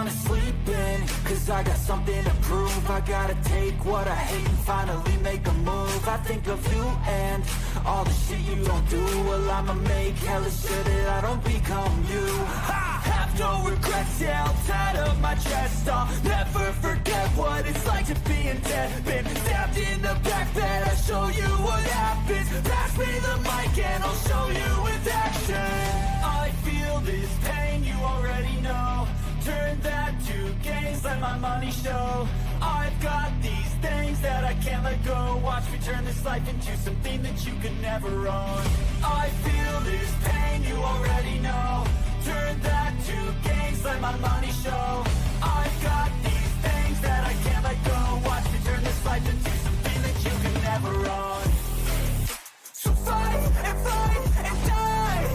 wanna sleep in, cause I got something to prove. I gotta take what I hate and finally make a move. I think of you and all the shit you don't do. Well, I'ma make hella sure that I don't become you. I have no regrets, yeah, I'll tie up my chest. I'll never forget what it's like to be in debt. Been stabbed in the back bed, I'll show you what happens. Pass me the mic and I'll show you with action. I feel this pain, you already know. Turn that to gains, let my money show. I've got these things that I can't let go. Watch me turn this life into something that you could never own. I feel this pain, you already know. Turn that to gains, let my money show. I've got these things that I can't let go. Watch me turn this life into something that you could never own. So fight and die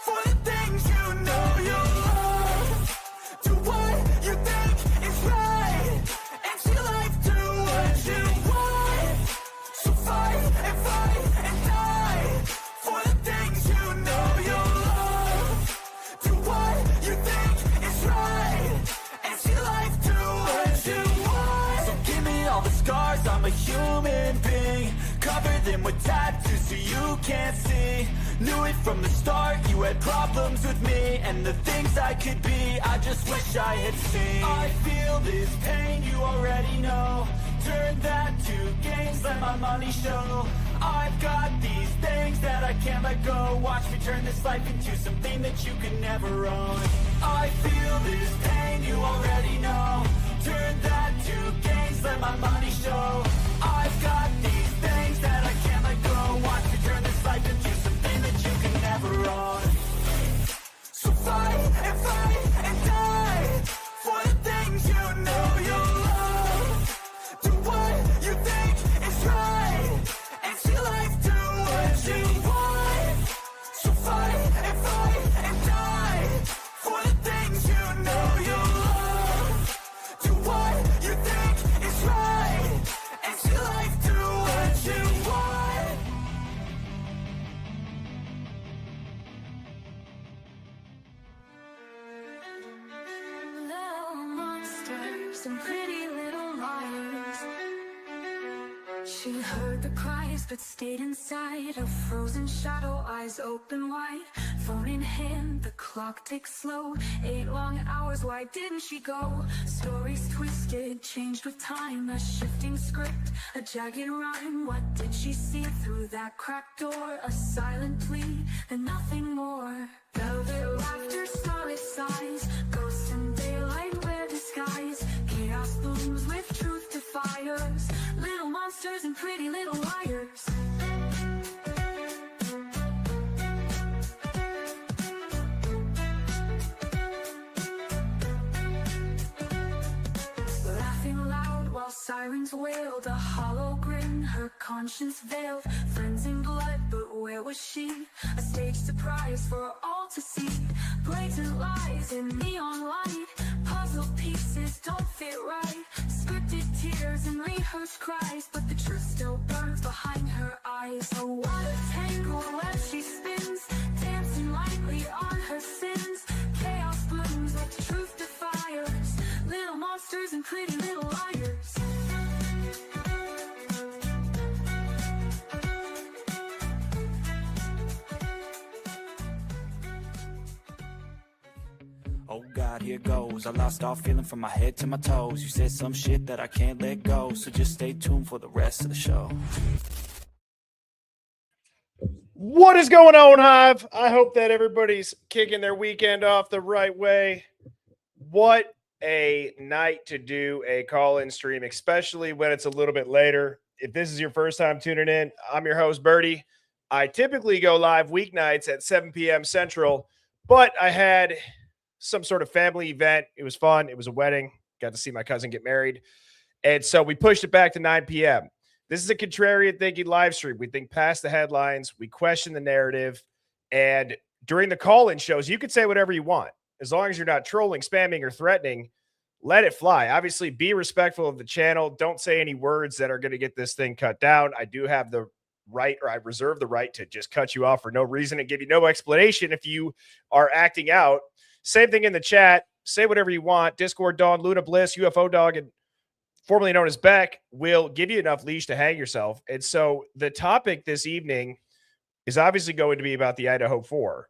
for the things you know you love. Do what you think is right, and see life do what you want. So fight and die for the things you know you love. Do what you think is right, and see life do what you want. So give me all the scars, I'm a human being. Cover them with tattoos so you can't see. Knew it from the start, you had problems with me and the things I could be, I just wish I had seen. I feel this pain, you already know. Turn that to gains, let my money show. I've got these things that I can't let go. Watch me turn this life into something that you can never own. I feel this pain, you already know. Turn that to gains, let my money show. I've got these things that I can't let go. Watch me turn this life into something that you can never own. So fight and die for the things you know you love. Do what you think is right, and see life do what you want. So fight and die for the things you know you love. Do what you think is right, and see life do what you want. Little monsters and pretty little liars. She heard the cries but stayed inside. Her frozen shadow, eyes open wide. Phone in hand, the clock ticks slow. 8 long hours, why didn't she go? Stories twisted, changed with time. A shifting script, a jagged rhyme. What did she see through that cracked door? A silent plea and nothing more. Velvet laughter, starlit sighs. Ghosts in daylight wear disguise. Chaos blooms with truth to fires. Little monsters and pretty little liars. Laughing loud while sirens wailed. A hollow grin, her conscience veiled. Friends in blood, but where was she? A stage surprise for all to see. Blatant lies in neon light. Puzzle pieces don't fit right. Scripted tears and rehearsed cries, but the truth still burns behind her eyes. Oh, what a tangle web she spins, dancing lightly on her sins. Chaos blooms with truth to fires. Little monsters and pretty little liars. Oh God, here goes. I lost all feeling from my head to my toes. You said some shit that I can't let go, so just stay tuned for the rest of the show. What is going on, Hive? I hope that everybody's kicking their weekend off the right way. What a night to do a call-in stream, especially when it's a little bit later. If this is your first time tuning in, I'm your host, Birdie. I typically go live weeknights at 7 p.m. Central, but I had some sort of family event. It was fun. It was a wedding. Got to see my cousin get married. And so we pushed it back to 9 p.m. This is a contrarian thinking live stream. We think past the headlines. We question the narrative. And during the call-in shows, you can say whatever you want. As long as you're not trolling, spamming, or threatening, let it fly. Obviously, be respectful of the channel. Don't say any words that are going to get this thing cut down. I do have the right, or I reserve the right to just cut you off for no reason and give you no explanation if you are acting out. Same thing in the chat. say whatever you want. Discord Dawn, Luna Bliss, UFO Dog, and formerly known as Beck, will give you enough leash to hang yourself. And so the topic this evening is obviously going to be about the Idaho 4.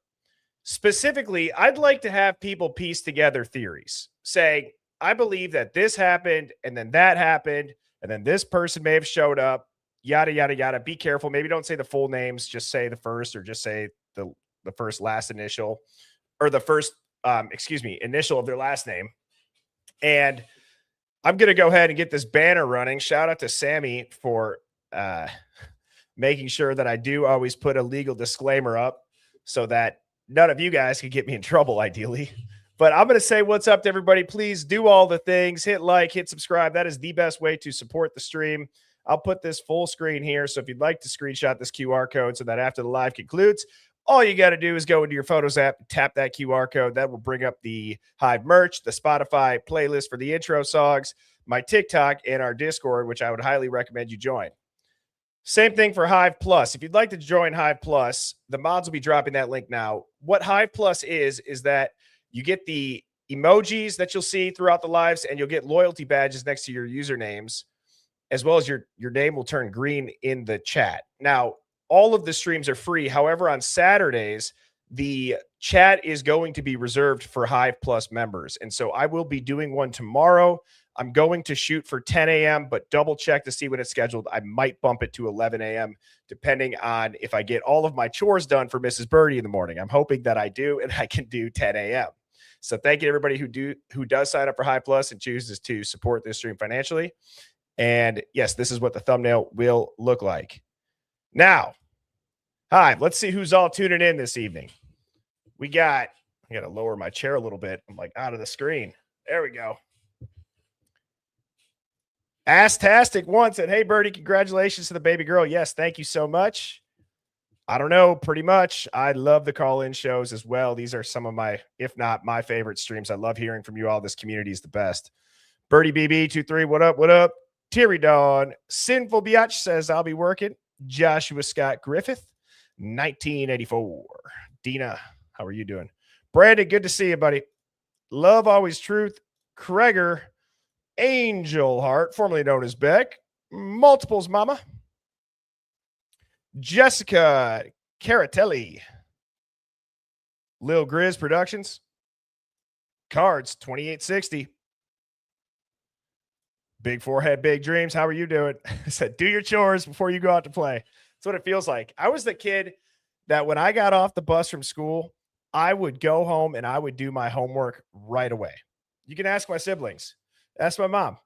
Specifically, I'd like to have people piece together theories saying, I believe that this happened and then that happened and then this person may have showed up, yada, yada, yada. Be careful. Maybe don't say the full names. Just say the first or just say the first last initial or the first, initial of their last name. And I'm going to go ahead and get this banner running. Shout out to Sammy for making sure that I do always put a legal disclaimer up so that none of you guys can get me in trouble, ideally. But I'm going to say what's up to everybody. Please do all the things. Hit like, hit subscribe. That is the best way to support the stream. I'll put this full screen here. So if you'd like to screenshot this QR code so that after the live concludes, all you got to do is go into your Photos app, tap that QR code. That will bring up the Hive merch, the Spotify playlist for the intro songs, my TikTok, and our Discord, which I would highly recommend you join. Same thing for Hive Plus. If you'd like to join Hive Plus, the mods will be dropping that link now. What Hive Plus is that you get the emojis that you'll see throughout the lives, and you'll get loyalty badges next to your usernames, as well as your name will turn green in the chat. Now, all of the streams are free. However, on Saturdays, the chat is going to be reserved for Hive Plus members. And so I will be doing one tomorrow. I'm going to shoot for 10 a.m., but double check to see when it's scheduled. I might bump it to 11 a.m., depending on if I get all of my chores done for Mrs. Birdie in the morning. I'm hoping that I do, and I can do 10 a.m. So thank you to everybody who does sign up for Hive Plus and chooses to support this stream financially. And yes, this is what the thumbnail will look like. Now, Hive, let's see who's all tuning in this evening. I got to lower my chair a little bit. I'm like out of the screen. There we go. Astastic one said, hey, Birdie, congratulations to the baby girl. Yes, thank you so much. I don't know, pretty much. I love the call-in shows as well. These are some of my, if not my favorite streams. I love hearing from you all. This community is the best. Birdie BB23, what up, what up? Terry Dawn. Sinful Biatch says, I'll be working. Joshua Scott Griffith, 1984. Dina, how are you doing? Brandon, good to see you, buddy. Love Always Truth. Kreger. Angel Heart, formerly known as Beck. Multiples Mama. Jessica Caratelli. Lil Grizz Productions. Cards 2860. Big Forehead, Big Dreams. How are you doing? I said, do your chores before you go out to play. That's what it feels like. I was the kid that when I got off the bus from school, I would go home and I would do my homework right away. You can ask my siblings. Ask my mom.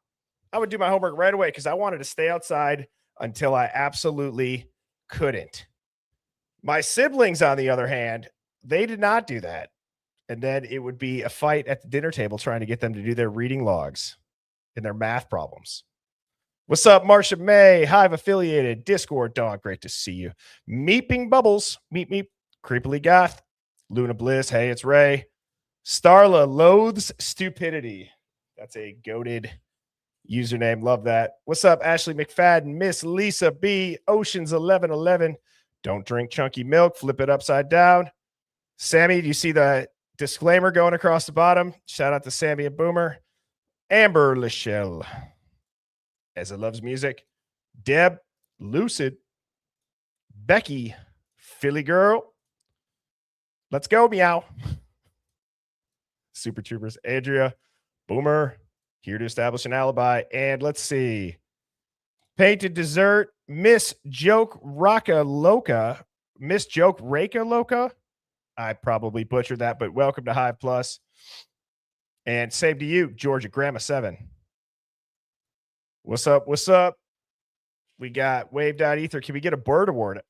I would do my homework right away because I wanted to stay outside until I absolutely couldn't. My siblings, on the other hand, they did not do that. And then it would be a fight at the dinner table trying to get them to do their reading logs and their math problems. What's up, Marsha May? Hive affiliated Discord Dog. Great to see you. Meeping Bubbles. Meep. Creepily Goth. Luna Bliss. Hey, it's Ray. Starla Loathes Stupidity. That's a goated username. Love that. What's up, Ashley McFadden? Miss Lisa B. Oceans 1111. Don't drink chunky milk. Flip it upside down. Sammy, do you see the disclaimer going across the bottom? Shout out to Sammy and Boomer. Amber Lachelle, as it loves music. Deb Lucid. Becky, Philly Girl. Let's go, meow. Super Troopers. Andrea. Boomer, here to establish an alibi. And let's see. Painted Dessert, Miss Joke Raka Loca. Miss Joke Raka Loca. I probably butchered that, but welcome to Hive Plus. And same to you, Georgia Grandma 7. What's up? What's up? We got Wave.Ether. Can we get a bird award?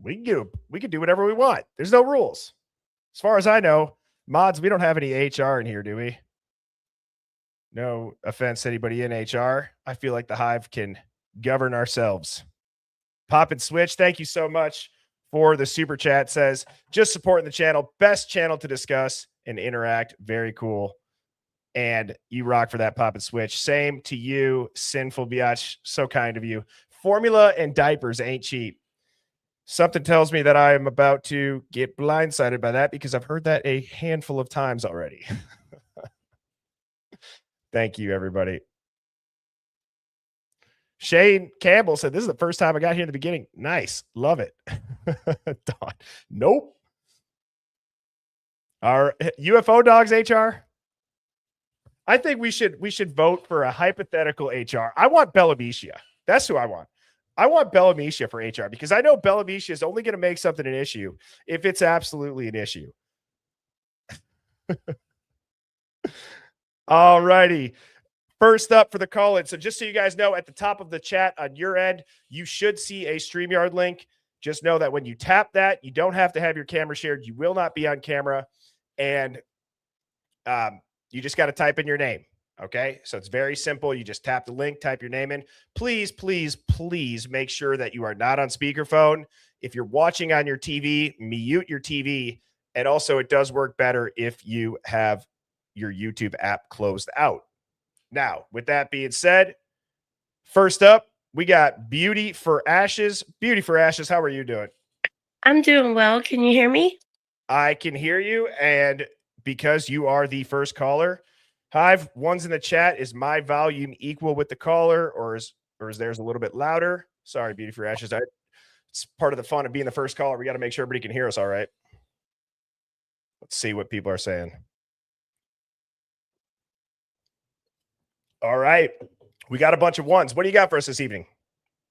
We can do whatever we want. There's no rules. As far as I know, mods, we don't have any HR in here, do we? No offense to anybody in HR. I feel like the Hive can govern ourselves. Pop and Switch, thank you so much for the super chat. Says, just supporting the channel. Best channel to discuss and interact. Very cool. And you rock for that, Pop and Switch. Same to you, Sinful Biatch. So kind of you. Formula and diapers ain't cheap. Something tells me that I am about to get blindsided by that because I've heard that a handful of times already. Thank you, everybody. Shane Campbell said, "This is the first time I got here in the beginning. Nice. Love it." Dawn. Nope. Our UFO dogs HR. I think we should vote for a hypothetical HR. I want Bellamicia. That's who I want. I want Bellamicia for HR because I know Bellamicia is only going to make something an issue if it's absolutely an issue. All righty. First up for the call-in. So just so you guys know, at the top of the chat on your end, you should see a StreamYard link. Just know that when you tap that, you don't have to have your camera shared. You will not be on camera. And you just got to type in your name. Okay. So it's very simple. You just tap the link, type your name in. Please, please, please make sure that you are not on speakerphone. If you're watching on your TV, mute your TV. And also, it does work better if you have your YouTube app closed out. Now, with that being said, first up, we got Beauty for Ashes. Beauty for Ashes, how are you doing? I'm doing well. Can you hear me? I can hear you. And because you are the first caller, Hive, one's in the chat. Is my volume equal with the caller, or is theirs a little bit louder? Sorry, Beauty for Ashes. It's part of the fun of being the first caller. We got to make sure everybody can hear us all right. Let's see what people are saying. All right. We got a bunch of ones. What do you got for us this evening?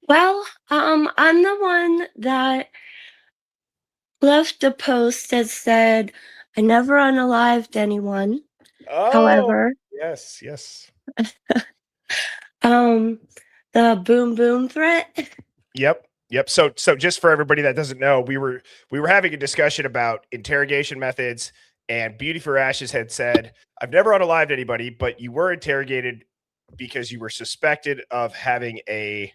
Well, I'm the one that left a post that said, I never unalived anyone. Oh, However, yes. the boom boom threat. Yep. So just for everybody that doesn't know, we were having a discussion about interrogation methods, and Beauty for Ashes had said, I've never unalived anybody, but you were interrogated because you were suspected of having a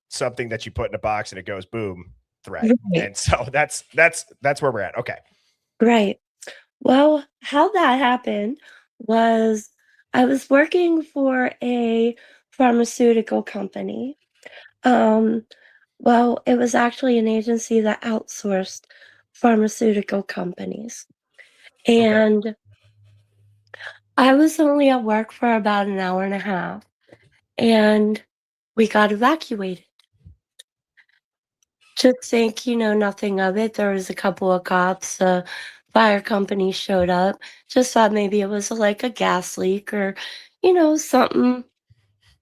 something that you put in a box and it goes boom threat. Right. And so that's where we're at. Okay. Right. Well, how that happened was I was working for a pharmaceutical company. Well, it was actually an agency that outsourced pharmaceutical companies. And I was only at work for about an hour and a half, and we got evacuated. Just think, nothing of it. There was a couple of cops, the fire company showed up. Just thought maybe it was like a gas leak or, something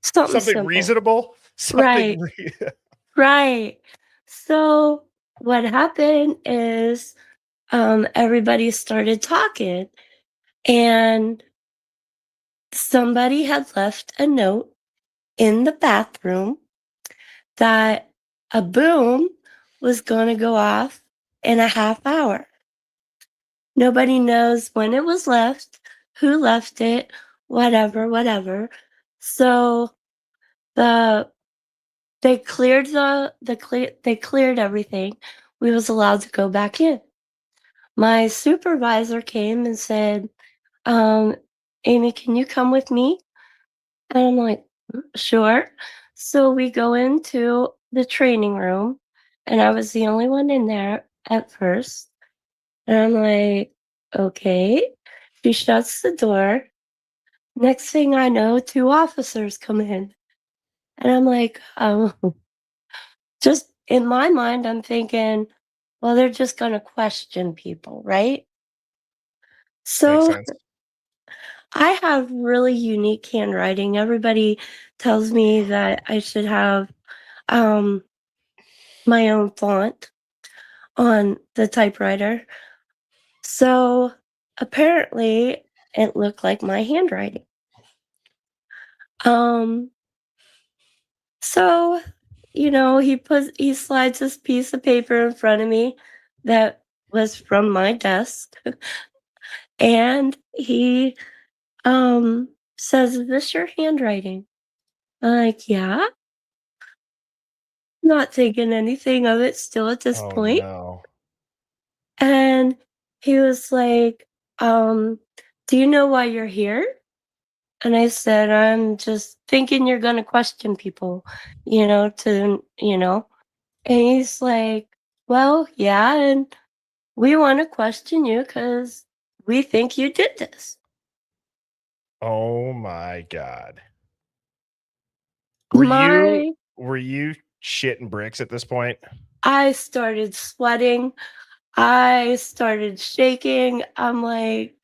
simple. Reasonable. Right. Right. So what happened is everybody started talking, and somebody had left a note in the bathroom that a boom was going to go off in a half hour. Nobody knows when it was left, who left it, whatever. So they cleared they cleared everything. We was allowed to go back in. My supervisor came and said, Amy, can you come with me? And I'm like, sure. So we go into the training room, and I was the only one in there at first. And I'm like, okay. She shuts the door. Next thing I know, 2 officers come in. And I'm like, just in my mind, I'm thinking, well, they're just going to question people, right? So Makes sense. I have really unique handwriting. Everybody tells me that I should have my own font on the typewriter. So apparently it looked like my handwriting. So, he slides this piece of paper in front of me that was from my desk. And he says, is this your handwriting? I'm like, yeah. Not thinking anything of it still at this point. No. And he was like, do you know why you're here? And I said, I'm just thinking you're going to question people, and he's like, well, yeah, and we want to question you because we think you did this. Oh my God. My Were you shitting bricks at this point? I started sweating. I started shaking. I'm like,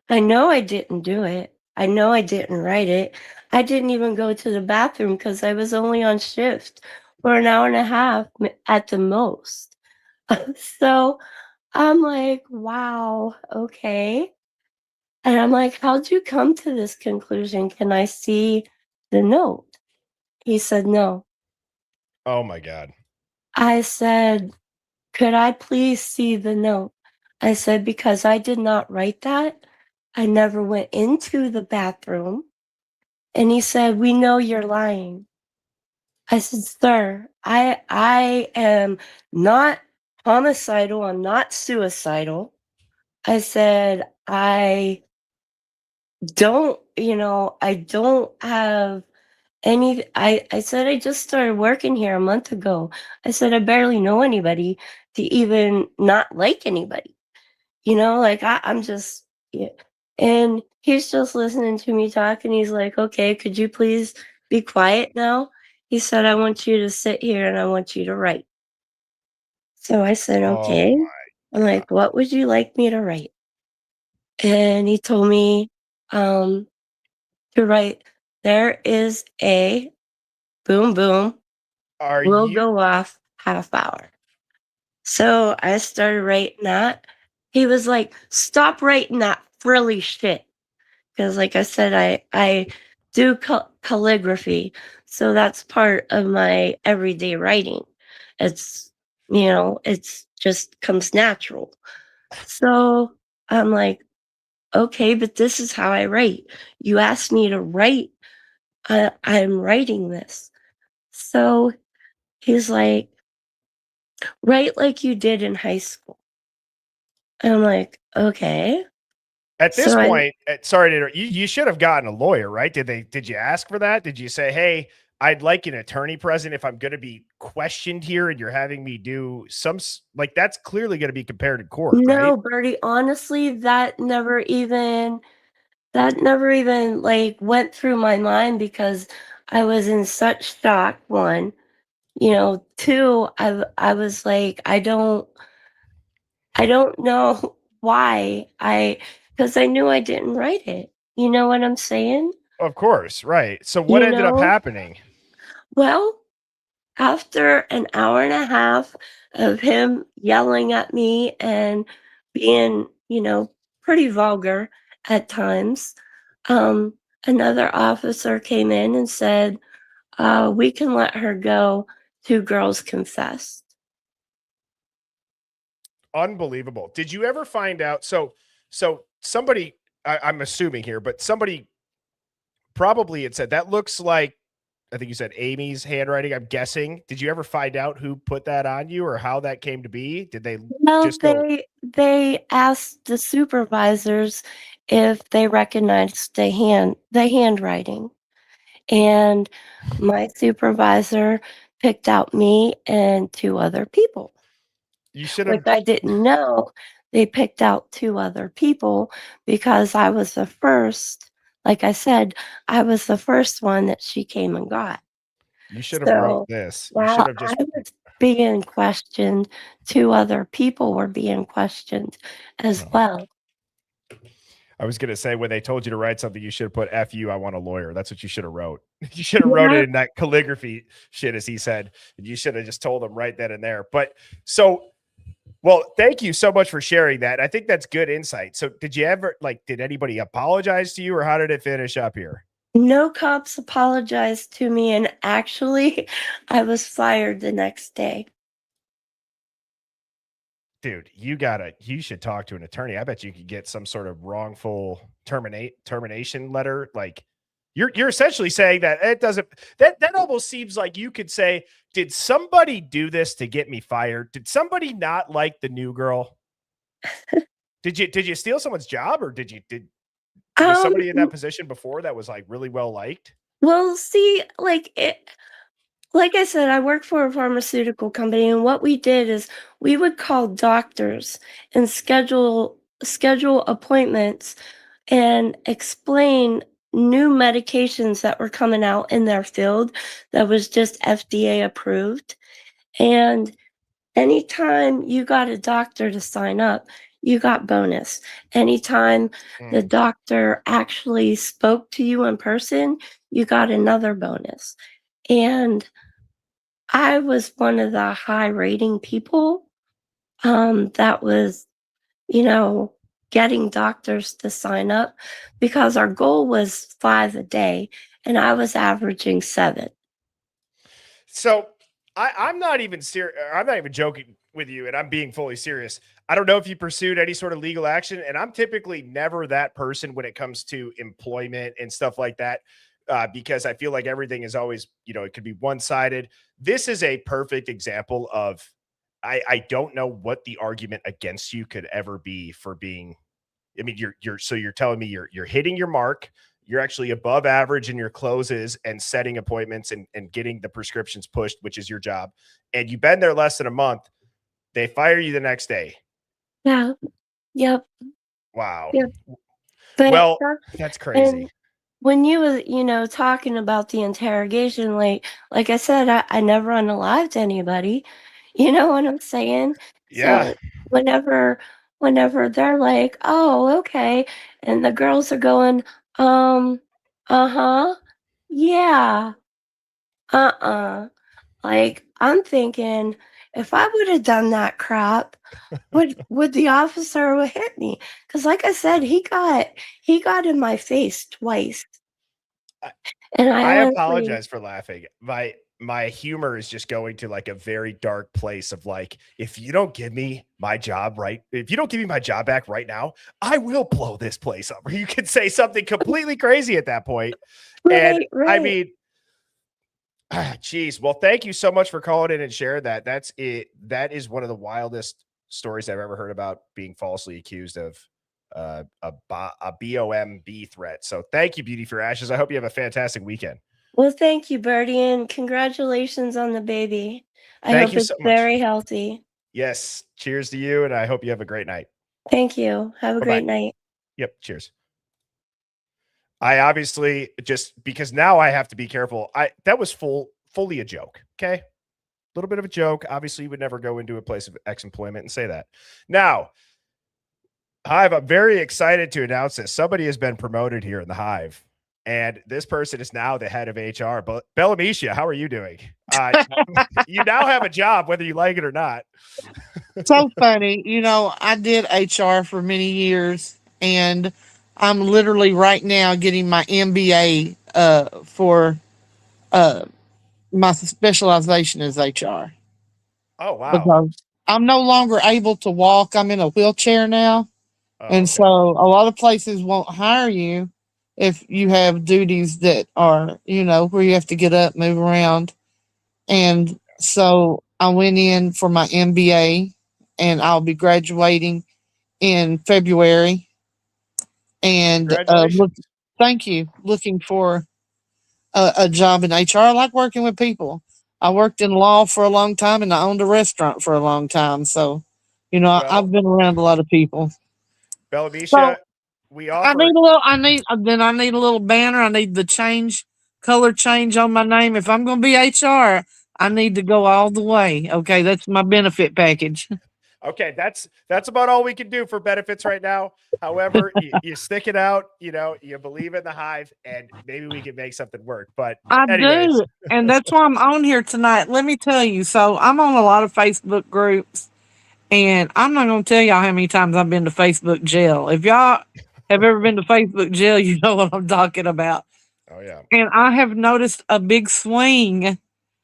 I know I didn't do it. I know I didn't write it. I didn't even go to the bathroom because I was only on shift for an hour and a half at the most. So I'm like, wow, okay. And I'm like, how'd you come to this conclusion? Can I see the note? He said, no. Oh my God. I said, could I please see the note? I said, because I did not write that. I never went into the bathroom. And he said, we know you're lying. I said, sir, I am not homicidal. I'm not suicidal. I said, I don't have I said I just started working here a month ago. I said I barely know anybody to even not like anybody. Like I'm just yeah. And he's just listening to me talk and he's like, okay, could you please be quiet now? He said, I want you to sit here and I want you to write. So I said, Oh okay. I'm my God. like, what would you like me to write? And he told me um to write, there is a boom boom Are will you go off half hour. So I started writing that. He was like, stop writing that frilly shit. Because like I said, I do calligraphy. So that's part of my everyday writing. It's, it's just comes natural. So I'm like, okay, but this is how I write. You asked me to write. I'm writing this. So he's like, write like you did in high school. And I'm like, okay. at this So I point? Sorry to interrupt, you should have gotten a lawyer, right? Did you ask for that? Did you say, hey, I'd like an attorney present if I'm going to be questioned here and you're having me do like that's clearly going to be compared in court, right? no, Bertie, honestly, that never even like went through my mind because I was in such shock, one. Two, I was like, I don't know why because I knew I didn't write it. You know what I'm saying? Of course, right. So what You ended up know? happening? Well, after an hour and a half of him yelling at me and being, pretty vulgar at times, um, another officer came in and said, we can let her go. 2 girls confessed. Unbelievable. Did you ever find out? So somebody, I'm assuming here, but somebody probably had said that looks like, I think you said Amy's handwriting. I'm guessing. Did you ever find out who put that on you or how that came to be? Did they Well, just go, they asked the supervisors if they recognized the handwriting. And my supervisor picked out me and 2 other people, you should which have, I didn't know. They picked out 2 other people because I was the first. Like I said, I was the first one that she came and got. you should have wrote So this. You should while have I just, was being questioned, 2 other people were being questioned as oh, well. I was going to say when they told you to write something, you should have put F you, I want a lawyer. That's what you should have wrote. You should have wrote it Yeah. in that calligraphy shit, as he said. You should have just told them right then and there. But so, well, thank you so much for sharing that. I think that's good insight. So did you ever, like, did anybody apologize to you or how did it finish up here? No cops apologized to me, and actually, I was fired the next day. Dude, you should talk to an attorney. I bet you could get some sort of wrongful termination letter. Like you're essentially saying that it doesn't, that almost seems like you could say, did somebody do this to get me fired? Did somebody not like the new girl? Did you steal someone's job or did was Um, somebody in that position before that was like really well liked? well, see, like I said, I work for a pharmaceutical company, and what we did is we would call doctors and schedule appointments and explain new medications that were coming out in their field that was just FDA approved. And anytime you got a doctor to sign up, you got bonus. Anytime the Mm. doctor actually spoke to you in person, you got another bonus. And I was one of the high rating people that was, you know, getting doctors to sign up because our goal was 5 a day and I was averaging 7. So I'm not even serious. I'm not even joking with you, and I'm being fully serious. I don't know if you pursued any sort of legal action, and I'm typically never that person when it comes to employment and stuff like that, because I feel like everything is always, it could be one sided. This is a perfect example of I don't know what the argument against you could ever be for being. I mean, you're telling me you're hitting your mark. You're actually above average in your closes and setting appointments and getting the prescriptions pushed, which is your job. And you've been there less than a month. They fire you the next day. Yeah. Yep. Wow. Yep. But Well, that's and crazy. when you were, talking about the interrogation, like I said, I never unalived anybody. You know what I'm saying? Yeah. So whenever they're like, "Oh, okay," and the girls are going, uh-huh, yeah, uh-uh. Like, I'm thinking, if I would have done that crap, would the officer have hit me? Because like I said, he got in my face twice. I, And I I honestly apologize for laughing. My humor is just going to like a very dark place of like, if you don't give me my job right, if you don't give me my job back right now, I will blow this place up. Or you could say something completely crazy at that point. And right, I right. mean, geez. Well, thank you so much for calling in and sharing that. That's it. That is one of the wildest stories I've ever heard about being falsely accused of a BOMB threat. So thank you, Beauty for Ashes. I hope you have a fantastic weekend. Well, thank you, Birdie, and congratulations on the baby. I Thank hope you it's so much. very healthy. Yes. Cheers to you. And I hope you have a great night. Thank you. Have a Bye bye. great night. Yep. Cheers. I obviously just because now I have to be careful. That was fully a joke. Okay. A little bit of a joke. Obviously, you would never go into a place of ex employment and say that. Now, Hive, I'm very excited to announce this. Somebody has been promoted here in the Hive, and this person is now the head of HR. But Bellamisha, how are you doing? You now have a job, whether you like it or not. So funny. I did HR for many years, and I'm literally right now getting my MBA for uh, my specialization is HR Oh, wow. because I'm no longer able to walk. I'm in a wheelchair now. Oh, And so okay. a lot of places won't hire you if you have duties that are, where you have to get up, move around. And so I went in for my MBA and I'll be graduating in February. And Congratulations. thank you. Looking for a job in HR. I like working with people. I worked in law for a long time and I owned a restaurant for a long time. So, Well, I've been around a lot of people. Bellamisha, So we I offer. need a little. I need a little banner. I need the color change on my name. If I'm going to be HR, I need to go all the way. Okay, that's my benefit package. Okay, that's about all we can do for benefits right now. However, you stick it out, you believe in the Hive, and maybe we can make something work. But I anyways, do, and that's why I'm on here tonight. Let me tell you. So I'm on a lot of Facebook groups, and I'm not going to tell y'all how many times I've been to Facebook jail. If y'all have ever been to Facebook jail, you know what I'm talking about. oh yeah, And I have noticed a big swing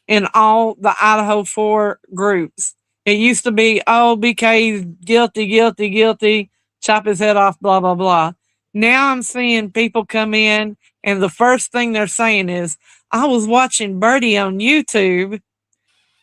in all the Idaho 4 groups. It used to be, oh, BK's guilty, guilty, guilty, chop his head off, blah, blah, blah. Now I'm seeing people come in, and the first thing they're saying is, I was watching Birdie on YouTube,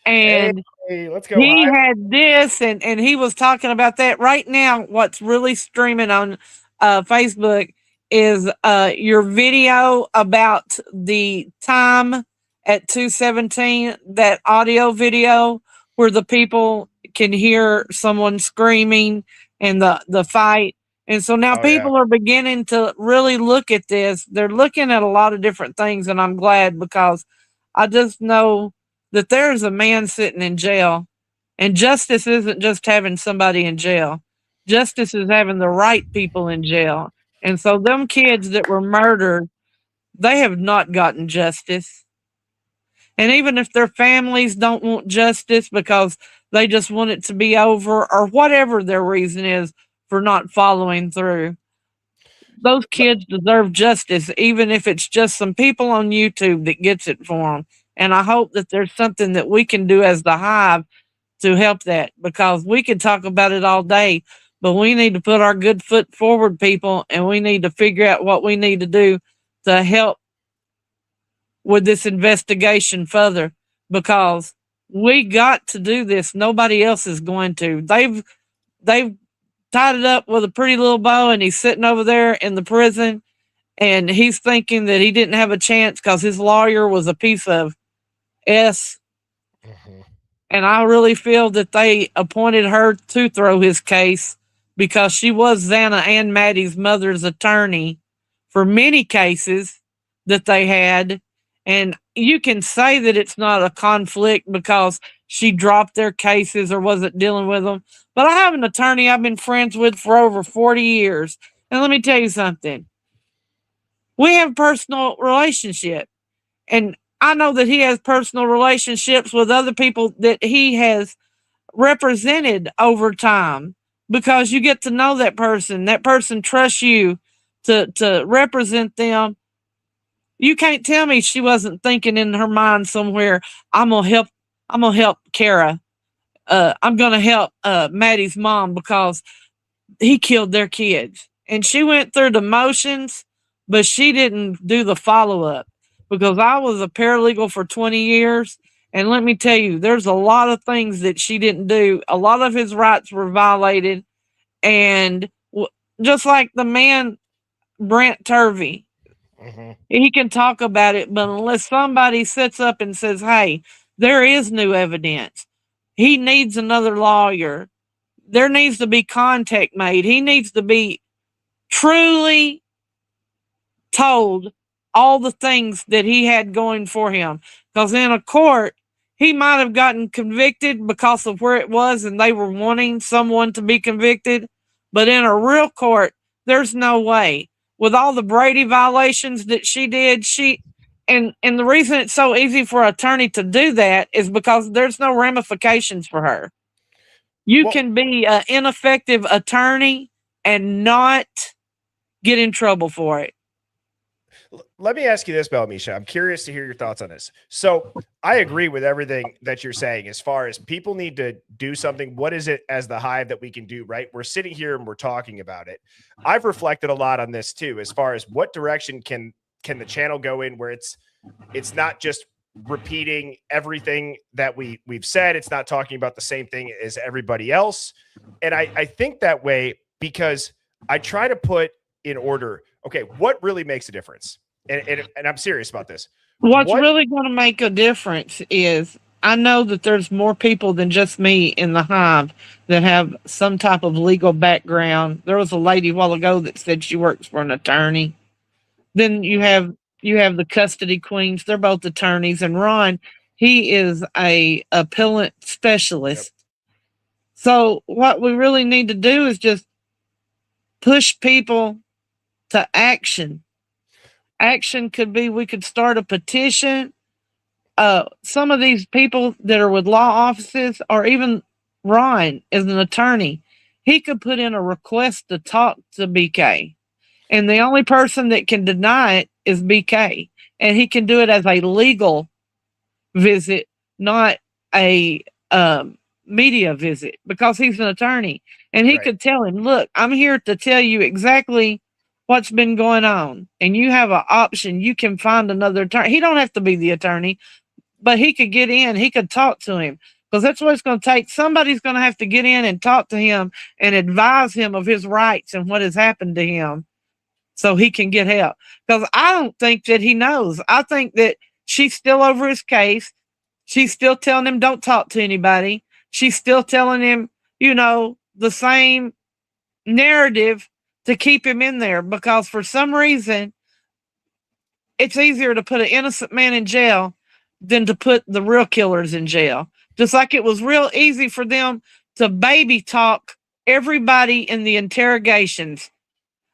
hey, and let's go he Hive. had this and he was talking about that. Right now what's really streaming on Facebook is your video about the time at 2:17, that audio video where the people can hear someone screaming and the fight, And so now Oh yeah. people are beginning to really look at this. They're looking at a lot of different things, and I'm glad because I just know that there's a man sitting in jail, and justice isn't just having somebody in jail. Justice is having the right people in jail. And so them kids that were murdered, they have not gotten justice. And even if their families don't want justice because they just want it to be over or whatever their reason is for not following through, those kids deserve justice, even if it's just some people on YouTube that gets it for them. And I hope that there's something that we can do as the Hive to help that, because we can talk about it all day, but we need to put our good foot forward, people, and we need to figure out what we need to do to help with this investigation further, because we got to do this. Nobody else is going to. They've tied it up with a pretty little bow, and he's sitting over there in the prison, and he's thinking that he didn't have a chance because his lawyer was a piece of S. Mhm. And I really feel that they appointed her to throw his case because she was Xana and Maddie's mother's attorney for many cases that they had. And you can say that it's not a conflict because she dropped their cases or wasn't dealing with them. But I have an attorney I've been friends with for over 40 years. And let me tell you something. We have personal relationship. And I know that he has personal relationships with other people that he has represented over time, because you get to know that person. That person trusts you to represent them. You can't tell me she wasn't thinking in her mind somewhere, I'm gonna help Kara. I'm gonna help Maddie's mom because he killed their kids. And she went through the motions, but she didn't do the follow up, because I was a paralegal for 20 years. And let me tell you, there's a lot of things that she didn't do. A lot of his rights were violated. And just like the man, Brent Turvey, Mhm. he can talk about it, but unless somebody sits up and says, hey, there is new evidence, he needs another lawyer. There needs to be contact made. He needs to be truly told all the things that he had going for him. Because in a court, he might have gotten convicted because of where it was and they were wanting someone to be convicted. But in a real court, there's no way. With all the Brady violations that she did, and the reason it's so easy for an attorney to do that is because there's no ramifications for her. You Well, can be an ineffective attorney and not get in trouble for it. let me ask you this, Belmisha. I'm curious to hear your thoughts on this. So I agree with everything that you're saying as far as people need to do something. What is it as the Hive that we can do, right? We're sitting here and we're talking about it. I've reflected a lot on this too, as far as what direction can the channel go in where it's not just repeating everything that we've said. It's not talking about the same thing as everybody else. And I think that way because I try to put in order, okay, what really makes a difference? And I'm serious about this. What's What really going to make a difference is I know that there's more people than just me in the Hive that have some type of legal background. There was a lady a while ago that said she works for an attorney. Then you have the custody queens. They're both attorneys, and Ron, he is a appellant Yep. specialist. So what we really need to do is just push people to action. Action could be we could start a petition. Some of these people that are with law offices, or even Ron as an attorney, he could put in a request to talk to BK. And the only person that can deny it is BK. And he can do it as a legal visit, not a media visit, because he's an attorney. And he Right. could tell him, look, I'm here to tell you exactly what's been going on. And you have an option. You can find another attorney. He don't have to be the attorney, but he could get in. He could talk to him, because that's what it's going to take. Somebody's going to have to get in and talk to him and advise him of his rights and what has happened to him so he can get help. Because I don't think that he knows. I think that she's still over his case. She's still telling him, don't talk to anybody. She's still telling him, the same narrative to keep him in there, because for some reason it's easier to put an innocent man in jail than to put the real killers in jail. Just like it was real easy for them to baby talk everybody in the interrogations.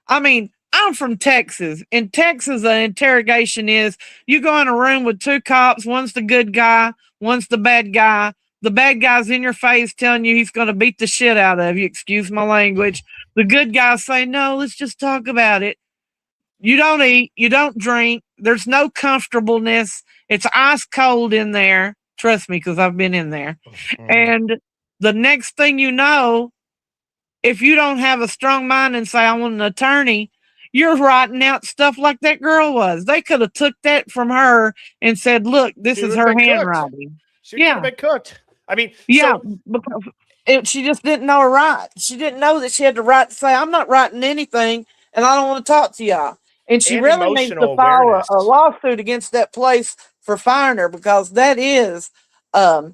I mean, I'm from Texas. In Texas, an interrogation is you go in a room with two cops, one's the good guy, one's the bad guy. The bad guy's in your face telling you he's going to beat the shit out of you. Excuse my language. The good guy's saying, no, let's just talk about it. You don't eat, you don't drink. There's no comfortableness. It's ice cold in there. Trust me, because I've been in there. And the next thing you know, if you don't have a strong mind and say, I want an attorney, you're writing out stuff like that girl was. They could have took that from her and said, look, this is her handwriting. She could have been cooked. I mean, yeah, so, because she just didn't know her right. She didn't know that she had the right to say, I'm not writing anything and I don't want to talk to y'all. And she really needs to file a lawsuit against that place for firing her, because that is, they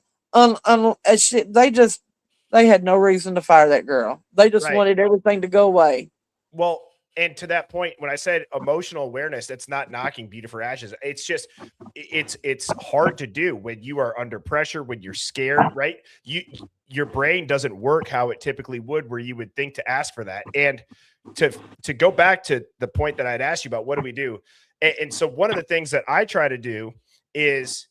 had no reason to fire that girl. They just wanted everything to go away. Well, and to that point, when I said emotional awareness, that's not knocking beauty for ashes. It's just, it's hard to do when you are under pressure, when you're scared, right? Your brain doesn't work how it typically would, where you would think to ask for that. And to go back to the point that I'd asked you about, what do we do? And so one of the things that I try to do is,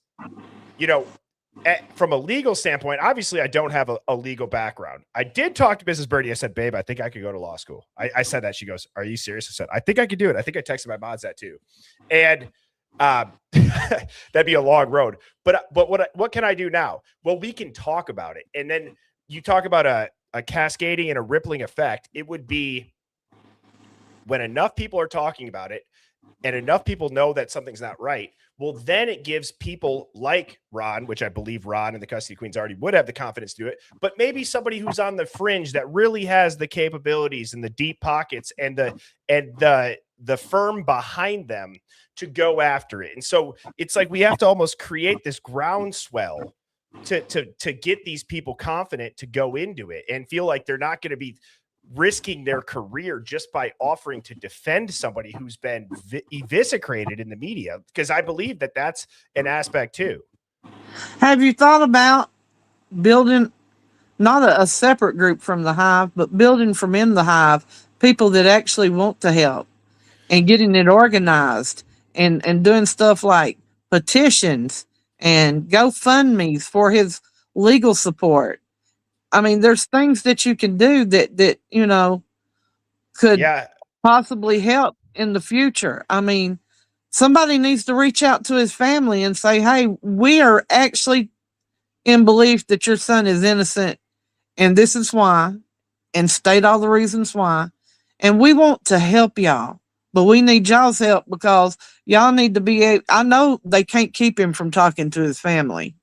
from a legal standpoint, obviously I don't have a legal background. I did talk to Mrs. Birdie. I said, babe, I think I could go to law school. I said that. She goes, are you serious? I said, I think I could do it. I think I texted my mods that too. And that'd be a long road. But what can I do now? Well, we can talk about it. And then you talk about a cascading and a rippling effect. It would be when enough people are talking about it and enough people know that something's not right. Well, then it gives people like Ron, which I believe Ron and the Custody Queens already would have the confidence to do it, but maybe somebody who's on the fringe that really has the capabilities and the deep pockets and the firm behind them to go after it. And so it's like we have to almost create this groundswell to get these people confident to go into it and feel like they're not going to be risking their career just by offering to defend somebody who's been eviscerated in the media, because I believe that that's an aspect too. Have you thought about building not a separate group from the Hive, but building from in the Hive people that actually want to help and getting it organized and doing stuff like petitions and GoFundMe's for his legal support? I mean, there's things that you can do that could possibly help in the future. I mean, somebody needs to reach out to his family and say, hey, we are actually in belief that your son is innocent, and this is why, and state all the reasons why. And we want to help y'all, but we need y'all's help, because y'all need to be I know they can't keep him from talking to his family.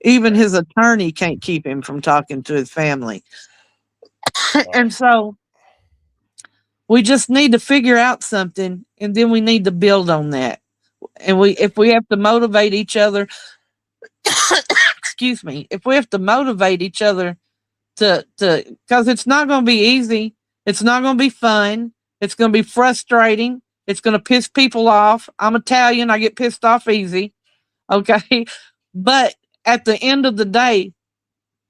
Even his attorney can't keep him from talking to his family. And so we just need to figure out something, and then we need to build on that. And if we have to motivate each other, excuse me, if we have to motivate each other because it's not going to be easy. It's not going to be fun. It's going to be frustrating. It's going to piss people off. I'm Italian. I get pissed off easy. Okay. But at the end of the day,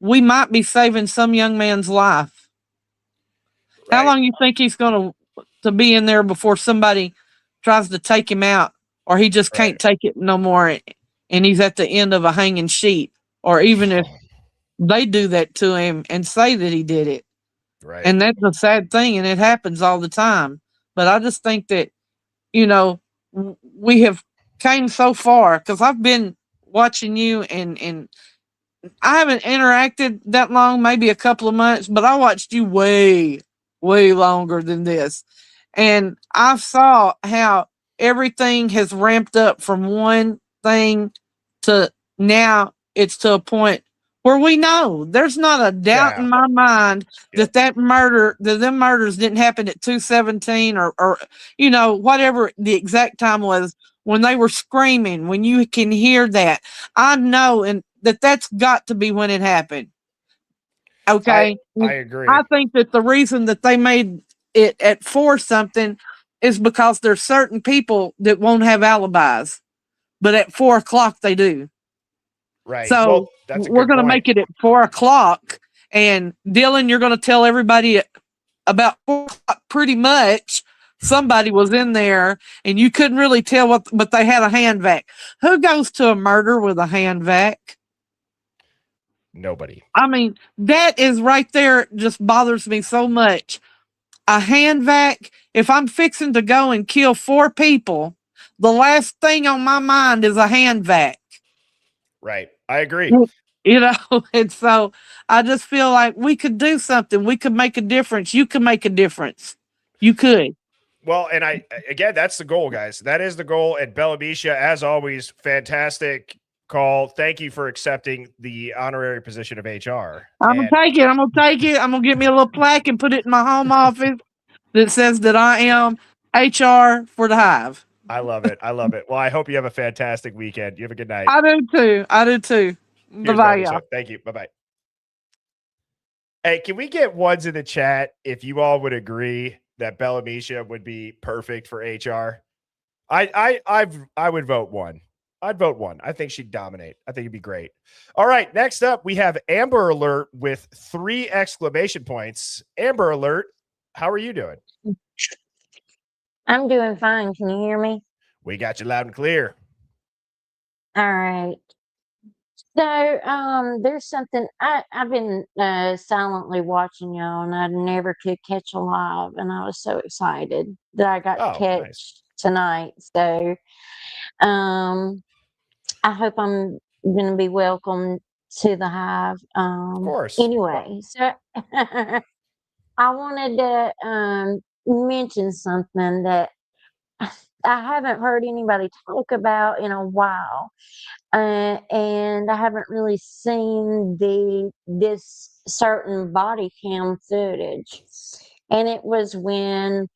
we might be saving some young man's life. Right. How long you think he's going to be in there before somebody tries to take him out, or he just can't take it no more and he's at the end of a hanging sheet? Or even if they do that to him and say that he did it. Right. And that's a sad thing, and it happens all the time. But I just think that, we have came so far, because I've been watching you and I haven't interacted that long, maybe a couple of months, but I watched you way, way longer than this. And I saw how everything has ramped up from one thing to now it's to a point where we know there's not a doubt in my mind that them murders didn't happen at 2:17 or whatever the exact time was when they were screaming, when you can hear that. I know, and that's got to be when it happened. Okay. I agree. I think that the reason that they made it at 4 something is because there's certain people that won't have alibis, but at 4 o'clock they do. Right. So Well, that's a we're good going to point. make it at 4 o'clock. And Dylan, you're going to tell everybody about 4 o'clock pretty much. Somebody was in there and you couldn't really tell what, but they had a hand vac. Who goes to a murder with a hand vac? Nobody. I mean, that is right there, just bothers me so much. A hand vac, if I'm fixing to go and kill 4 people, the last thing on my mind is a hand vac. Right. I agree. You know, and so I just feel like we could do something. We could make a difference. You could make a difference. You could. Well, and again, that's the goal, guys. That is the goal. And Bella Misha, as always, fantastic call. Thank you for accepting the honorary position of HR. I'm gonna take it. I'm gonna take it. I'm gonna get me a little plaque and put it in my home office that says that I am HR for the Hive. I love it. I love it. Well, I hope you have a fantastic weekend. You have a good night. I do too. I do too. Bye Here's bye, Bella y'all. Misha. Thank you. Bye bye. Hey, can we get ones in the chat if you all would agree that Bella Misha would be perfect for HR? I would vote 1. I'd vote 1. I think she'd dominate. I think it'd be great. All right, next up we have Amber Alert with 3 exclamation points. Amber Alert, how are you doing? I'm doing fine. Can you hear me? We got you loud and clear. All right. So, there's something I've been silently watching y'all, and I never could catch a live, and I was so excited that I got to catch Nice. tonight. So, um, I hope I'm going to be welcome to the Hive. Of course. Anyway, so I wanted to mention something that I haven't heard anybody talk about in a while. And I haven't really seen this certain body cam footage, and it was when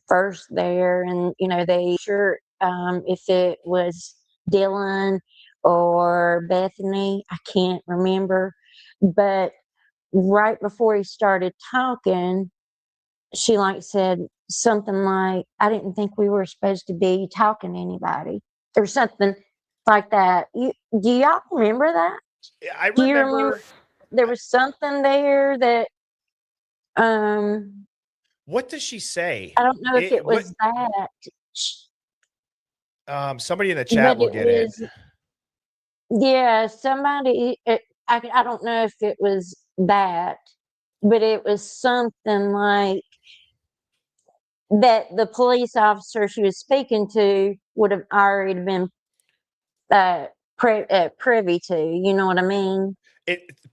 first there, and they sure if it was Dylan or Bethany, I can't remember, but right before he started talking, she said something like, I didn't think we were supposed to be talking to anybody or something like that. Do y'all remember that? I Do you remember remember there was something there that what does she say? I don't know if it was that. Somebody in the chat will get it. Yeah, somebody I don't know if it was that, but it was something like that the police officer she was speaking to would have already been privy to. You know what I mean?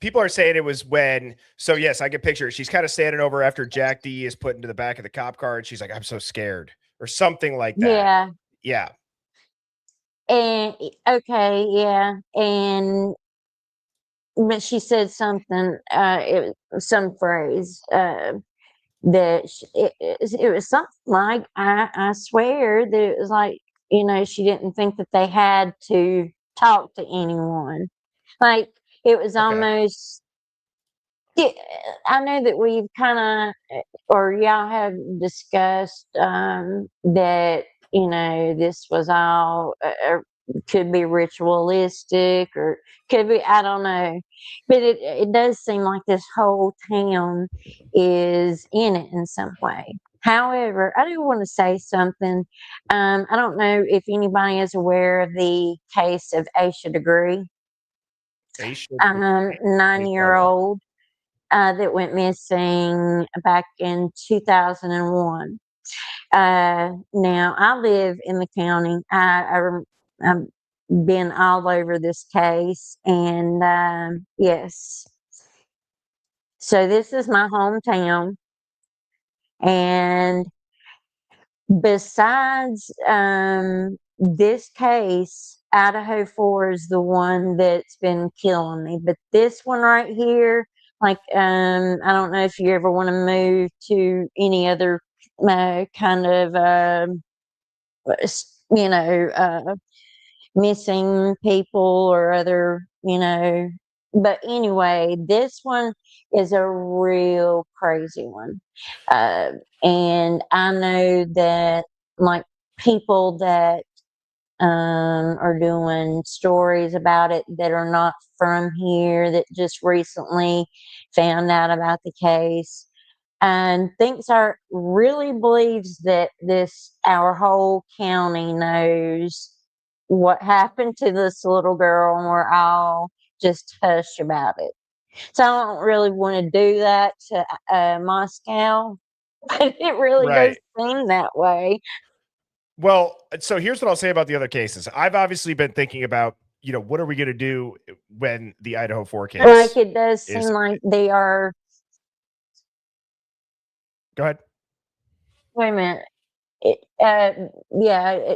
People are saying it was when. So yes, I can picture it. She's kind of standing over after Jack D is put into the back of the cop car, and she's like, "I'm so scared," or something like that. Yeah. Yeah. And okay, yeah, and but she said something. It was some phrase. It was something like I swear that it was like she didn't think that they had to talk to anyone, like it was almost. I know that we've kind of or y'all have discussed that this was all could be ritualistic or could be, I don't know, but it does seem like this whole town is in it in some way. However, I do want to say something. I don't know if anybody is aware of the case of Aisha Degree, 9-year-old that went missing back in 2001. Now I live in the county. I've been all over this case, and yes. So this is my hometown, and besides this case, Idaho 4 is the one that's been killing me. But this one right here, I don't know if you ever want to move to any other kind of you know, missing people or other, but anyway, this one is a real crazy one. And I know that like people that are doing stories about it that are not from here that just recently found out about the case and thinks our really believes that our whole county knows what happened to this little girl and we're all just hush about it. So I don't really want to do that to Moscow, but it really does Right. seem that way. Well, so here's what I'll say about the other cases. I've obviously been thinking about, what are we going to do when the Idaho 4 case Like it does seem is. like they are. Go ahead. Wait a minute. It, yeah,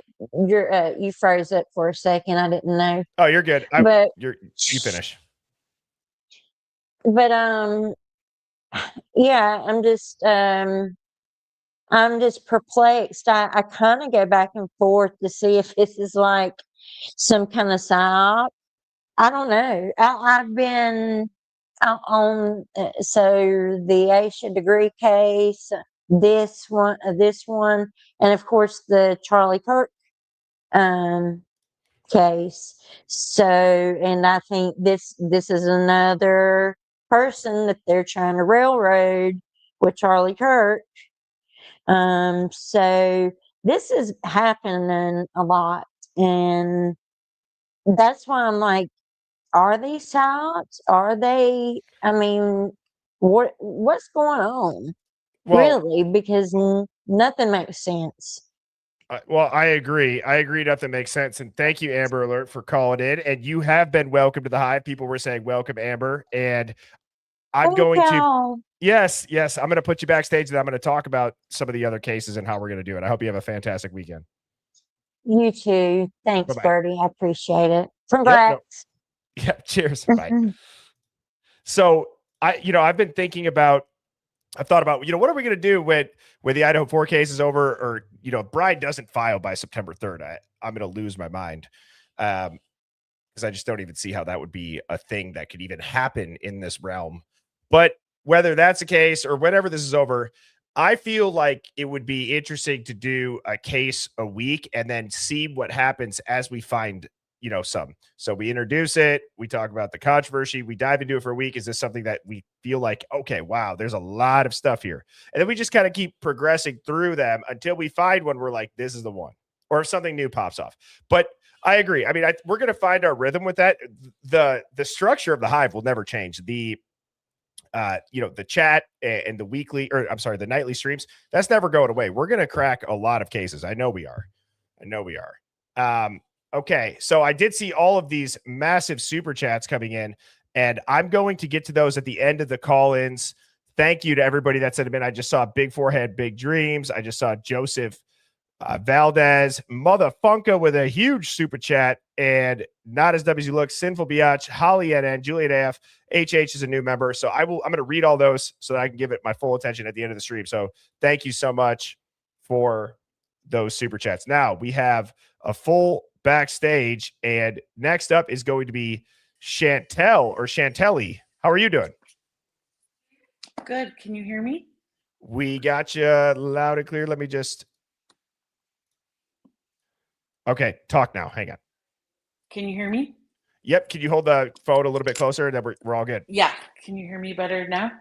you froze up for a second. I didn't know, Oh, you're good. but You finish. but yeah, I'm just perplexed. I kind of go back and forth to see if this is like some kind of psyop. I don't know. I've been on so the Aisha degree case, this one, and of course the Charlie Kirk um, case. So, and I think this is another person that they're trying to railroad with Charlie Kirk. So this is happening a lot, and that's why I'm like, are these sites? Are they? I mean, what's going on? Well, Really, because nothing makes sense. well, I agree. I agree. Nothing makes sense. And thank you, Amber Alert, for calling in. And you have been welcome to the Hive. People were saying, welcome, Amber. And I'm Thank going to, y'all. yes, I'm going to put you backstage and I'm going to talk about some of the other cases and how we're going to do it. I hope you have a fantastic weekend. You too. Thanks, Bye-bye. Bertie. I appreciate it. Yep. No. Congrats. Yep. Cheers. Bye. So I've been thinking about, I've thought about, what are we going to do when the Idaho 4 case is over, or, Bride doesn't file by September 3rd. I'm going to lose my mind. Because I just don't even see how that would be a thing that could even happen in this realm. But whether that's the case or whenever this is over, I feel like it would be interesting to do a case a week and then see what happens as we find, some. So we introduce it, we talk about the controversy, we dive into it for a week. Is this something that we feel like, okay, wow, there's a lot of stuff here. And then we just kind of keep progressing through them until we find one we're like, this is the one, or if something new pops off. But I agree. I mean, we're going to find our rhythm with that. The structure of the Hive will never change. The the chat and the weekly, or I'm sorry, the nightly streams, that's never going away. We're going to crack a lot of cases. I know we are. Okay. So I did see all of these massive super chats coming in, and I'm going to get to those at the end of the call-ins. Thank you to everybody that sent them in. I just saw Big Forehead, Big Dreams. I just saw Joseph Valdez, Motherfunka with a huge super chat, and Not As Dumb As You Look, Sinful Biatch, Holly NN, Juliet AF, HH is a new member. So I'm going to read all those so that I can give it my full attention at the end of the stream. So thank you so much for those super chats. Now we have a full backstage, and next up is going to be Chantel or Chantelli. How are you doing? Good. Can you hear me? We got you loud and clear. Let me just. Okay, talk now. Hang on. Can you hear me? Yep. Can you hold the phone a little bit closer? And then we're all good. Yeah. Can you hear me better now?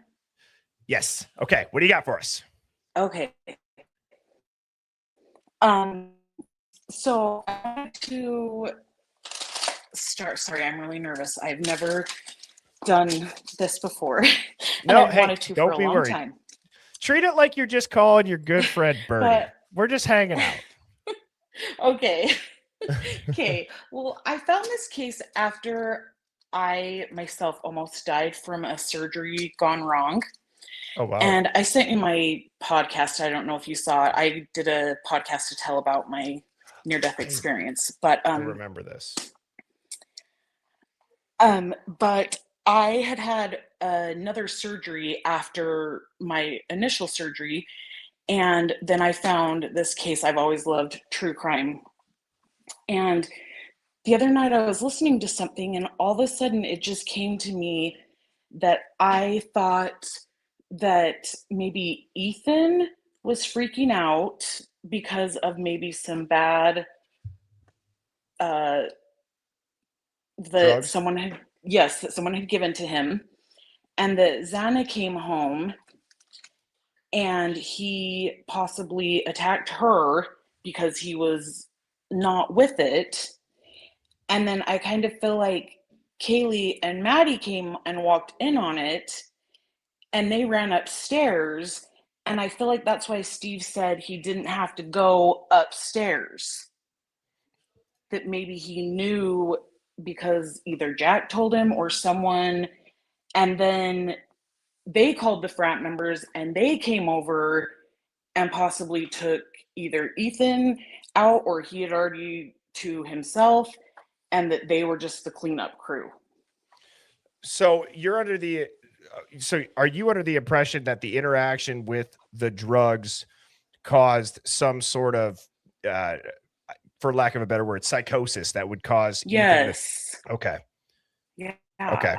Yes. Okay. What do you got for us? Okay. So I want to start. Sorry, I'm really nervous. I've never done this before. No, I've wanted to don't for a be long worried. time. Treat it like you're just calling your good friend Bernie. We're just hanging out. Okay. Okay. Well, I found this case after I myself almost died from a surgery gone wrong. Oh, wow. And I sent you my podcast. I don't know if you saw it. I did a podcast to tell about my near-death experience. But I remember this. But I had another surgery after my initial surgery, and then I found this case. I've always loved true crime, and the other night I was listening to something, and all of a sudden it just came to me that I thought that maybe Ethan was freaking out because of maybe some bad that Drugs? someone had given to him, and that Xana came home and he possibly attacked her because he was not with it. And then I kind of feel like Kaylee and Maddie came and walked in on it, and they ran upstairs. And I feel like that's why Steve said he didn't have to go upstairs. That maybe he knew because either Jack told him or someone, and then they called the frat members and they came over and possibly took either Ethan out or he had already to himself, and that they were just the cleanup crew. So you're under the so are you under the impression that the interaction with the drugs caused some sort of for lack of a better word, psychosis that would cause Ethan to, okay. Yeah. Okay.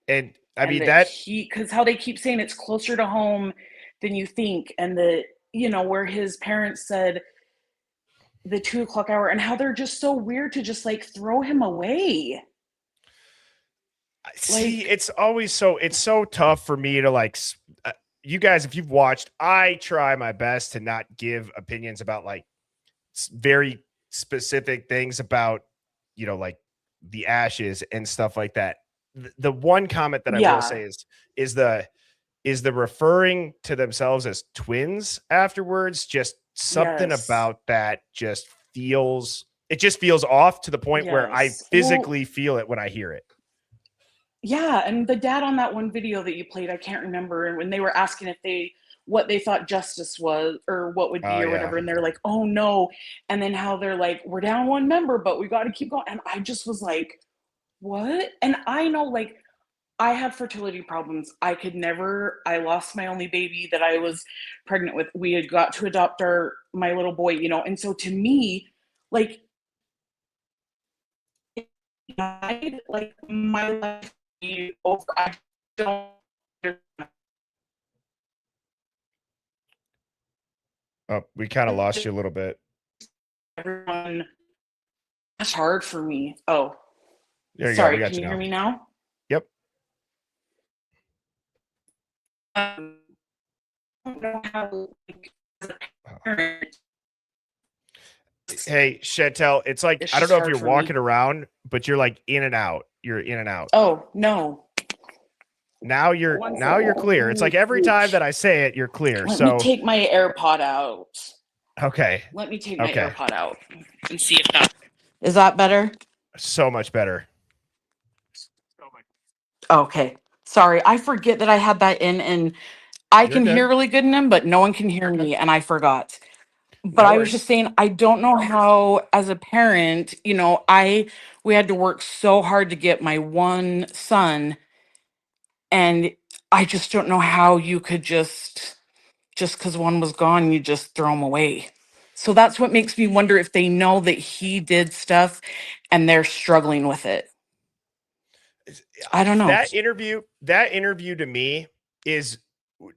And I and mean that because how they keep saying it's closer to home than you think, and the where his parents said the 2:00 hour, and how they're just so weird to just like throw him away. See, it's so tough for me to like you guys, if you've watched, I try my best to not give opinions about like very specific things about, like the ashes and stuff like that. The one comment that I will say is the referring to themselves as twins afterwards, just something about that just feels off to the point where I physically feel it when I hear it. Yeah, and the dad on that one video that you played, I can't remember, and when they were asking what they thought justice was or what would be or whatever, and they're like, oh no, and then how they're like, we're down one member, but we got to keep going, and I just was like, what? And I know, like, I have fertility problems. I lost my only baby that I was pregnant with. We had got to adopt my little boy, and so to me, like, my life over. I don't. Oh, we kind of lost you a little bit. Everyone, that's hard for me. Oh, there you sorry. Go. Can you hear me now? Yep. I don't know how, like, as a parent, hey, Chantel, it's like, it's I don't just know if hard you're for walking me. around, but you're like in and out. You're in and out. Oh, no. Now you're clear. It's like every time that I say it, you're clear. Let me take my AirPod out. Okay. Let me take my AirPod out and see if is that better? So much better. Okay. Sorry, I forget that I had that in, and I can hear really good in them, but no one can hear me, and I forgot. But I was just saying, I don't know how, as a parent, we had to work so hard to get my one son, and I just don't know how you could just because one was gone, you just throw him away. So that's what makes me wonder if they know that he did stuff and they're struggling with it. I don't know. That interview to me is,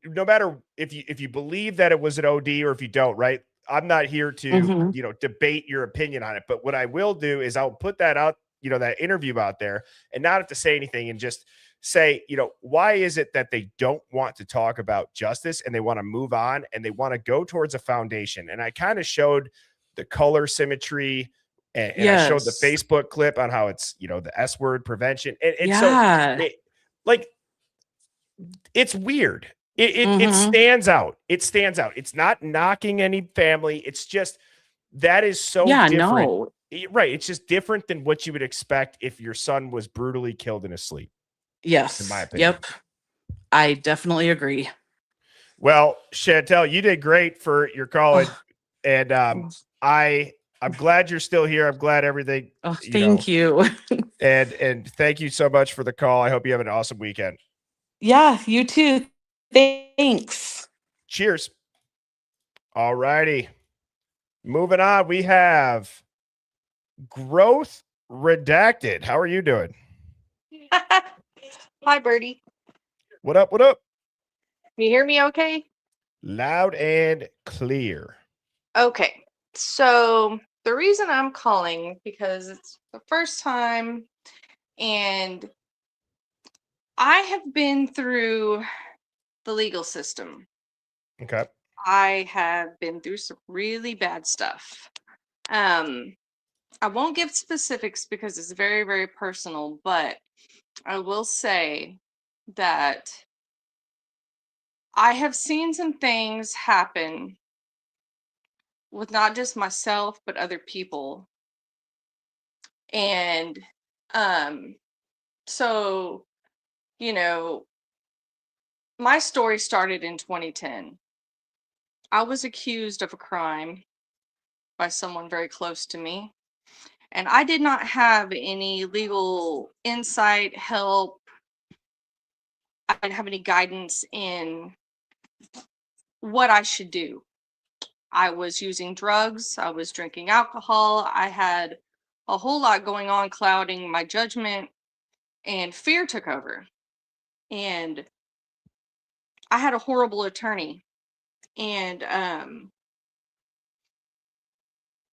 no matter if you believe that it was an OD or if you don't, right? I'm not here to, debate your opinion on it. But what I will do is I'll put that out, that interview out there, and not have to say anything and just say, why is it that they don't want to talk about justice and they want to move on and they want to go towards a foundation? And I kind of showed the color symmetry, and I showed the Facebook clip on how it's, the S word prevention. And so it's weird. It stands out. It stands out. It's not knocking any family. It's just, that is so different. No. Right. It's just different than what you would expect if your son was brutally killed in his sleep. Yes. In my opinion. Yep. I definitely agree. Well, Chantel, you did great for your college. And I'm glad you're still here. I'm glad everything. Oh, thank you. And thank you so much for the call. I hope you have an awesome weekend. Yeah, you too. Thanks. Cheers. All righty. Moving on, we have growth Redacted. How are you doing? Hi, Birdie. What up? What up? Can you hear me okay? Loud and clear. Okay. So the reason I'm calling because it's the first time and I have been through the legal system. Okay. I have been through some really bad stuff. I won't give specifics because it's very, very personal, but I will say that I have seen some things happen with not just myself, but other people. And so, you know, my story started in 2010. I was accused of a crime by someone very close to me. And I did not have any legal insight, help. I didn't have any guidance in what I should do. I was using drugs, I was drinking alcohol, I had a whole lot going on clouding my judgment, and fear took over. And I had a horrible attorney. And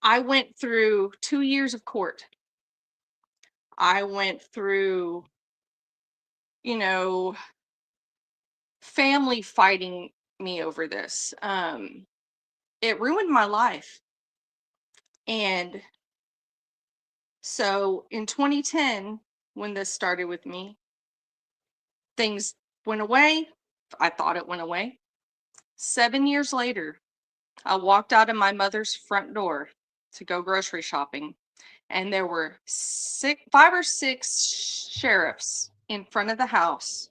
I went through 2 years of court. I went through, you know, family fighting me over this. It ruined my life. And so in 2010, when this started with me, things went away. I thought it went away. 7 years later, I walked out of my mother's front door to go grocery shopping, and there were 5 or 6 sheriffs in front of the house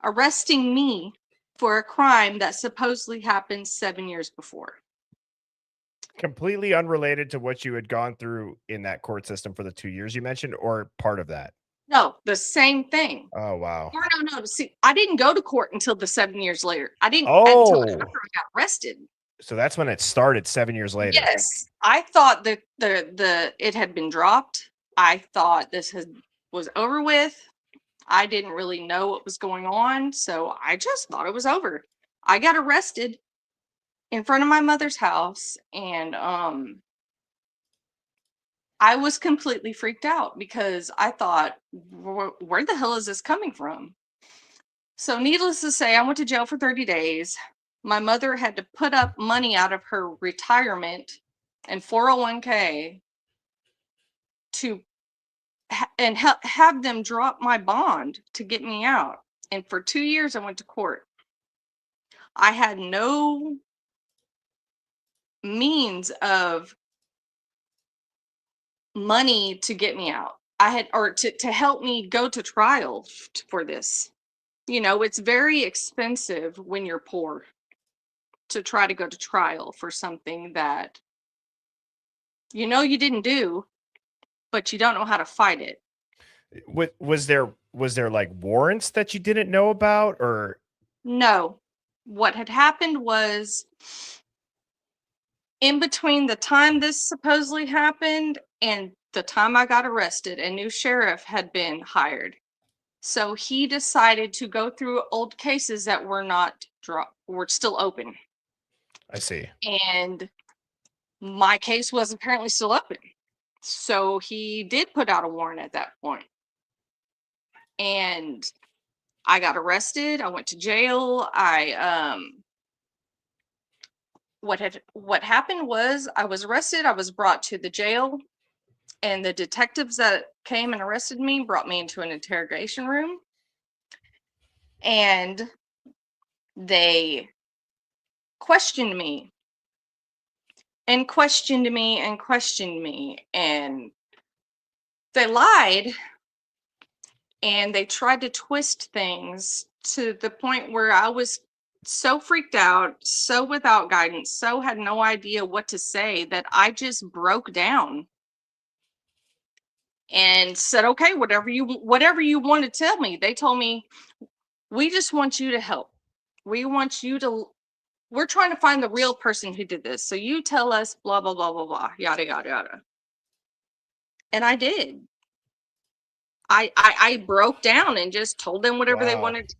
arresting me for a crime that supposedly happened 7 years before. Completely unrelated to what you had gone through in that court system for the 2 years you mentioned, or part of that? No, the same thing. Oh, wow. No. See, I didn't go to court until the 7 years later. I didn't until after I got arrested. So that's when it started 7 years later. Yes, I thought that the it had been dropped. I thought this was over with. I didn't really know what was going on, so I just thought it was over. I got arrested in front of my mother's house, and I was completely freaked out because I thought, where the hell is this coming from? So needless to say, I went to jail for 30 days. My mother had to put up money out of her retirement and 401k to have them drop my bond to get me out. And for 2 years, I went to court. I had no means of money to get me out. I had, or to help me go to trial for this. You know, it's very expensive when you're poor to try to go to trial for something that you know you didn't do, but you don't know how to fight it. Was there like warrants that you didn't know about, or No. What had happened was, in between the time this supposedly happened and the time I got arrested, a new sheriff had been hired. So he decided to go through old cases that were not were still open. I see. And my case was apparently still open. So he did put out a warrant at that point. And I got arrested. I went to jail. What happened was I was arrested. I was brought to the jail, and the detectives that came and arrested me brought me into an interrogation room, and they questioned me and questioned me and questioned me, and they lied, and they tried to twist things to the point where I was so freaked out, so without guidance, so had no idea what to say that I just broke down and said, okay, whatever you want to tell me. They told me, we just want you to help. We're trying to find the real person who did this. So you tell us blah, blah, blah, blah, blah, yada, yada, yada. And I did. I broke down and just told them whatever they Wow. wanted.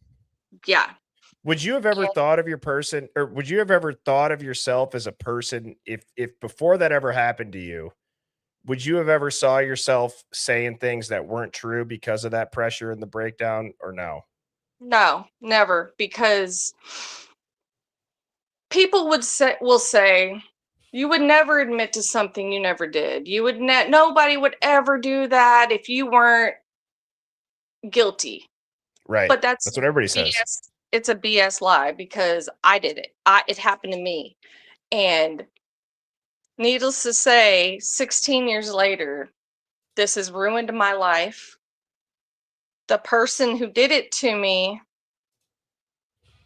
Yeah. Would you have ever thought of your person, or would you have ever thought of yourself as a person if before that ever happened to you, would you have ever saw yourself saying things that weren't true because of that pressure and the breakdown, or no? No, never, because people will say you would never admit to something you never did. You would nobody would ever do that if you weren't guilty. Right. But that's That's what everybody says. BS. It's a BS lie because I did it. It happened to me. And needless to say, 16 years later, this has ruined my life. The person who did it to me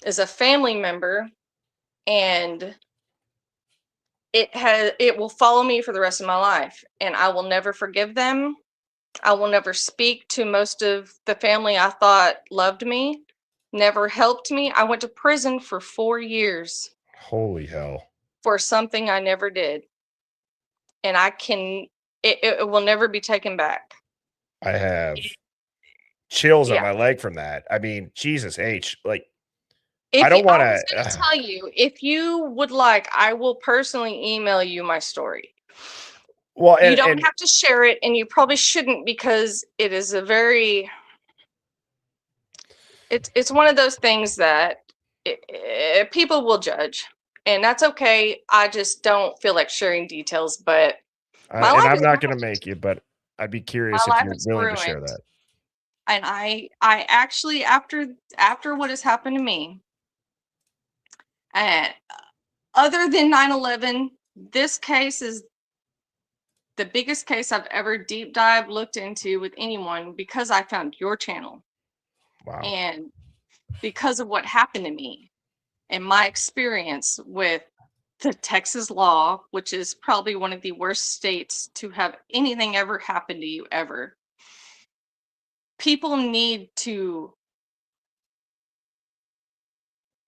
is a family member, and it will follow me for the rest of my life, and I will never forgive them. I will never speak to most of the family I thought loved me, never helped me. I went to prison for 4 years Holy hell. for something I never did. And it will never be taken back. I have chills on Yeah. my leg from that. I mean, Jesus H. Like, If I don't want I was going to to. tell you, if you would like, I will personally email you my story. Well, You don't and have to share it, and you probably shouldn't, because it is a very it's one of those things that people will judge, and that's okay. I just don't feel like sharing details, but my and life I'm is not going to ruined. make you, but I'd be My curious if life you're is willing to share ruined. that. And I actually, after what has happened to me, and other than 9/11, this case is the biggest case I've ever deep dive looked into with anyone, because I found your channel. Wow. And because of what happened to me and my experience with the Texas law, which is probably one of the worst states to have anything ever happen to you ever. People need to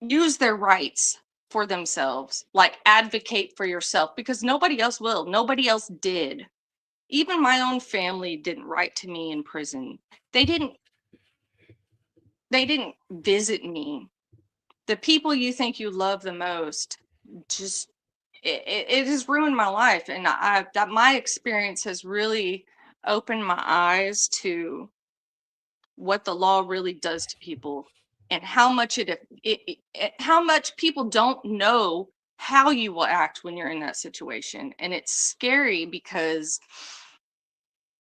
use their rights for themselves, like advocate for yourself, because nobody else will. Nobody else did. Even my own family didn't write to me in prison. They didn't visit me. The people you think you love the most, just it has ruined my life. And that my experience has really opened my eyes to what the law really does to people, and how much how much people don't know how you will act when you're in that situation. And it's scary because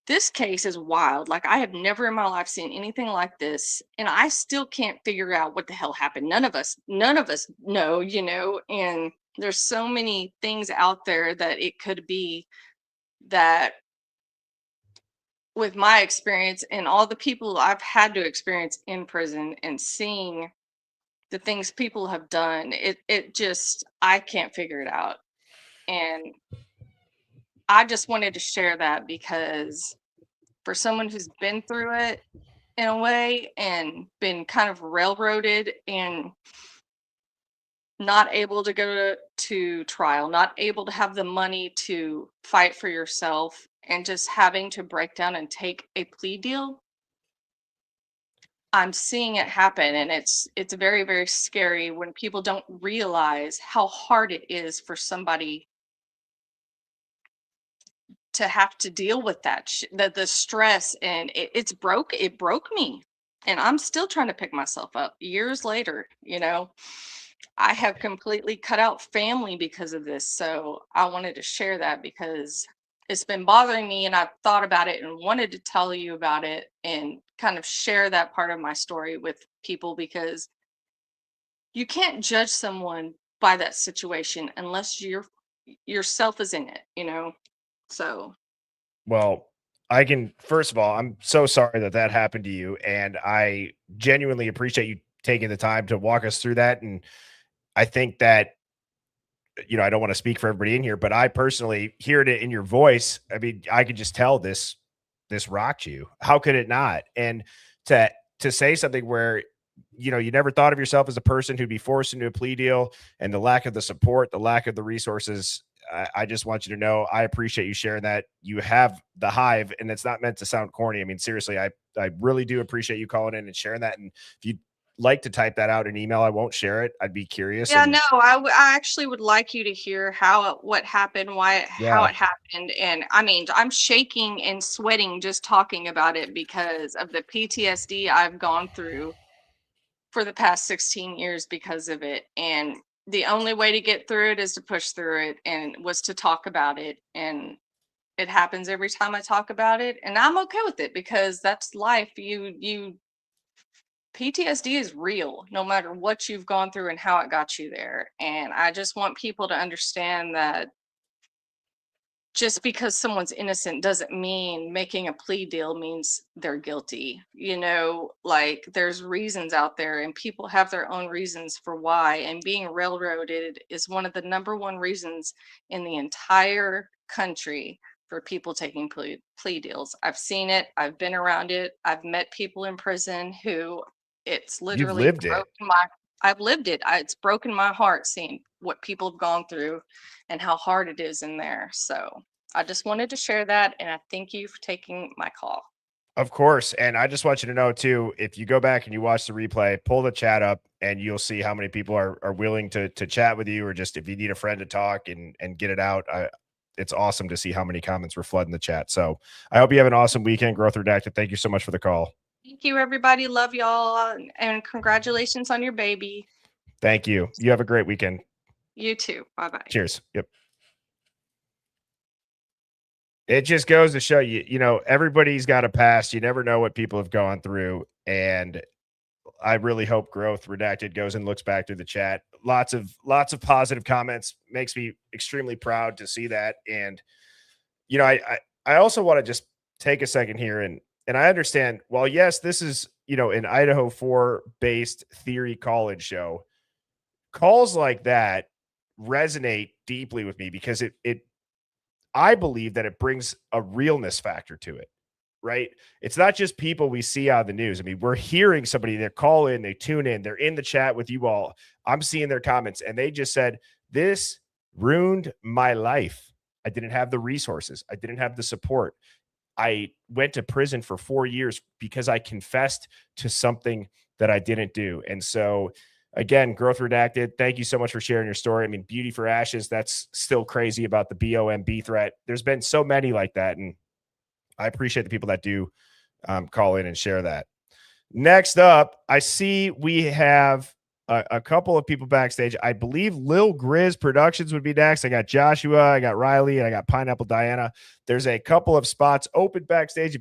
this case is wild. Like, I have never in my life seen anything like this, and I still can't figure out what the hell happened. None of us know, and there's so many things out there that it could be, that with my experience and all the people I've had to experience in prison and seeing the things people have done, it just, I can't figure it out. And I just wanted to share that, because for someone who's been through it in a way and been kind of railroaded and not able to go to trial, not able to have the money to fight for yourself, and just having to break down and take a plea deal, I'm seeing it happen. And it's very, very scary when people don't realize how hard it is for somebody to have to deal with that the stress. And it broke me, and I'm still trying to pick myself up years later. I have completely cut out family because of this. So I wanted to share that, because it's been bothering me, and I've thought about it and wanted to tell you about it and kind of share that part of my story with people, because you can't judge someone by that situation unless yourself is in it. So Well, I can, first of all, I'm so sorry that that happened to you. And I genuinely appreciate you taking the time to walk us through that. And I think that, I don't want to speak for everybody in here, but I personally heard it in your voice. I mean, I could just tell this rocked you. How could it not? And to say something where, you never thought of yourself as a person who'd be forced into a plea deal, and the lack of the support, the lack of the resources. I just want you to know I appreciate you sharing that. You have the Hive, and it's not meant to sound corny. I mean, seriously, I really do appreciate you calling in and sharing that. And if you'd like to type that out in email, I won't share it. I'd be curious. Yeah, And no, I actually would like you to hear what happened, how yeah, it happened. And I mean, I'm shaking and sweating just talking about it because of the PTSD I've gone through for the past 16 years because of it. And the only way to get through it is to push through it, and was to talk about it. And it happens every time I talk about it, and I'm okay with it because that's life. PTSD is real no matter what you've gone through and how it got you there. And I just want people to understand that just because someone's innocent doesn't mean making a plea deal means they're guilty. Like, there's reasons out there, and people have their own reasons for why. And being railroaded is one of the number one reasons in the entire country for people taking plea deals. I've seen it, I've been around it, I've met people in prison who it's you've literally lived it. I've lived it. It's broken my heart seeing what people have gone through and how hard it is in there. So I just wanted to share that, and I thank you for taking my call. Of course. And I just want you to know too, if you go back and you watch the replay, pull the chat up and you'll see how many people are willing to chat with you, or just if you need a friend to talk and get it out. It's awesome to see how many comments were flooding the chat. So I hope you have an awesome weekend. Growth Redacted. Thank you so much for the call. Thank you, everybody. Love y'all, and congratulations on your baby. Thank you. You have a great weekend. You too. Bye-bye. Cheers. Yep. It just goes to show you, everybody's got a past. You never know what people have gone through. And I really hope Growth Redacted goes and looks back through the chat. Lots of positive comments. Makes me extremely proud to see that. And, I also want to just take a second here and I understand, well, yes, this is, an Idaho 4 based theory college show. Calls like that resonate deeply with me because I believe that it brings a realness factor to it, right? It's not just people we see out of the news. I mean, we're hearing somebody that call in, they tune in, they're in the chat with you all. I'm seeing their comments, and they just said, this ruined my life. I didn't have the resources. I didn't have the support. I went to prison for 4 years because I confessed to something that I didn't do. And so, again, Growth Redacted, thank you so much for sharing your story. I mean, Beauty for Ashes, that's still crazy about the BOMB threat. There's been so many like that, and I appreciate the people that do call in and share that. Next up, I see we have a couple of people backstage. I believe Lil Grizz Productions would be next. I got Joshua, I got Riley, and I got Pineapple Diana. There's a couple of spots open backstage.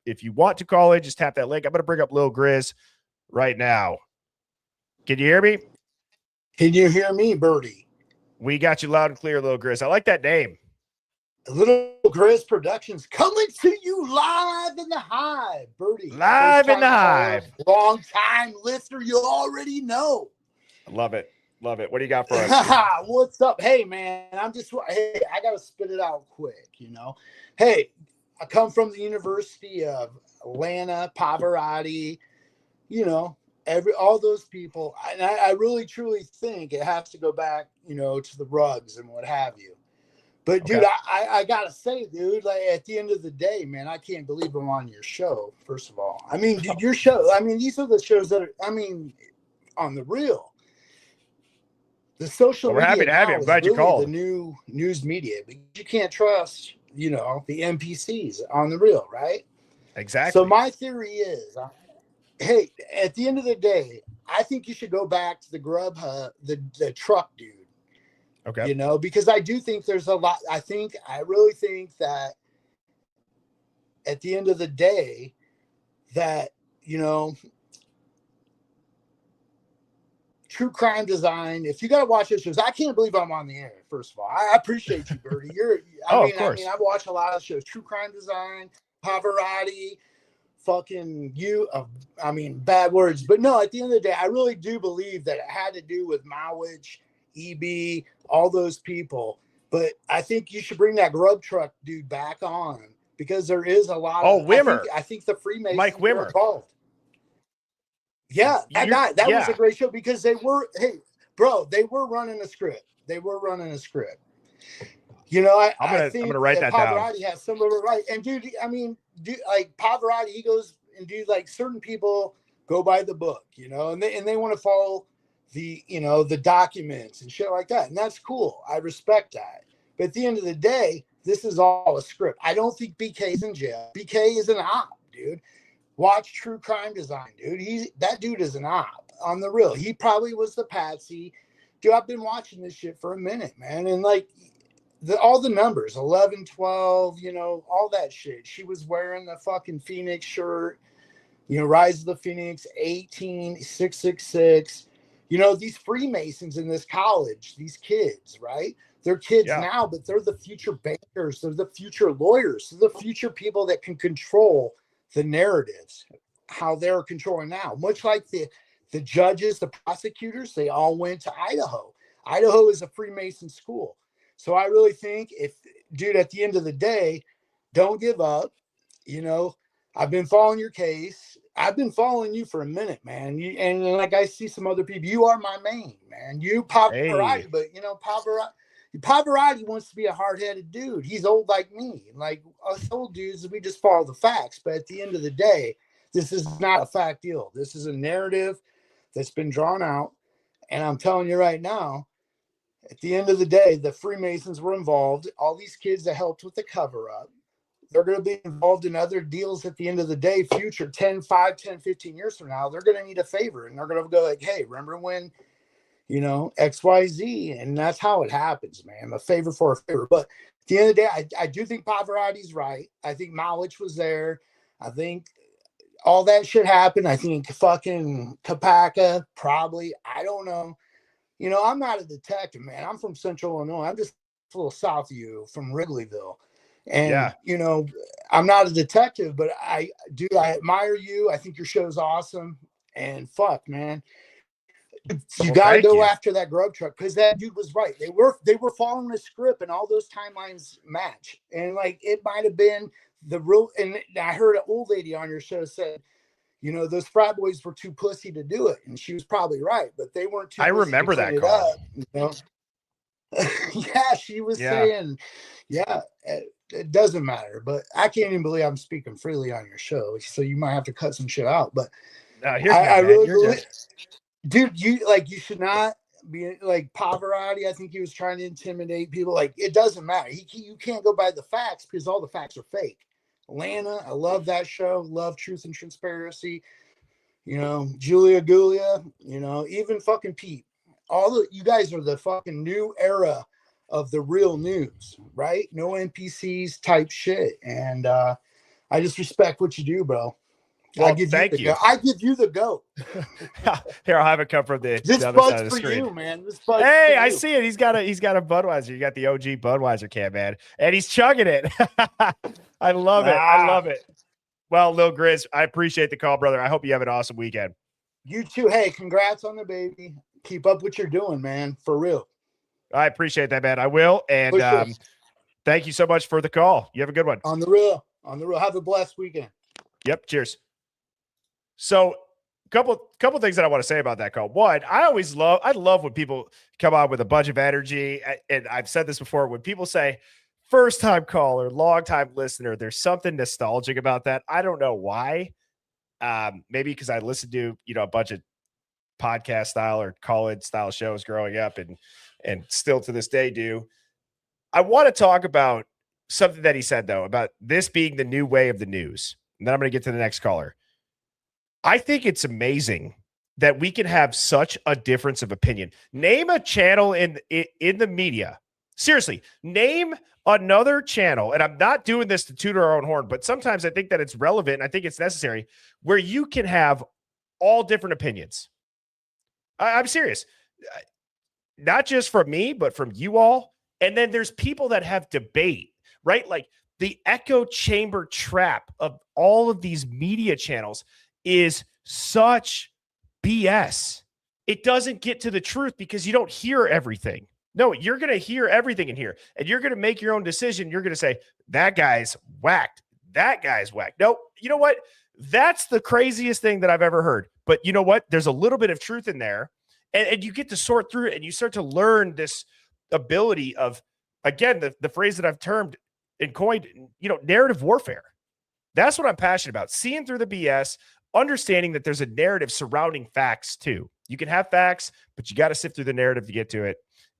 If you want to call in, just tap that link. I'm going to bring up Lil Grizz right now. Can you hear me? Can you hear me, Birdie? We got you loud and clear, Lil Grizz. I like that name. Little Grizz Productions coming to you live in the Hive, Birdie. Live in the Hive. Long time listener, you already know. I love it. Love it. What do you got for us? What's up? Hey, man, I got to spit it out quick, Hey, I come from the University of Atlanta, Pavarotti, all those people. And I really, truly think it has to go back, to the rugs and what have you. But, dude, I got to say, dude, like, at the end of the day, man, I can't believe I'm on your show, first of all. I mean, dude, your show, these are the shows that are, on the real. The social media happy to have you. I'm glad you called. The new news media, but you can't trust, the NPCs on the real, right? Exactly. So my theory is, hey, at the end of the day, I think you should go back to the Grubhub, the truck dude. Okay. Because I do think there's a lot. I really think that at the end of the day, that, true crime design, if you got to watch those shows, I can't believe I'm on the air. First of all, I appreciate you, Birdie. Of course. I've watched a lot of shows, true crime design, Pavarotti, bad words. But no, at the end of the day, I really do believe that it had to do with Mowich, EB, all those people. But I think you should bring that grub truck dude back on, because there is a lot of Wimmer. I think the Freemasons Mike Wimmer were involved. Yeah, that was a great show, because they were running a script. You know, I'm I think gonna write that down. Pavarotti has some of it right. And dude, I mean, like Pavarotti, he goes and like certain people go by the book, you know, and they want to follow the, you know, the documents and shit like that. And that's cool. I respect that. But at the end of the day, this is all a script. I don't think BK's in jail. BK is an op, dude. Watch True Crime Design, dude. That dude is an op on the real. He probably was the patsy. Dude, I've been watching this shit for a minute, man. And like, all the numbers 11, 12, you know, all that shit. She was wearing the fucking Phoenix shirt, you know, Rise of the Phoenix, 18666. You know, these Freemasons in this college, these kids, right? They're kids now, but they're the future bankers. They're the future lawyers. They're the future people that can control the narratives, how they're controlling now. Much like the judges, the prosecutors, they all went to Idaho. Idaho is a Freemason school. So I really think dude, at the end of the day, don't give up. You know, I've been following your case. I've been following you for a minute, man. And like I see some other people, you are my main, man. You Pavarotti, but you know, Pavarotti wants to be a hard-headed dude. He's old like me. Like us old dudes, we just follow the facts. But at the end of the day, this is not a fact deal. This is a narrative that's been drawn out. And I'm telling you right now, at the end of the day, the Freemasons were involved. All these kids that helped with the cover-up, they're going to be involved in other deals at the end of the day, future 10, 5, 10, 15 years from now. They're going to need a favor. And they're going to go like, hey, remember when, you know, XYZ? And that's how it happens, man. A favor for a favor. But at the end of the day, I do think Pavarotti's right. I think Malich was there. I think all that shit happened. I think fucking Kapaka, probably. I don't know. You know, I'm not a detective, man. I'm from Central Illinois. I'm just a little south of you from Wrigleyville. And, you know, I'm not a detective, but I admire you. I think your show's awesome. And fuck, man. You got to go after that grub truck because that dude was right. They were following the script and all those timelines match. And like, it might have been the real, and I heard an old lady on your show said, you know, those frat boys were too pussy to do it. And she was probably right, but they weren't too pussy. I remember that call. Up, you know? Yeah, she was saying, it doesn't matter. But I can't even believe I'm speaking freely on your show. So you might have to cut some shit out. But I really believe, dude, you should not be like Pavarotti. I think he was trying to intimidate people. Like, it doesn't matter. You can't go by the facts because all the facts are fake. Lana, I love that show. Love Truth and Transparency. You know, Julia Gulia, you know, even fucking Pete. You guys are the fucking new era of the real news, right? No NPCs type shit. And I just respect what you do, bro. Well, thank you. I give you the go. Here, I'll have it come from the this other side of the for screen. You, man. This hey, I see it. He's got a Budweiser. You got the OG Budweiser can, man, and he's chugging it. I love it. I love it. Well, Lil Grizz, I appreciate the call, brother. I hope you have an awesome weekend. You too. Hey, congrats on the baby. Keep up what you're doing, man. For real. I appreciate that, man. I will. And thank you so much for the call. You have a good one. On the real. Have a blessed weekend. Yep. Cheers. So couple things that I want to say about that call. One, I love when people come on with a bunch of energy. And I've said this before, when people say first time caller, long time listener, there's something nostalgic about that. I don't know why. Maybe because I listened to, you know, a bunch of podcast style or call-in style shows growing up and still to this day do. I want to talk about something that he said, though, about this being the new way of the news. And then I'm going to get to the next caller. I think it's amazing that we can have such a difference of opinion. Name a channel in the media. Seriously, name another channel. And I'm not doing this to toot our own horn, but sometimes I think that it's relevant. And I think it's necessary where you can have all different opinions. I'm serious. Not just from me, but from you all. And then there's people that have debate, right? Like the echo chamber trap of all of these media channels is such BS. It doesn't get to the truth because you don't hear everything. No, you're going to hear everything in here and you're going to make your own decision. You're going to say, that guy's whacked. That guy's whacked. No, you know what? That's the craziest thing that I've ever heard. But you know what? There's a little bit of truth in there and you get to sort through it and you start to learn this ability of again, the phrase that I've termed and coined, narrative warfare. That's what I'm passionate about. Seeing through the BS, understanding that there's a narrative surrounding facts too. You can have facts, but you got to sift through the narrative to get to it.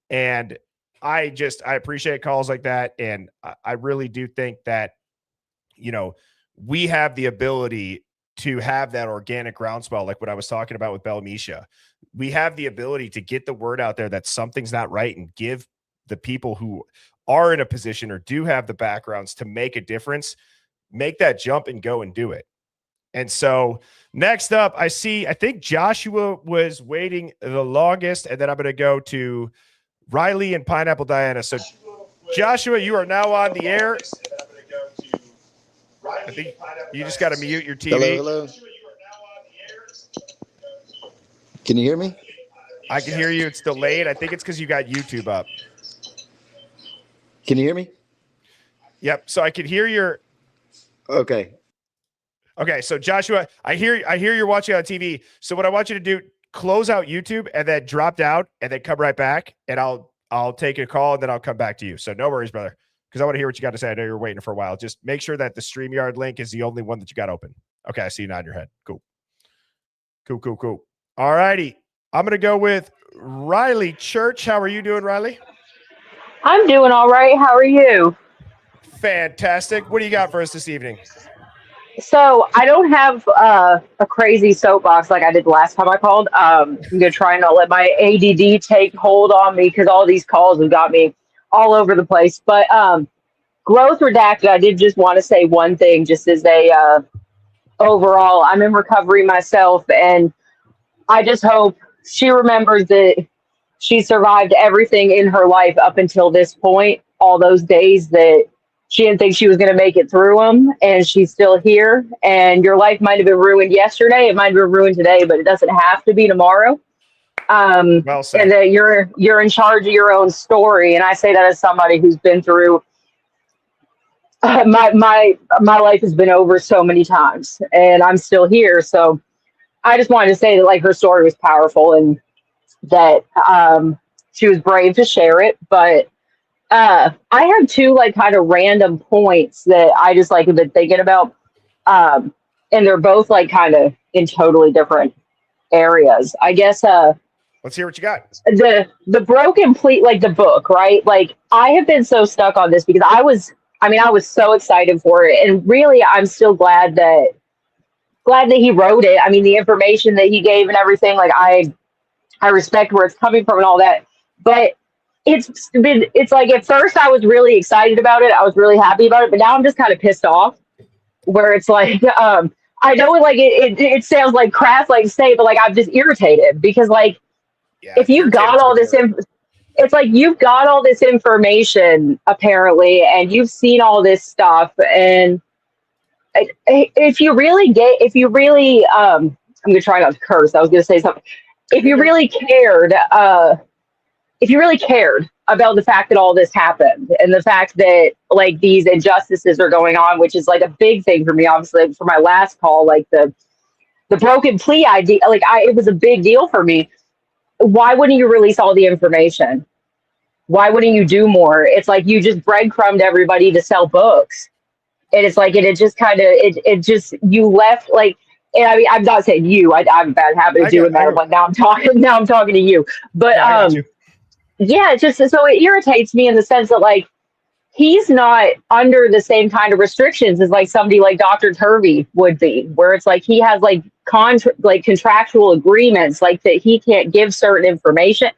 And I appreciate calls like that. And I really do think that, we have the ability to have that organic groundswell, like what I was talking about with Belmisha. We have the ability to get the word out there that something's not right and give the people who are in a position or do have the backgrounds to make a difference, make that jump and go and do it. And so next up, I think Joshua was waiting the longest, and then I'm going to go to Riley and Pineapple Diana. So Joshua, you are now on the air. I think you just got to mute your TV. Hello. Can you hear me? I can hear you. It's delayed. I think it's because you got YouTube up. Can you hear me? Yep. So I can hear your. Okay. So Joshua, I hear you're watching on TV. So what I want you to do, close out YouTube and then drop down and then come right back, and I'll take a call and then I'll come back to you. So no worries, brother, because I want to hear what you got to say. I know you're waiting for a while. Just make sure that the StreamYard link is the only one that you got open. Okay, I see you nod your head. Cool. All righty. I'm gonna go with Riley Church. How are you doing, Riley? I'm doing all right. How are you? Fantastic. What do you got for us this evening? So I don't have a crazy soapbox like I did the last time I called. I'm going to try and not let my ADD take hold on me because all these calls have got me all over the place. But growth redacted, I did just want to say one thing just as a overall. I'm in recovery myself, and I just hope she remembers that she survived everything in her life up until this point, all those days that she didn't think she was going to make it through them, and she's still here. And your life might have been ruined yesterday. It might have been ruined today, but it doesn't have to be tomorrow. Well said. And that you're in charge of your own story. And I say that as somebody who's been through my life has been over so many times, and I'm still here. So I just wanted to say that her story was powerful, and that she was brave to share it. But I have two kind of random points that I just have been thinking about, and they're both kind of in totally different areas. I guess let's hear what you got. The broken plea, the book, right? I have been so stuck on this because I was so excited for it, and really I'm still glad that he wrote it. I mean, the information that he gave and everything, I respect where it's coming from and all that, but it's at first I was really excited about it. I was really happy about it, but now I'm just kind of pissed off where it's I know it sounds like crap, say, but I'm just irritated because if you've got all this it's you've got all this information apparently, and you've seen all this stuff, and if you really I'm gonna try not to curse. I was gonna say something. If you really cared about the fact that all this happened and the fact that these injustices are going on, which is a big thing for me, obviously, for my last call, the broken plea idea, it was a big deal for me. Why wouldn't you release all the information? Why wouldn't you do more? It's you just breadcrumbed everybody to sell books. And it's it just kind of, you left and I mean, I'm not saying you, I have a bad habit of doing that. Now I'm talking to you, but, yeah, it's just, so it irritates me in the sense that he's not under the same kind of restrictions as somebody like Dr. Turvey would be, where it's he has contractual agreements that he can't give certain information.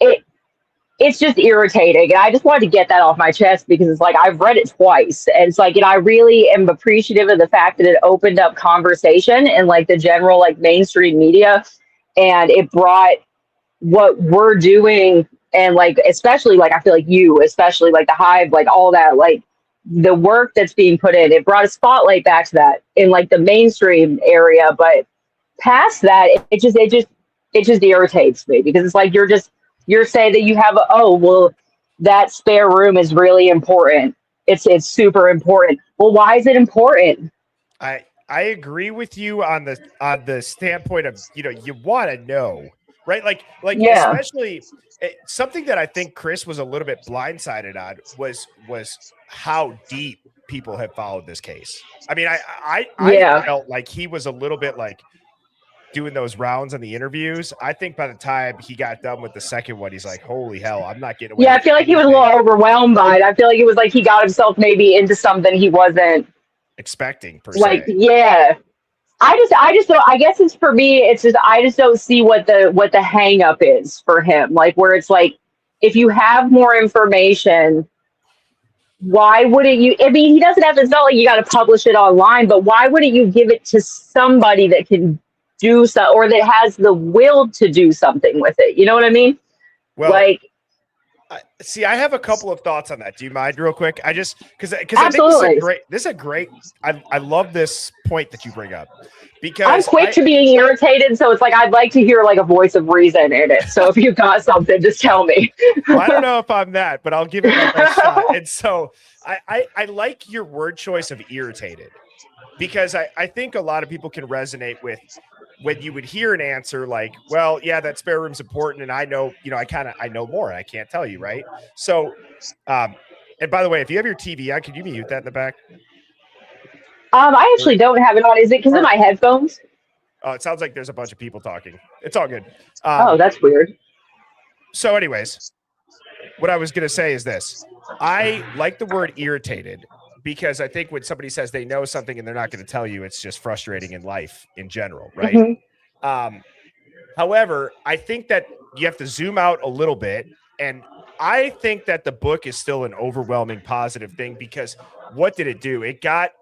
It's just irritating, and I just wanted to get that off my chest because it's I've read it twice, and it's and I really am appreciative of the fact that it opened up conversation in the general mainstream media, and it brought what we're doing, and especially I feel you, especially the Hive, all that, the work that's being put in, it brought a spotlight back to that in the mainstream area. But past that, it just irritates me because it's you're saying that you have that spare room is really important. It's super important. Well, why is it important? I agree with you on the standpoint of, you want to know right? Like Yeah. especially something that I think Chris was a little bit blindsided on was how deep people have followed this case. I mean, I Yeah. felt like he was a little bit like doing those rounds on the interviews. I think by the time he got done with the second one, he's like, holy hell, I'm not getting away Yeah, I with feel like he was a anything little overwhelmed by it. I feel like it was like he got himself maybe into something he wasn't expecting per like. se. Yeah, I just don't. I guess it's for me. It's just I just don't see what the hang up is for him. Like where it's like, if you have more information, why wouldn't you? I mean, he doesn't have to. It's not like you got to publish it online, but why wouldn't you give it to somebody that can do so or that has the will to do something with it? You know what I mean? Well, Like, see, I have a couple of thoughts on that. Do you mind real quick? I just because I think absolutely. this is a great I love this point that you bring up I'm because quick to being irritated, so it's like I'd like to hear like a voice of reason in it. So if you've got something, just tell me. I don't know if I'm that, but I'll give it my best shot. And so I like your word choice of irritated because I think a lot of people can resonate with when you would hear an answer like, well, yeah, that spare room's important. And I know, I know more and I can't tell you. Right. So, and by the way, if you have your TV on, can you mute that in the back? I actually don't have it on. Is it because of my headphones? Oh, it sounds like there's a bunch of people talking. It's all good. Oh, that's weird. So anyways, what I was going to say is this. I like the word irritated because I think when somebody says they know something and they're not going to tell you, it's just frustrating in life in general, right? Mm-hmm. However, I think that you have to zoom out a little bit. And I think that the book is still an overwhelming positive thing because what did it do? It got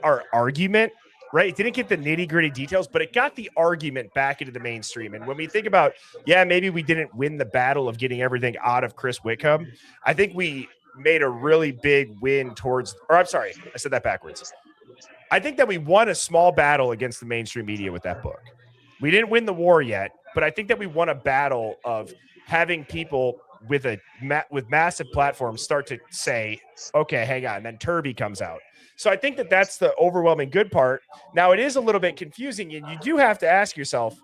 our argument, right? It didn't get the nitty gritty details, but it got the argument back into the mainstream. And when we think about, yeah, maybe we didn't win the battle of getting everything out of Chris Whitcomb, I think we made a really big win towards, or I'm sorry, I said that backwards. I think that we won a small battle against the mainstream media with that book. We didn't win the war yet, but I think that we won a battle of having people with massive platforms start to say, okay, hang on. And then Turby comes out. So I think that that's the overwhelming good part. Now it is a little bit confusing and you do have to ask yourself,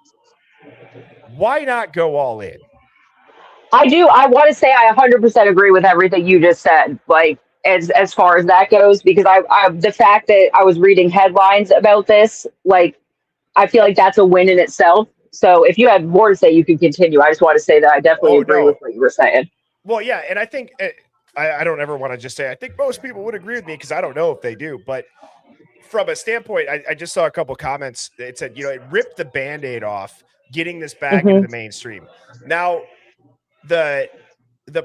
why not go all in? I do. I want to say I 100% agree with everything you just said. Like as far as that goes, because I the fact that I was reading headlines about this, like I feel like that's a win in itself. So if you have more to say, you can continue. I just want to say that I definitely agree with what you were saying. Well, yeah, and I think I don't ever want to just say I think most people would agree with me because I don't know if they do, but from a standpoint, I just saw a couple comments. It said, it ripped the Band-Aid off, getting this back into the mainstream. Now, the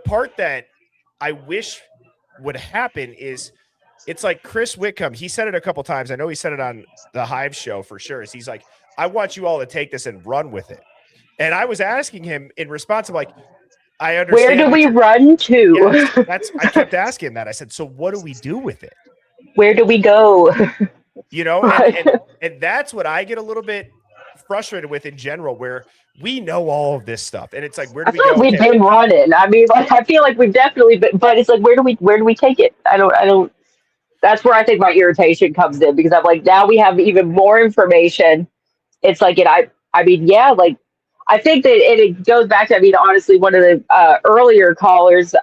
part that I wish would happen is it's like Chris Whitcomb. He said it a couple times. I know he said it on the Hive show for sure. He's like, I want you all to take this and run with it. And I was asking him in response of like, I understand. Where do we run to? Yes, I kept asking him that. I said, so what do we do with it? Where do we go? And that's what I get a little bit frustrated with in general, where we know all of this stuff. And it's like, where do we go? Like we've been running. I mean, like I feel like we've definitely been, but it's like, where do we take it? I don't, that's where I think my irritation comes in because I'm like, now we have even more information. It's like, I mean, yeah, like, I think that it goes back to, I mean, honestly, one of the earlier callers,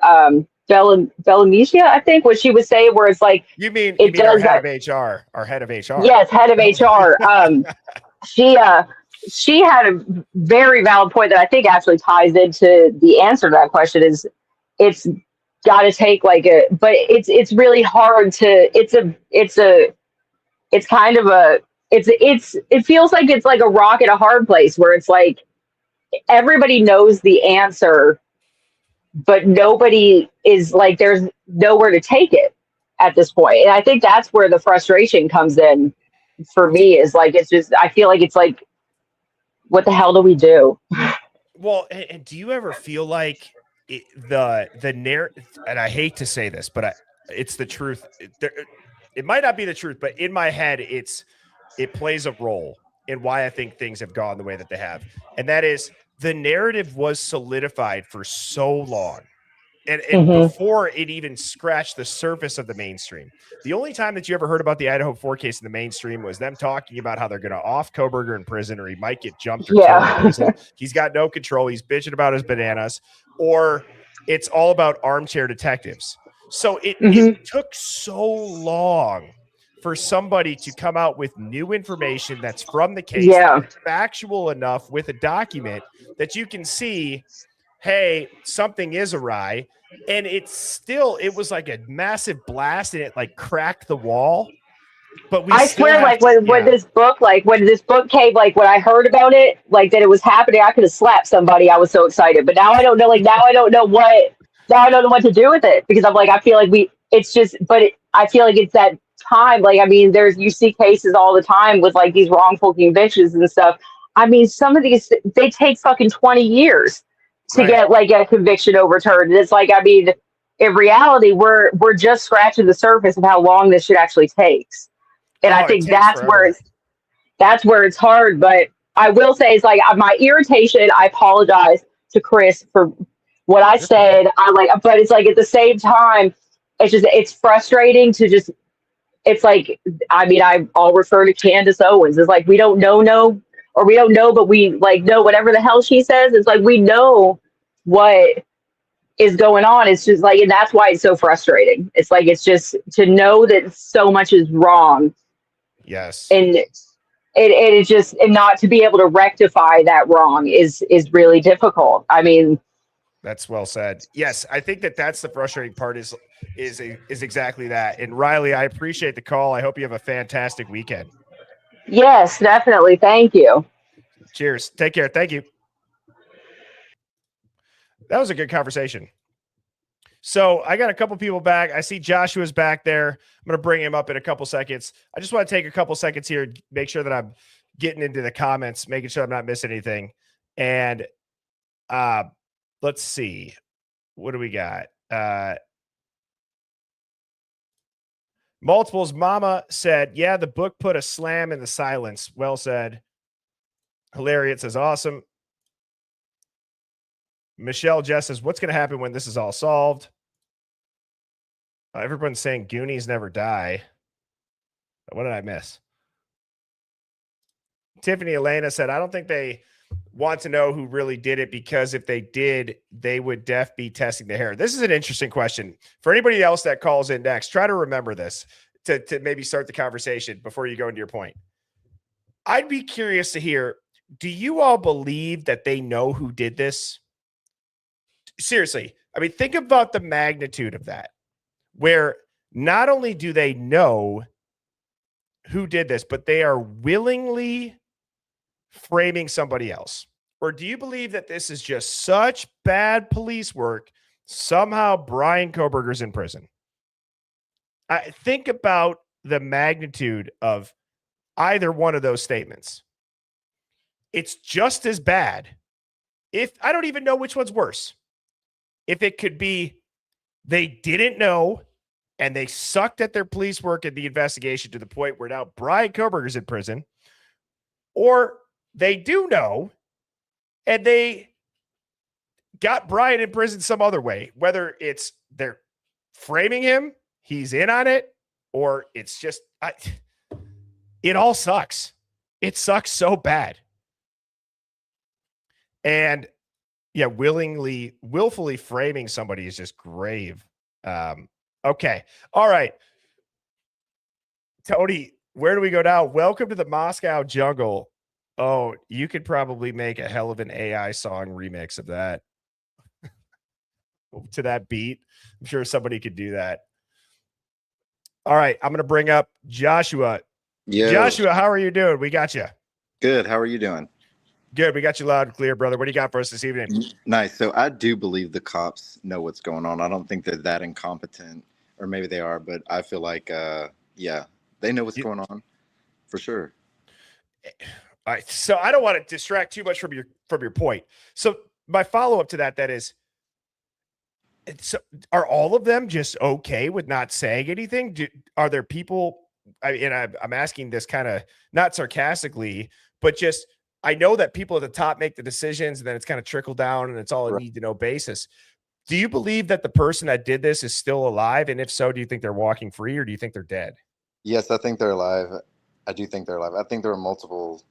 Bellamicia, I think, what she was saying, where it's like, you mean our head of HR. Yes, head of HR. She had a very valid point that I think actually ties into the answer to that question is it's got to take but it's really hard to, it feels like it's like a rock in a hard place where it's like everybody knows the answer, but nobody is like, there's nowhere to take it at this point. And I think that's where the frustration comes in for me is like, it's just, I feel like it's like, what the hell do we do? Well, and do you ever feel like the narrative, and I hate to say this, but it's the truth. It might not be the truth, but in my head, it plays a role in why I think things have gone the way that they have. And that is the narrative was solidified for so long and before it even scratched the surface of the mainstream. The only time that you ever heard about the Idaho 4 case in the mainstream was them talking about how they're going to off Koberger in prison, or he might get jumped or killed in prison. He's got no control. He's bitching about his bananas, or it's all about armchair detectives. So it took so long for somebody to come out with new information that's from the case, that's factual enough with a document that you can see, hey, something is awry. And it was like a massive blast, and it like cracked the wall. But we I swear, like when this book came, like when I heard about it, like that it was happening, I could have slapped somebody. I was so excited. But now I don't know. Like now I don't know what to do with it, because I'm like, I feel like I feel like it's that time. Like, I mean, you see cases all the time with like these wrongful convictions and stuff. I mean, some of these, they take fucking 20 years to get like a conviction overturned. And it's like, I mean, in reality, we're just scratching the surface of how long this shit actually takes. And I think that's where it's hard. But I will say, it's like my irritation. I apologize to Chris for what I said. But it's like at the same time, it's frustrating to just. It's like, I mean, I'll refer to Candace Owens. It's like we don't know, but we like know whatever the hell she says. It's like we know what is going on. It's just like, and that's why it's so frustrating. It's like, it's just to know that so much is wrong. Yes. And it's just, and not to be able to rectify that wrong is really difficult. I mean, that's well said. Yes, I think that's the frustrating part is exactly that. And Riley, I appreciate the call. I hope you have a fantastic weekend. Yes, definitely. Thank you. Cheers. Take care. Thank you. That was a good conversation. So I got a couple people back. I see Joshua's back there. I'm going to bring him up in a couple seconds. I just want to take a couple seconds here, make sure that I'm getting into the comments, making sure I'm not missing anything. And let's see. What do we got? Multiples Mama said, yeah, the book put a slam in the silence. Well said. Hilarious says, awesome. Michelle Jess says, what's going to happen when this is all solved? Everyone's saying Goonies never die. What did I miss? Tiffany Elena said, I don't think they want to know who really did it, because if they did, they would be testing the hair. This is an interesting question. For anybody else that calls in next, try to remember this to maybe start the conversation before you go into your point. I'd be curious to hear, do you all believe that they know who did this? Seriously. I mean, think about the magnitude of that, where not only do they know who did this, but they are willingly framing somebody else. Or do you believe that this is just such bad police work, somehow Brian Koberger's in prison? I think about the magnitude of either one of those statements. It's just as bad. If I don't even know which one's worse. If it could be they didn't know and they sucked at their police work and the investigation to the point where now Brian Koberger's in prison, or they do know and they got Brian in prison some other way, whether it's they're framing him, he's in on it, or it's just, it all sucks. It sucks so bad. And yeah, willfully framing somebody is just grave. Okay. All right. Tony, where do we go now? Welcome to the Moscow jungle. Oh, you could probably make a hell of an AI song remix of that. To that beat. I'm sure somebody could do that. All right. I'm going to bring up Joshua. Yeah. Joshua, how are you doing? We got you. Good. How are you doing? Good. We got you loud and clear, brother. What do you got for us this evening? Nice. So I do believe the cops know what's going on. I don't think they're that incompetent, or maybe they are, but I feel like, yeah, they know what's going on for sure. All right. So I don't want to distract too much from your point. So my follow-up to that is, so are all of them just okay with not saying anything? Are there people, I'm asking this kind of not sarcastically, but just, I know that people at the top make the decisions and then it's kind of trickle down and it's all a need to know basis. Do you believe that the person that did this is still alive? And if so, do you think they're walking free or do you think they're dead? Yes, I think they're alive. I do think they're alive. I think there were multiple,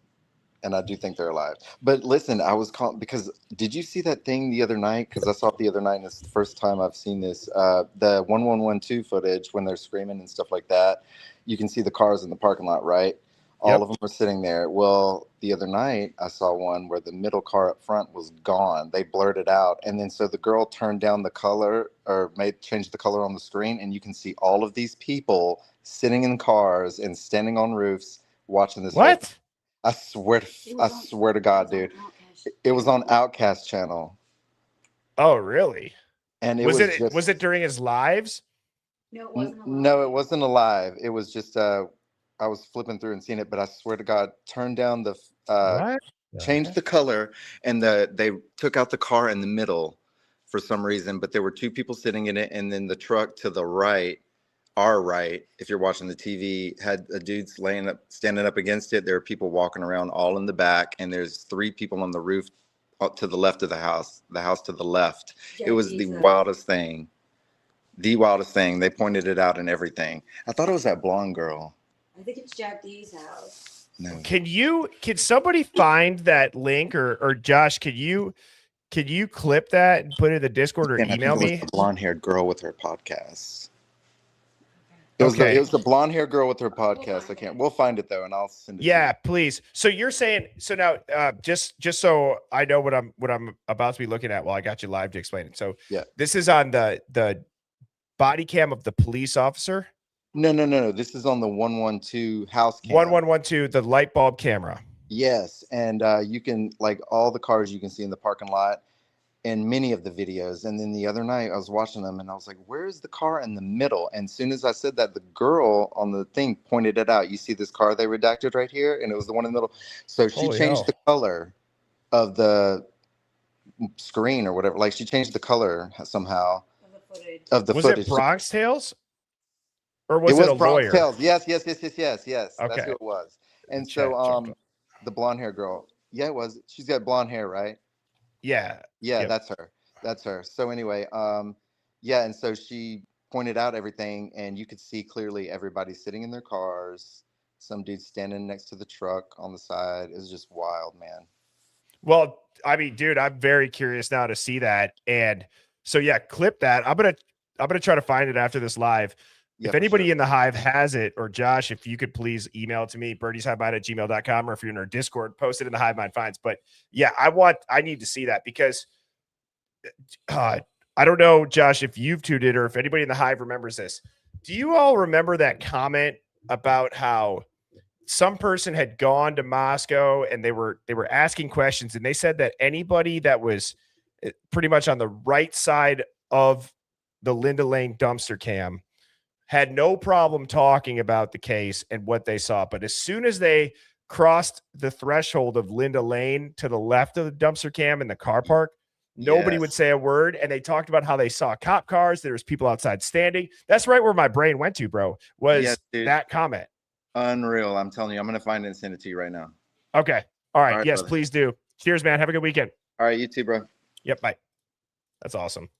and I do think they're alive. But listen, I was calling because did you see that thing the other night? Because I saw it the other night, and it's the first time I've seen this. The 1112 footage when they're screaming and stuff like that. You can see the cars in the parking lot, right? All of them were sitting there. Well, the other night I saw one where the middle car up front was gone. They blurred it out, and then so the girl turned down the color or changed the color on the screen, and you can see all of these people sitting in cars and standing on roofs watching this. What? I swear to God, dude. It was on Outcast channel. Oh, really? And was it during his lives? No, it wasn't. No, it wasn't alive. It was just I was flipping through and seeing it, but I swear to God, turned down the changed the color, and they took out the car in the middle for some reason, but there were two people sitting in it, and then the truck to the right, our right, if you're watching the TV, had a dude standing up against it. There are people walking around all in the back, and there's three people on the roof up to the left of the house to the left. It was the wildest thing. The wildest thing. They pointed it out and everything. I thought it was that blonde girl. I think it's Jack D's house. No. Can somebody find that link or Josh, can you clip that and put it in the Discord or email me? The blonde-haired girl with her podcast. It was the blonde-haired girl with her podcast. We'll find it though, and I'll send it. Yeah, please. So you're saying now, just so I know what I'm about to be looking at while I got you live to explain it. So yeah, this is on the body cam of the police officer. No. This is on the 112 house cam. 1112, the light bulb camera. Yes, and you can all the cars you can see in the parking lot. In many of the videos. And then the other night I was watching them and I was like, where's the car in the middle? And as soon as I said that, the girl on the thing pointed it out. You see this car they redacted right here? And it was the one in the middle. So she changed the color of the screen or whatever. Like she changed the color somehow of the footage. Was it Bronx Tales? Or was it a Bronx lawyer? Tales. Yes. Okay. That's who it was. And the blonde hair girl. Yeah, it was. She's got blonde hair, right? Yeah. Yep. That's her. So anyway, and so she pointed out everything, and you could see clearly everybody sitting in their cars, some dude standing next to the truck on the side. It was just wild, man. Well, I mean, dude, I'm very curious now to see that. And so yeah, clip that. I'm gonna try to find it after this live. If anybody in the Hive has it, or Josh, if you could please email it to me, birdieshivemind@gmail.com, or if you're in our Discord, post it in the Hive Mind Finds. But yeah, I need to see that because I don't know, Josh, if you've tuned in or if anybody in the Hive remembers this. Do you all remember that comment about how some person had gone to Moscow and they were asking questions, and they said that anybody that was pretty much on the right side of the Linda Lane dumpster cam had no problem talking about the case and what they saw. But as soon as they crossed the threshold of Linda Lane to the left of the dumpster cam in the car park, nobody would say a word. And they talked about how they saw cop cars. There was people outside standing. That's right where my brain went to, bro, was that comment. Unreal. I'm telling you, I'm going to find it and send it to you right now. Okay. All right. Yes, brother. Please do. Cheers, man. Have a good weekend. All right. You too, bro. Yep. Bye. That's awesome.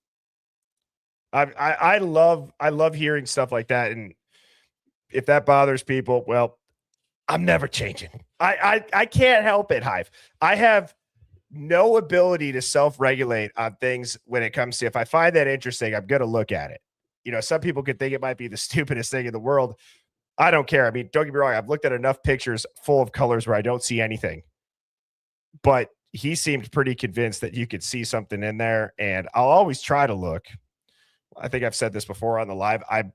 I love hearing stuff like that. And if that bothers people, well, I'm never changing. I can't help it, Hive. I have no ability to self-regulate on things when it comes to, if I find that interesting, I'm going to look at it. You know, some people could think it might be the stupidest thing in the world. I don't care. I mean, don't get me wrong. I've looked at enough pictures full of colors where I don't see anything, but he seemed pretty convinced that you could see something in there, and I'll always try to look. I think I've said this before on the live. I'm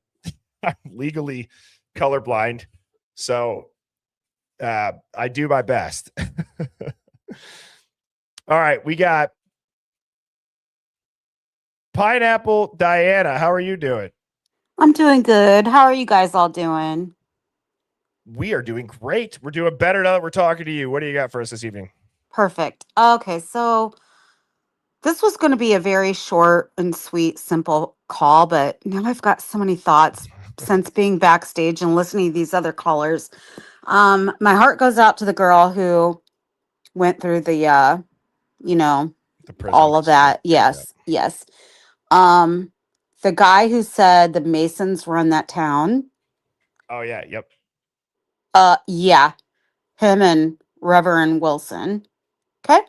legally colorblind, so I do my best. All right, we got Pineapple Diana. How are you doing? I'm doing good. How are you guys all doing? We are doing great. We're doing better now that we're talking to you. What do you got for us this evening? Perfect. Okay, so this was going to be a very short and sweet, simple call, but now I've got so many thoughts since being backstage and listening to these other callers. My heart goes out to the girl who went through the all of that. Yes. The guy who said the Masons run that town. Oh yeah, yep. Yeah, him and Reverend Wilson. Okay.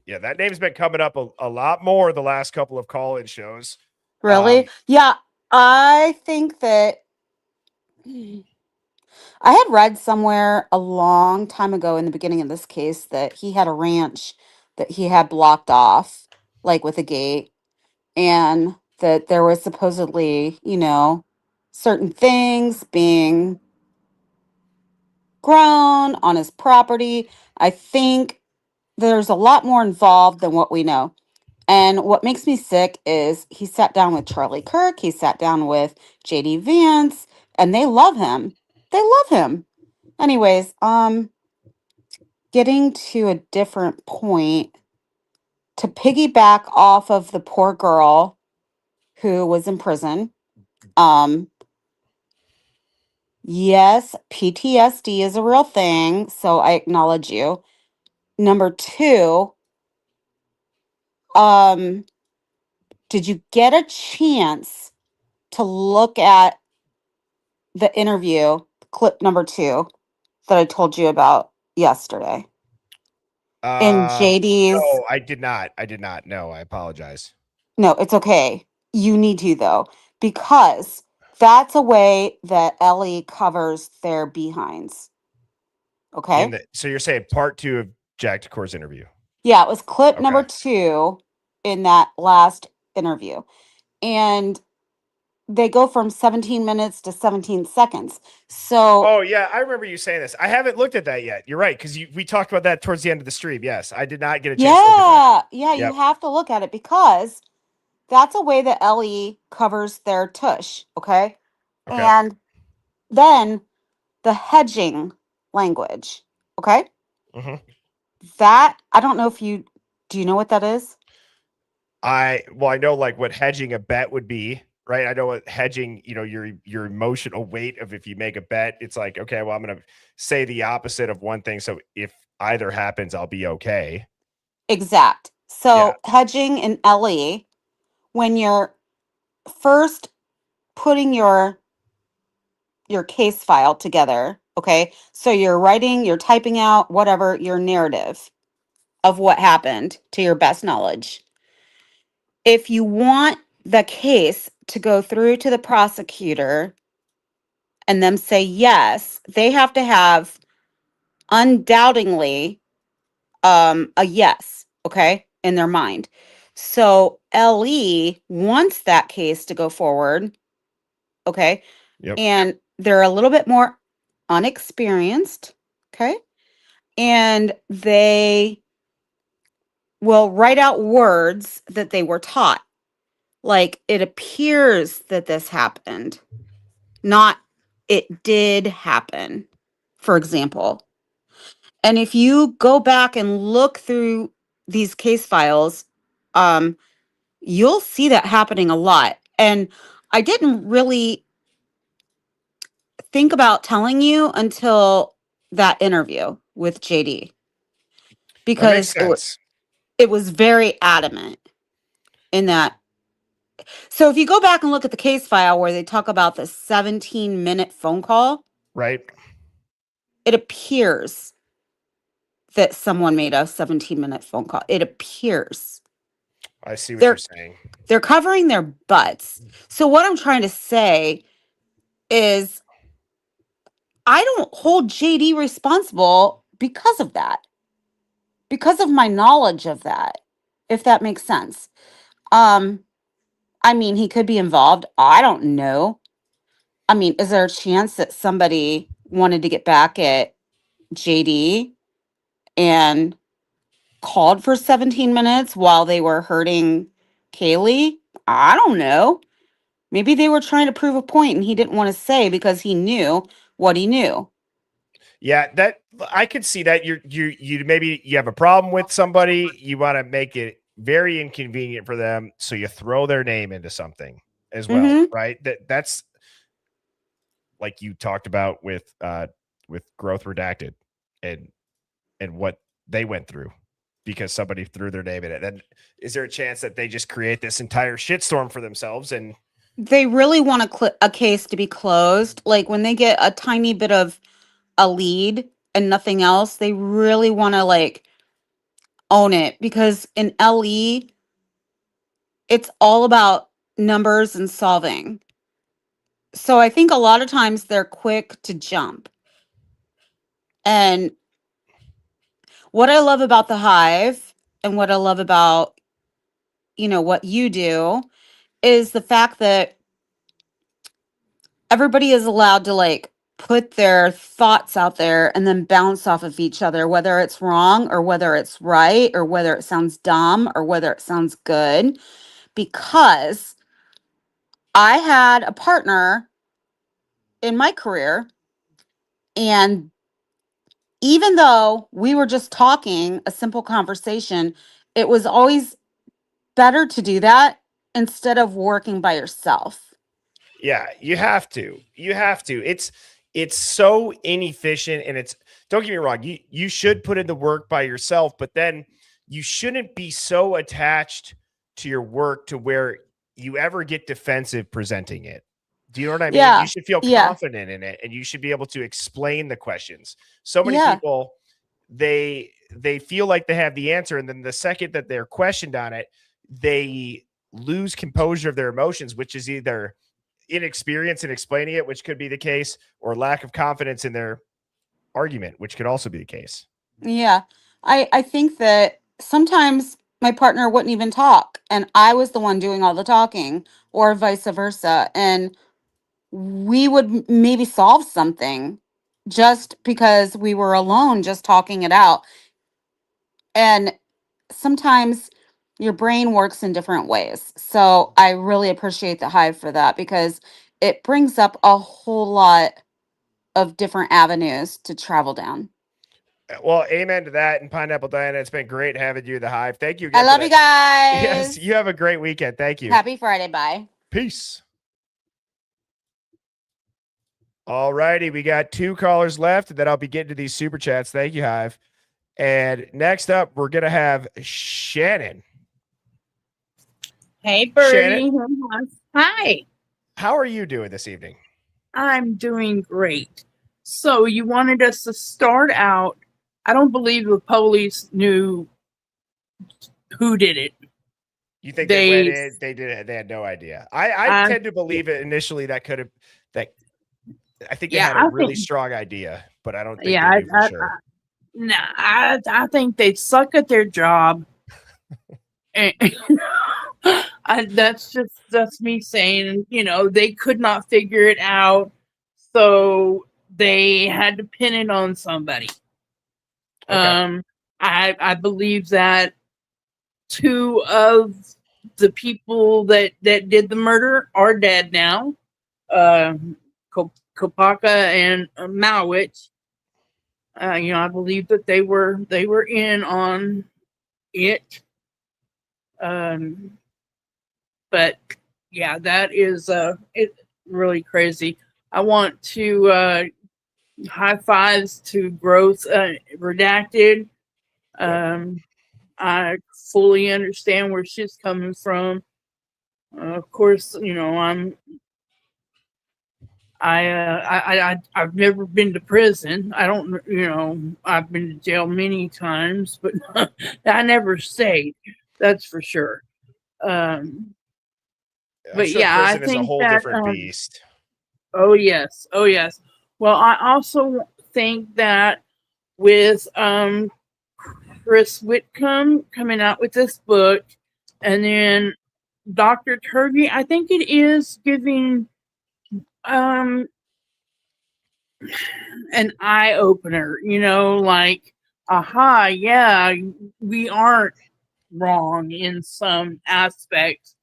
Yeah, that name's been coming up a lot more the last couple of call-in shows. Really? Yeah, I think that I had read somewhere a long time ago in the beginning of this case that he had a ranch that he had blocked off, like with a gate, and that there was supposedly, certain things being grown on his property. I think there's a lot more involved than what we know. And what makes me sick is he sat down with Charlie Kirk, he sat down with JD Vance, and they love him. They love him. Anyways, getting to a different point, to piggyback off of the poor girl who was in prison. Um yes, PTSD is a real thing, so I acknowledge you. Number 2, um did you get a chance to look at the interview, clip number 2 that I told you about yesterday? In JD's. No, I did not. I did not. No, I apologize. No, it's okay. You need to, though, because that's a way that Ellie covers their behinds. Okay. So you're saying part 2 of Jack DeCour's interview? Yeah, it was clip number Okay. 2 in that last interview. And they go from 17 minutes to 17 seconds. So, Oh yeah, I remember you saying this. I haven't looked at that yet. You're right, because we talked about that towards the end of the stream. Yes, I did not get a chance to look at that. yeah, you Yep. have to look at it because that's a way that Ellie covers their tush. Okay. Okay. And then the hedging language. Okay. Mm-hmm. That, I don't know if do you know what that is? I know like what hedging a bet would be, right? I know what hedging, your emotional weight of if you make a bet, it's like, okay, well, I'm going to say the opposite of one thing. So if either happens, I'll be okay. Exact. Yeah. So hedging in LE, when you're first putting your case file together, okay? So you're typing out whatever your narrative of what happened to your best knowledge. If you want the case to go through to the prosecutor and them say yes, they have to have undoubtedly a yes, okay, in their mind. So LE wants that case to go forward, okay? Yep. And they're a little bit more unexperienced, okay? And they will write out words that they were taught. Like, it appears that this happened, not it did happen, for example. And if you go back and look through these case files, you'll see that happening a lot. And I didn't really think about telling you until that interview with JD That makes because sense. it was very adamant in that. So if you go back and look at the case file where they talk about the 17-minute phone call, Right. it appears that someone made a 17-minute phone call. It appears. I see what you're They're saying. they're covering their butts. So what I'm trying to say is I don't hold JD responsible because of that. Because of my knowledge of that, if that makes sense. Um I mean, he could be involved. I don't know. I mean, is there a chance that somebody wanted to get back at JD and called for 17 minutes while they were hurting Kaylee? I don't know. Maybe they were trying to prove a point and he didn't want to say because he knew what he knew. Yeah, that I could see that you maybe you have a problem with somebody, you want to make it very inconvenient for them, so you throw their name into something as well, Mm-hmm. right? That's like you talked about with Growth Redacted and what they went through. because somebody threw their name in it. And is there a chance that they just create this entire shitstorm for themselves? And They really want a case to be closed. Like when they get a tiny bit of a lead and nothing else, they really want to like own it, because in LE, it's all about numbers and solving. So I think a lot of times they're quick to jump. And what I love about the Hive and what I love about, what you do is the fact that everybody is allowed to like put their thoughts out there and then bounce off of each other, whether it's wrong or whether it's right or whether it sounds dumb or whether it sounds good. Because I had a partner in my career, and even though we were just talking, a simple conversation, it was always better to do that instead of working by yourself. yeah, you have to. It's so inefficient, and don't get me wrong, you should put in the work by yourself, but then you shouldn't be so attached to your work to where you ever get defensive presenting it. Do you know what I mean? You Yeah. should feel Yeah. confident in it, and you should be able to explain the questions. So many Yeah. people, they feel like they have the answer, and then the second that they're questioned on it, they lose composure of their emotions, which is either inexperience in explaining it, which could be the case, or lack of confidence in their argument, which could also be the case. Yeah. I think that sometimes my partner wouldn't even talk and I was the one doing all the talking, or vice versa. And we would maybe solve something just because we were alone, just talking it out. And sometimes your brain works in different ways. So I really appreciate the Hive for that, because it brings up a whole lot of different avenues to travel down. Well, amen to that. And Pineapple Diana, it's been great having you in the Hive. Thank you I again for love you that. Yes, guys. you have a great weekend. Thank you. Happy Friday. Bye. Peace. All righty, we got 2 callers left, and then I'll be getting to these super chats. Thank you, Hive. And next up, we're gonna have Shannon. Hey, Birdie. Shannon, Hi. how are you doing this evening? I'm doing great. So you wanted us to start out. I don't believe the police knew who did it. You think they went in? They did. They had no idea. I tend to believe it initially. That could have. That I think they had a really strong idea, but I don't think they knew for sure. I think they suck at their job. And that's me saying, they could not figure it out, so they had to pin it on somebody. Okay. I believe that 2 of the people that did the murder are dead now. Kopaka and Malwich. I believe that they were in on it. But yeah, that is it's really crazy. I want to high fives to Growth Redacted. I fully understand where she's coming from. Of course, I've never been to prison. I don't, I've been to jail many times, but I never stayed. That's for sure. But sure yeah, prison I think is a whole that, different beast. Oh yes. Well, I also think that with Chris Whitcomb coming out with this book, and then Dr. Turvey, I think it is giving an eye opener, like, aha, yeah, we aren't wrong in some aspects.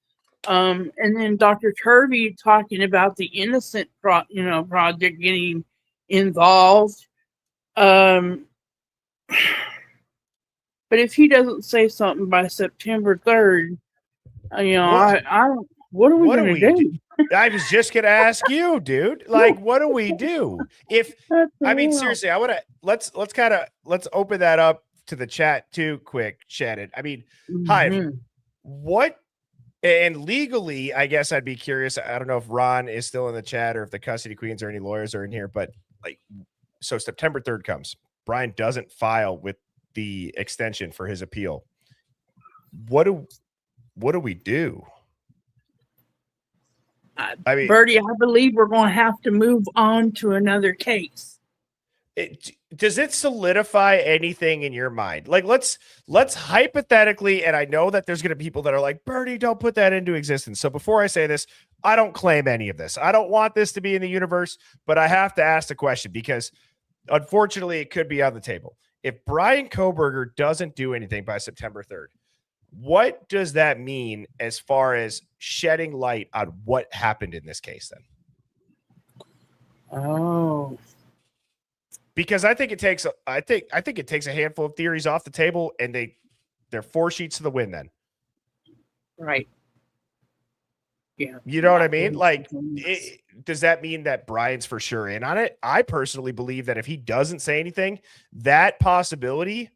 And then Dr. Turvey talking about the Innocent project getting involved. But if he doesn't say something by September 3rd, I don't. What are we going to do? I was just going to ask you, dude. Like, what do we do? Seriously, I want to let's open that up to the chat too quick, Shannon. I mean, Hive, what, and legally, I guess I'd be curious. I don't know if Ron is still in the chat or if the custody queens or any lawyers are in here, but like, so September 3rd comes. Brian doesn't file with the extension for his appeal. What do we do? I mean, Bertie, I believe we're going to have to move on to another case. Does it solidify anything in your mind? Like, let's hypothetically, and I know that there's going to be people that are like, Bertie, don't put that into existence. So before I say this, I don't claim any of this. I don't want this to be in the universe, but I have to ask the question because unfortunately it could be on the table. If Brian Kohberger doesn't do anything by September 3rd, what does that mean as far as shedding light on what happened in this case then? Oh. Because I think it takes a handful of theories off the table and they're 4 sheets to the wind then. Right. Yeah. You know what I mean? Like, does that mean that Brian's for sure in on it? I personally believe that if he doesn't say anything, that possibility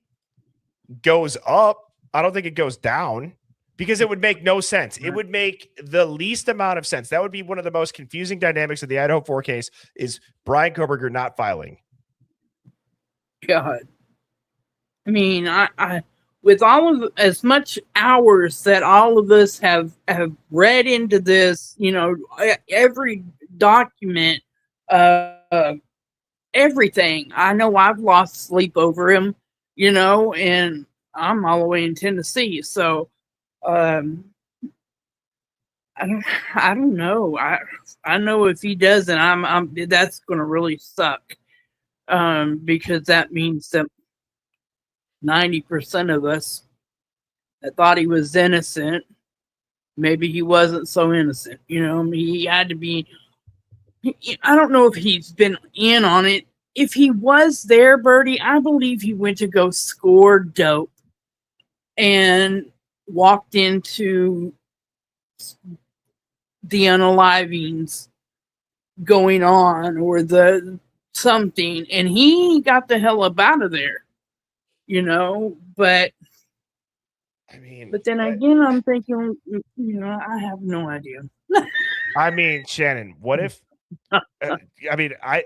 goes up. I don't think it goes down because it would make no sense. It would make the least amount of sense. That would be one of the most confusing dynamics of the Idaho 4 case is Brian Kohberger not filing. God. I mean, I with all of as much hours that all of us have read into this, you know, every document, everything. I know I've lost sleep over him, you know, and I'm all the way in Tennessee, so I don't know. I know if he doesn't, I'm that's going to really suck. Because that means that 90% of us that thought he was innocent, maybe he wasn't so innocent. You know, I mean, he had to be. I don't know if he's been in on it. If he was there, Bertie, I believe he went to go score dope and walked into the unalivings going on or the something, and he got the hell up out of there, you know. But I mean, but then again, I'm thinking, you know, I have no idea. I mean, Shannon, what if? I mean, I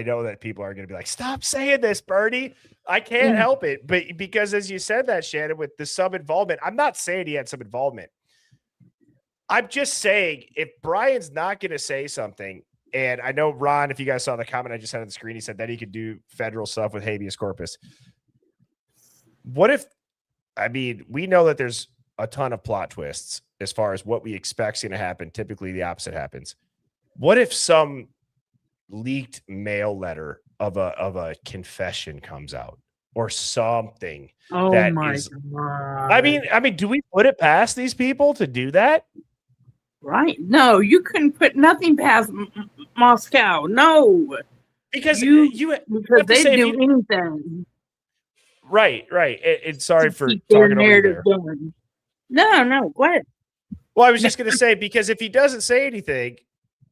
know that people are going to be like, "Stop saying this, Bertie." I can't help it, but because as you said that, Shannon, with the sub involvement, I'm not saying he had some involvement. I'm just saying if Brian's not going to say something. And I know, Ron, if you guys saw the comment I just had on the screen, he said that he could do federal stuff with habeas corpus. What if, I mean, we know that there's a ton of plot twists as far as what we expect is going to happen. Typically, the opposite happens. What if some leaked mail letter of a confession comes out or something? Oh that my is, God. I mean, do we put it past these people to do that? Right. No, you couldn't put nothing past Moscow. No. Because because they do anything. Right. And sorry for talking over you there. No, go ahead. Well, I was just going to say, because if he doesn't say anything,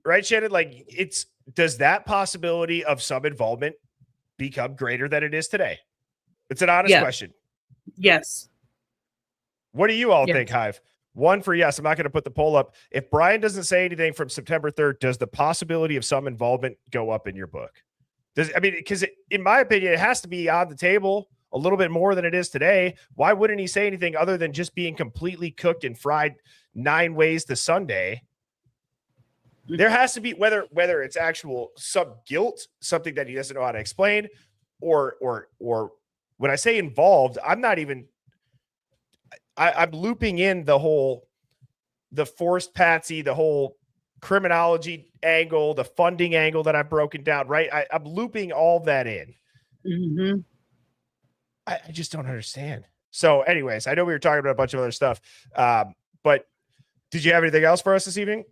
right, Shannon, like does that possibility of some involvement become greater than it is today? It's an honest question. Yes. What do you all think, Hive? 1 for yes. I'm not going to put the poll up. If Brian doesn't say anything from September 3rd, does the possibility of some involvement go up in your book? Because in my opinion, it has to be on the table a little bit more than it is today. Why wouldn't he say anything other than just being completely cooked and fried 9 ways to Sunday? There has to be, whether it's actual sub guilt, something that he doesn't know how to explain, or when I say involved, I'm not even. I'm looping in the forced patsy, the whole criminology angle, the funding angle that I've broken down, right? I'm looping all that in. Mm-hmm. I just don't understand. So anyways, I know we were talking about a bunch of other stuff, but did you have anything else for us this evening?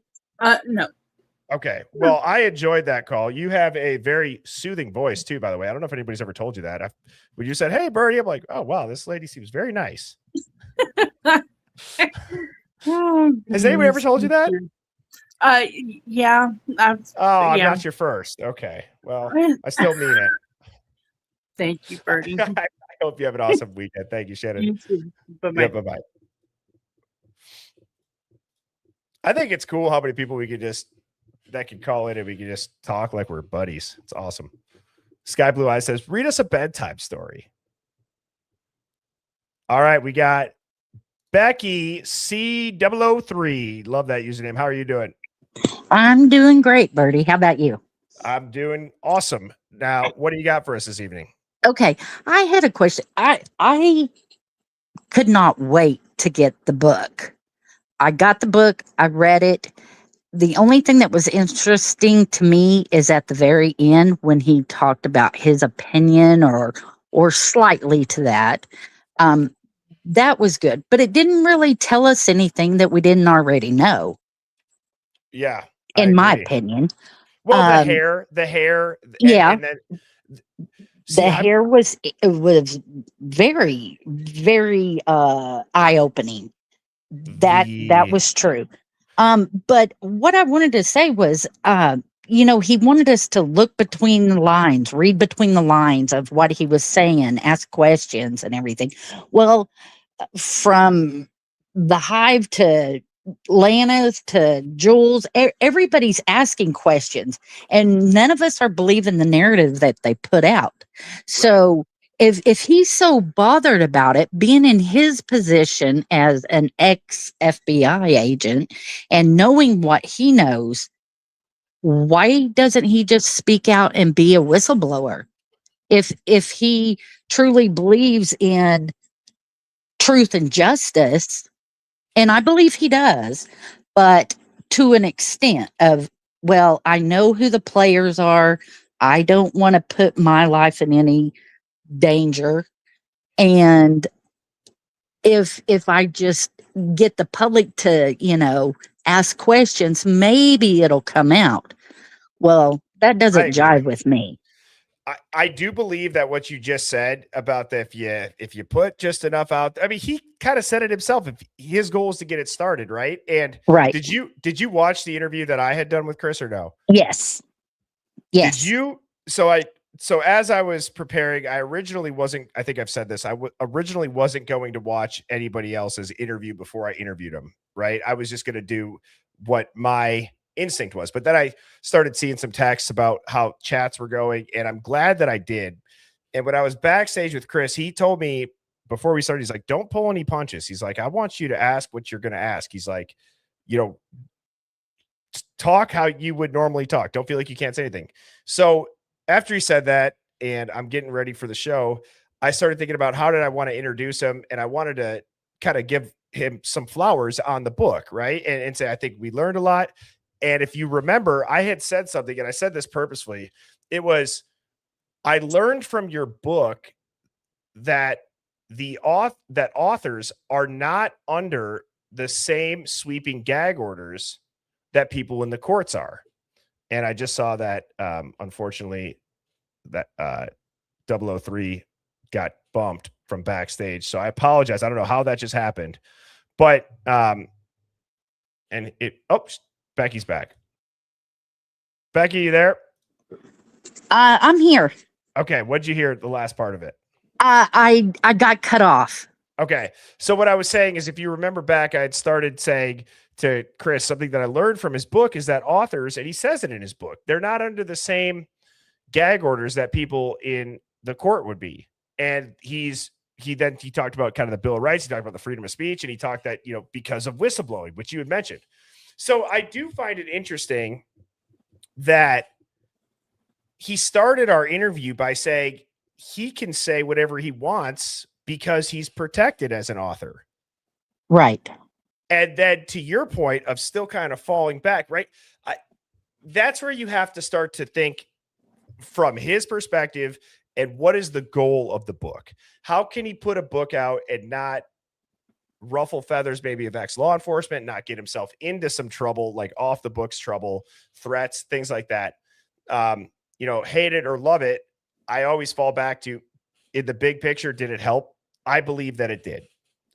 No. Okay. Well, I enjoyed that call. You have a very soothing voice too, by the way. I don't know if anybody's ever told you that. When you said, "Hey, Bertie," I'm like, "Oh, wow, this lady seems very nice." Has anybody ever told you that? Yeah. I'm not your first. Okay. Well, I still mean it. Thank you, Bertie. hope you have an awesome weekend. Thank you, Shannon. You too. Bye-bye. Yeah, bye-bye. I think it's cool how many people that can call in and we can just talk like we're buddies. It's awesome. Sky Blue Eyes says, read us a bedtime story. All right, we got Becky C003. Love that username. How are you doing? I'm doing great, Bertie. How about you? I'm doing awesome. Now, what do you got for us this evening? Okay, I had a question. I could not wait to get the book. I got the book, I read it. The only thing that was interesting to me is at the very end when he talked about his opinion or slightly to that. That was good, but it didn't really tell us anything that we didn't already know. Yeah, in my opinion. Well, the hair, yeah, and then the hair was very, very eye opening. That was true. But what I wanted to say was, he wanted us to look between the lines, read between the lines of what he was saying, ask questions and everything. Well, from the Hive to Lana's to Jules, everybody's asking questions, and none of us are believing the narrative that they put out. So if he's so bothered about it, being in his position as an ex FBI agent and knowing what he knows, why doesn't he just speak out and be a whistleblower? If he truly believes in truth and justice, and I believe he does, but to an extent of, well, I know who the players are. I don't want to put my life in any danger. And if I just get the public to, ask questions, maybe it'll come out. Well, that doesn't jive with me. I do believe that what you just said about if you put just enough out, I mean, he kind of said it himself. If his goal is to get it started, right? And did you watch the interview that I had done with Chris or no? Yes. Did you? So as I was preparing, I originally wasn't. I think I've said this. Originally wasn't going to watch anybody else's interview before I interviewed him. Right? I was just going to do what my instinct was, but then I started seeing some texts about how chats were going, and I'm glad that I did. And when I was backstage with Chris, he told me before we started, he's like, don't pull any punches. He's like, I want you to ask what you're going to ask. He's like, talk how you would normally talk. Don't feel like you can't say anything. So after he said that, and I'm getting ready for the show, I started thinking about how did I want to introduce him, and I wanted to kind of give him some flowers on the book, right? And say, I think we learned a lot. And if you remember, I had said something, and I said this purposefully. It was, I learned from your book that that authors are not under the same sweeping gag orders that people in the courts are. And I just saw that, unfortunately, that 003 got bumped from backstage. So I apologize. I don't know how that just happened, but Becky's back. Becky, you there? I'm here. Okay. What'd you hear the last part of it? I got cut off. Okay. So what I was saying is, if you remember back, I had started saying to Chris, something that I learned from his book is that authors, and he says it in his book, they're not under the same gag orders that people in the court would be. And he talked about kind of the Bill of Rights. He talked about the freedom of speech, and he talked that, because of whistleblowing, which you had mentioned. So I do find it interesting that he started our interview by saying he can say whatever he wants because he's protected as an author. Right. And then to your point of still kind of falling back, right? That's where you have to start to think from his perspective and what is the goal of the book? How can he put a book out and not ruffle feathers, maybe of ex-law enforcement, not get himself into some trouble, like off the books trouble, threats, things like that. Hate it or love it. I always fall back to, in the big picture, did it help? I believe that it did.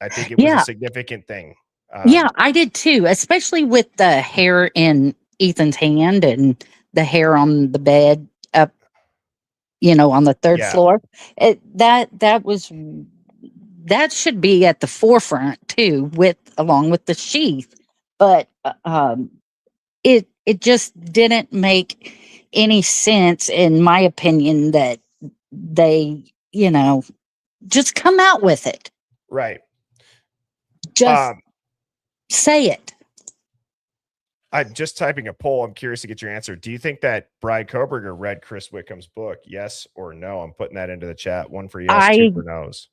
I think it was a significant thing. Yeah, I did too, especially with the hair in Ethan's hand and the hair on the bed up, on the third Yeah. floor. That should be at the forefront too, along with the sheath. But it just didn't make any sense, in my opinion, that they, just come out with it. Right. Just say it. I'm just typing a poll. I'm curious to get your answer. Do you think that Bride Koberger read Chris Wickham's book? Yes or no? I'm putting that into the chat. 1 for yes, 2 for no's.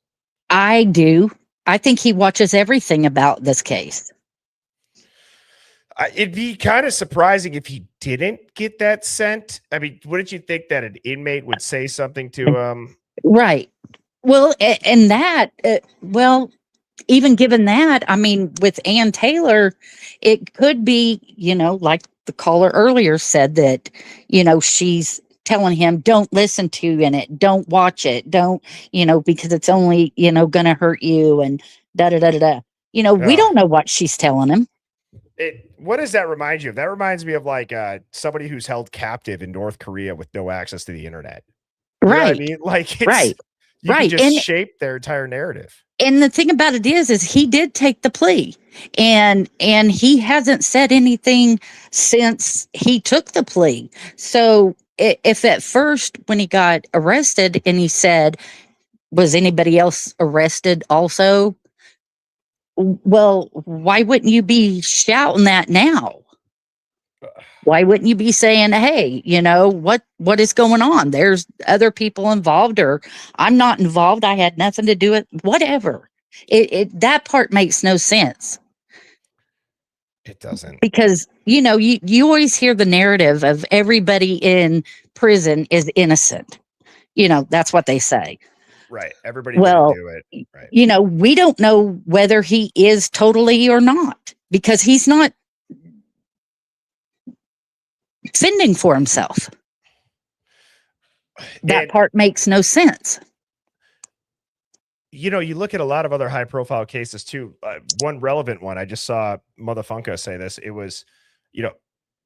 I do. I think he watches everything about this case. It'd be kind of surprising if he didn't get that sent. I mean, wouldn't you think that an inmate would say something to him? Right. Well, and that, even given that, I mean, with Ann Taylor, it could be, like the caller earlier said, that, she's telling him, don't listen to it, don't watch it, don't, because it's only, going to hurt you, and da da da da da. We don't know what she's telling him. What does that remind you of? That reminds me of like somebody who's held captive in North Korea with no access to the internet. You know what I mean? Like, you can just shape their entire narrative. And the thing about it is he did take the plea, and he hasn't said anything since he took the plea. So if at first, when he got arrested and he said, was anybody else arrested also? Well, why wouldn't you be shouting that now? Why wouldn't you be saying, hey, what is going on? There's other people involved, or I'm not involved. I had nothing to do with whatever. That part makes no sense. It doesn't. Because, you always hear the narrative of everybody in prison is innocent. That's what they say. Right. Everybody didn't do it. Right. We don't know whether he is totally or not, because he's not fending for himself. That part makes no sense. You look at a lot of other high profile cases too. One relevant one, I just saw Motherfunka say this. It was,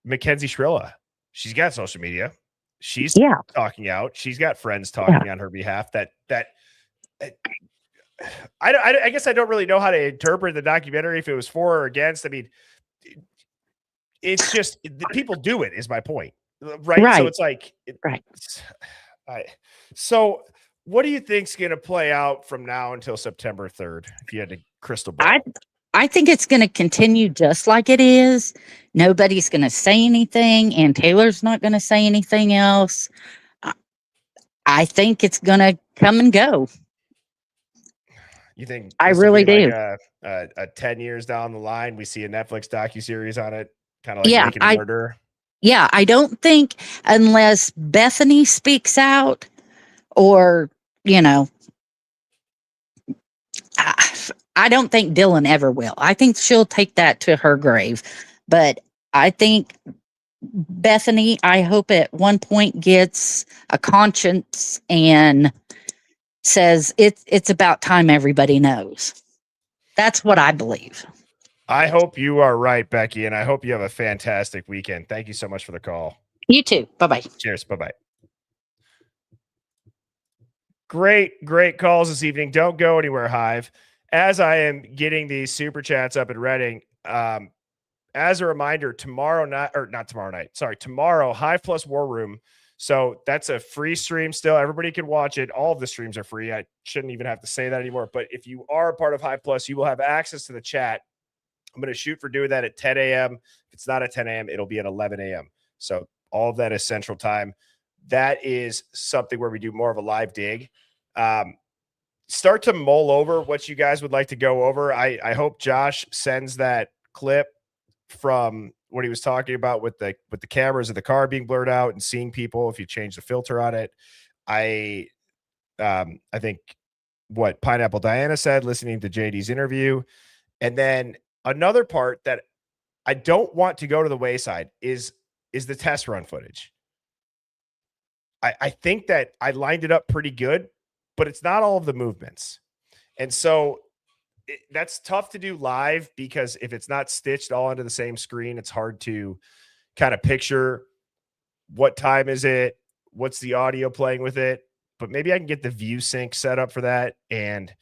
Mackenzie Shrilla. She's got social media. She's talking out. She's got friends talking on her behalf. I guess I don't really know how to interpret the documentary, if it was for or against. I mean, it's just people do it, is my point. Right. So it's like, so what do you think's going to play out from now until September 3rd? If you had a crystal ball, I think it's going to continue just like it is. Nobody's going to say anything, and Taylor's not going to say anything else. I think it's going to come and go. You think I really do? Like a 10 years down the line, we see a Netflix docuseries on it, kind of like Making a Murder. Yeah, I don't think, unless Bethany speaks out, or I don't think Dylan ever will. I think she'll take that to her grave. But I think Bethany, I hope at one point gets a conscience and says it's about time everybody knows. That's what I believe. I hope you are right, Becky, and I hope you have a fantastic weekend. Thank you so much for the call. You too. Bye-bye. Cheers. Bye-bye. Great calls this evening. Don't go anywhere, Hive. As I am getting these super chats up and reading, as a reminder, tomorrow, Hive Plus War Room. So that's a free stream still. Everybody can watch it. All of the streams are free. I shouldn't even have to say that anymore. But if you are a part of Hive Plus, you will have access to the chat. I'm going to shoot for doing that at 10 a.m. If it's not at 10 a.m., it'll be at 11 a.m. So all of that is Central Time. That is something where we do more of a live dig. Start to mull over what you guys would like to go over. I hope Josh sends that clip from what he was talking about with the cameras of the car being blurred out and seeing people if you change the filter on it. I think what Pineapple Diana said, listening to JD's interview. And then another part that I don't want to go to the wayside is the test run footage. I think that I lined it up pretty good, but it's not all of the movements. And so that's tough to do live, because if it's not stitched all into the same screen, it's hard to kind of picture what time is it, what's the audio playing with it, but maybe I can get the view sync set up for that and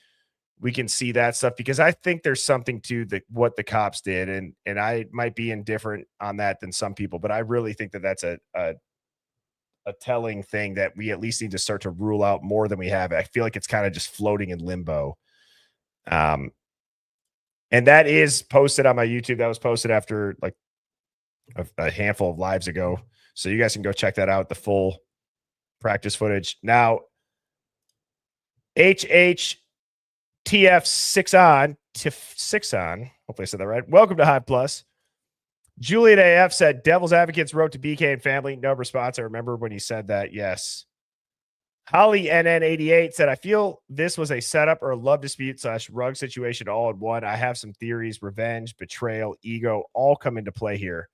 we can see that stuff, because I think there's something to what the cops did, and I might be indifferent on that than some people, but I really think that that's a telling thing that we at least need to start to rule out more than we have. I feel like it's kind of just floating in limbo. And that is posted on my YouTube. That was posted after like a handful of lives ago. So you guys can go check that out, the full practice footage. Now, TF6 on, hopefully I said that right. Welcome to Hive Plus. Juliet AF said, Devil's Advocates wrote to BK and family. No response. I remember when he said that. Yes. Holly NN88 said, I feel this was a setup or a love dispute / rug situation all in one. I have some theories, revenge, betrayal, ego, all come into play here.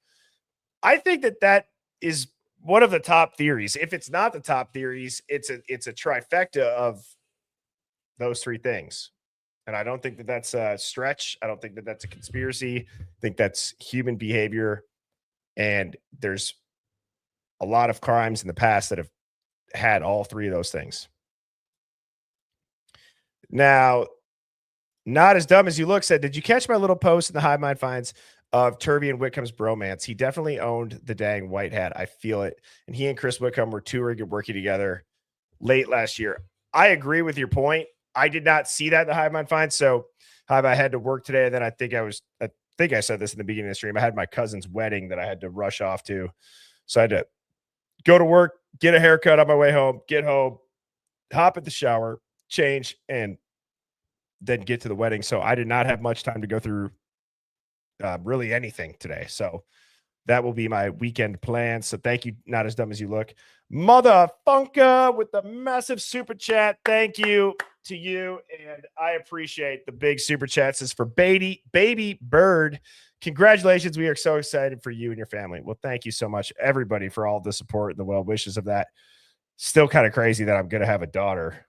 I think that is one of the top theories. If it's not the top theories, it's a trifecta of those three things. And I don't think that that's a stretch. I don't think that that's a conspiracy. I think that's human behavior. And there's a lot of crimes in the past that have had all three of those things. Now, Not As Dumb As You Look said, did you catch my little post in the Hive Mind Finds of Turvey and Whitcomb's bromance? He definitely owned the dang white hat. I feel it. And he and Chris Whitcomb were touring and working together late last year. I agree with your point. I did not see that in the Hive Mind Finds. So Hive, I had to work today. And then I think I said this in the beginning of the stream. I had my cousin's wedding that I had to rush off to. So I had to go to work, get a haircut on my way home, get home, hop at the shower, change, and then get to the wedding. So I did not have much time to go through really anything today. So that will be my weekend plan. So thank you, Not As Dumb As You Look. Motherfunker with the massive super chat. Thank you to you. And I appreciate the big super chats. This is for Baby Bird. Congratulations. We are so excited for you and your family. Well, thank you so much, everybody, for all the support and the well wishes of that. Still kind of crazy that I'm going to have a daughter.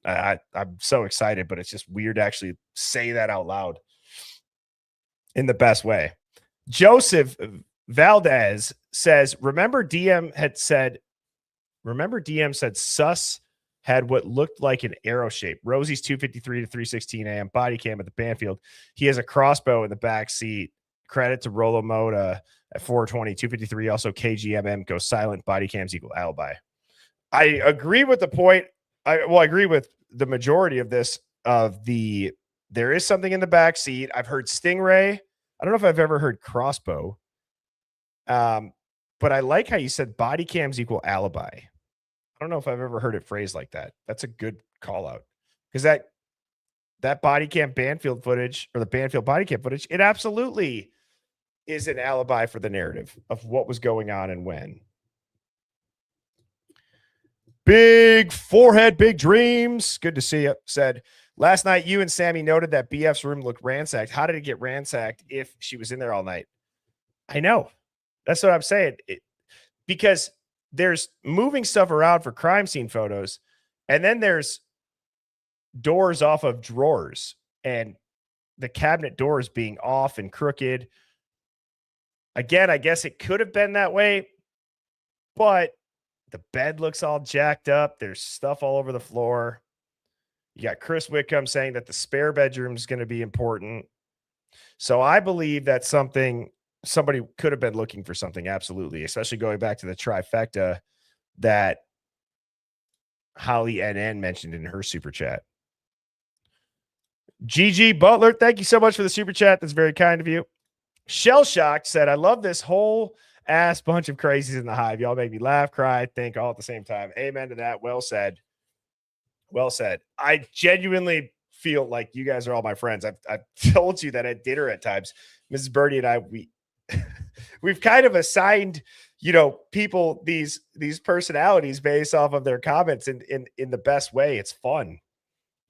I'm so excited, but it's just weird to actually say that out loud in the best way. Joseph Valdez says, remember DM said Sus had what looked like an arrow shape. Rosie's 253 to 316 AM body cam at the Banfield. He has a crossbow in the back seat. Credit to Rolo Moda at 420, 253. Also KGMM goes silent. Body cams equal alibi. I agree with the point. I agree with the majority of this. There is something in the back seat. I've heard Stingray. I don't know if I've ever heard crossbow. But I like how you said body cams equal alibi. I don't know if I've ever heard it phrased like that. That's a good call out, because that body cam Banfield footage, or the Banfield body cam footage, it absolutely is an alibi for the narrative of what was going on and when. Big forehead, big dreams. Good to see you. Said, last night you and Sammy noted that BF's room looked ransacked. How did it get ransacked if she was in there all night? I know. That's what I'm saying. Because there's moving stuff around for crime scene photos, and then there's doors off of drawers, and the cabinet doors being off and crooked. Again, I guess it could have been that way, but the bed looks all jacked up. There's stuff all over the floor. You got Chris Whitcomb saying that the spare bedroom is going to be important. So I believe that somebody could have been looking for something. Absolutely. Especially going back to the trifecta that Holly NN mentioned in her super chat. GG Butler, thank you so much for the super chat. That's very kind of you. Shell Shocked said, I love this whole ass bunch of crazies in the Hive. Y'all make me laugh, cry, think all at the same time. Amen to that. Well said. Well said. I genuinely feel like you guys are all my friends. I've told you that at dinner at times, Mrs. Birdie and I, we've kind of assigned, people these personalities based off of their comments in the best way. It's fun.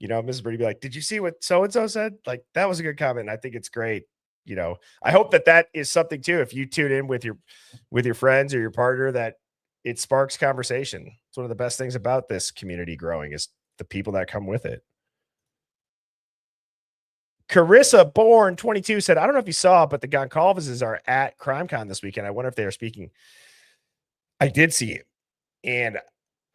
Mrs. Birdie be like, did you see what so-and-so said? Like, that was a good comment. And I think it's great. I hope that is something too. If you tune in with your friends or your partner, that it sparks conversation. It's one of the best things about this community growing is the people that come with it. Carissa Born 22 said, I don't know if you saw, but the Goncalveses are at CrimeCon this weekend. I wonder if they are speaking. I did see it. And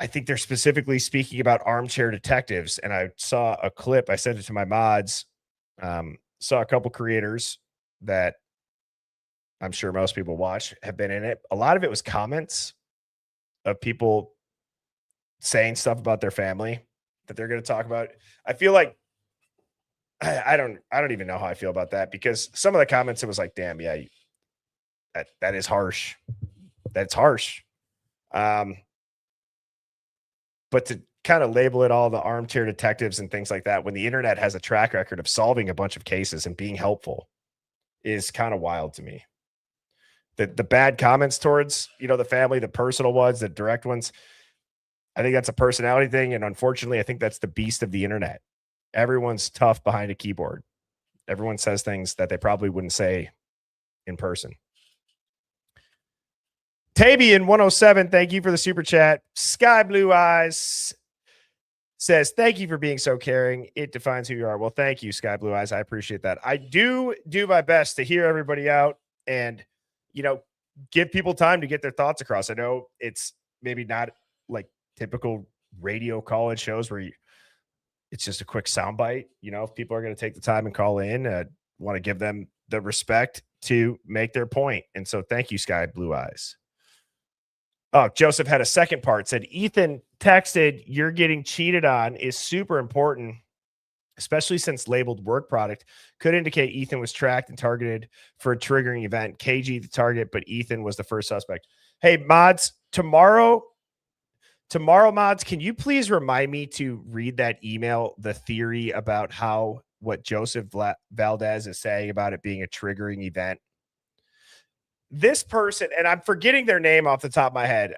I think they're specifically speaking about armchair detectives. And I saw a clip. I sent it to my mods. Saw a couple creators that I'm sure most people watch have been in it. A lot of it was comments of people saying stuff about their family that they're going to talk about. I feel like I don't even know how I feel about that, because some of the comments, it was like, damn, yeah, that is harsh. That's harsh. But to kind of label it all the armchair detectives and things like that, when the internet has a track record of solving a bunch of cases and being helpful, is kind of wild to me. The bad comments towards, the family, the personal ones, the direct ones, I think that's a personality thing. And unfortunately, I think that's the beast of the internet. Everyone's tough behind a keyboard. Everyone says things that they probably wouldn't say in person. Tabian 107, thank you for the super chat. Sky Blue Eyes says, thank you for being so caring. It defines who you are. Well, thank you, Sky Blue Eyes. I appreciate that. I do my best to hear everybody out and, give people time to get their thoughts across. I know it's maybe not like typical radio call-in shows where it's just a quick soundbite. If people are going to take the time and call in, want to give them the respect to make their point. And so thank you, Sky Blue Eyes. Oh, Joseph had a second part, said, Ethan texted, you're getting cheated on is super important, especially since labeled work product could indicate Ethan was tracked and targeted for a triggering event. KG the target, but Ethan was the first suspect. Hey, mods, tomorrow, mods, can you please remind me to read that email, the theory about what Joseph Valdez is saying about it being a triggering event? This person, and I'm forgetting their name off the top of my head.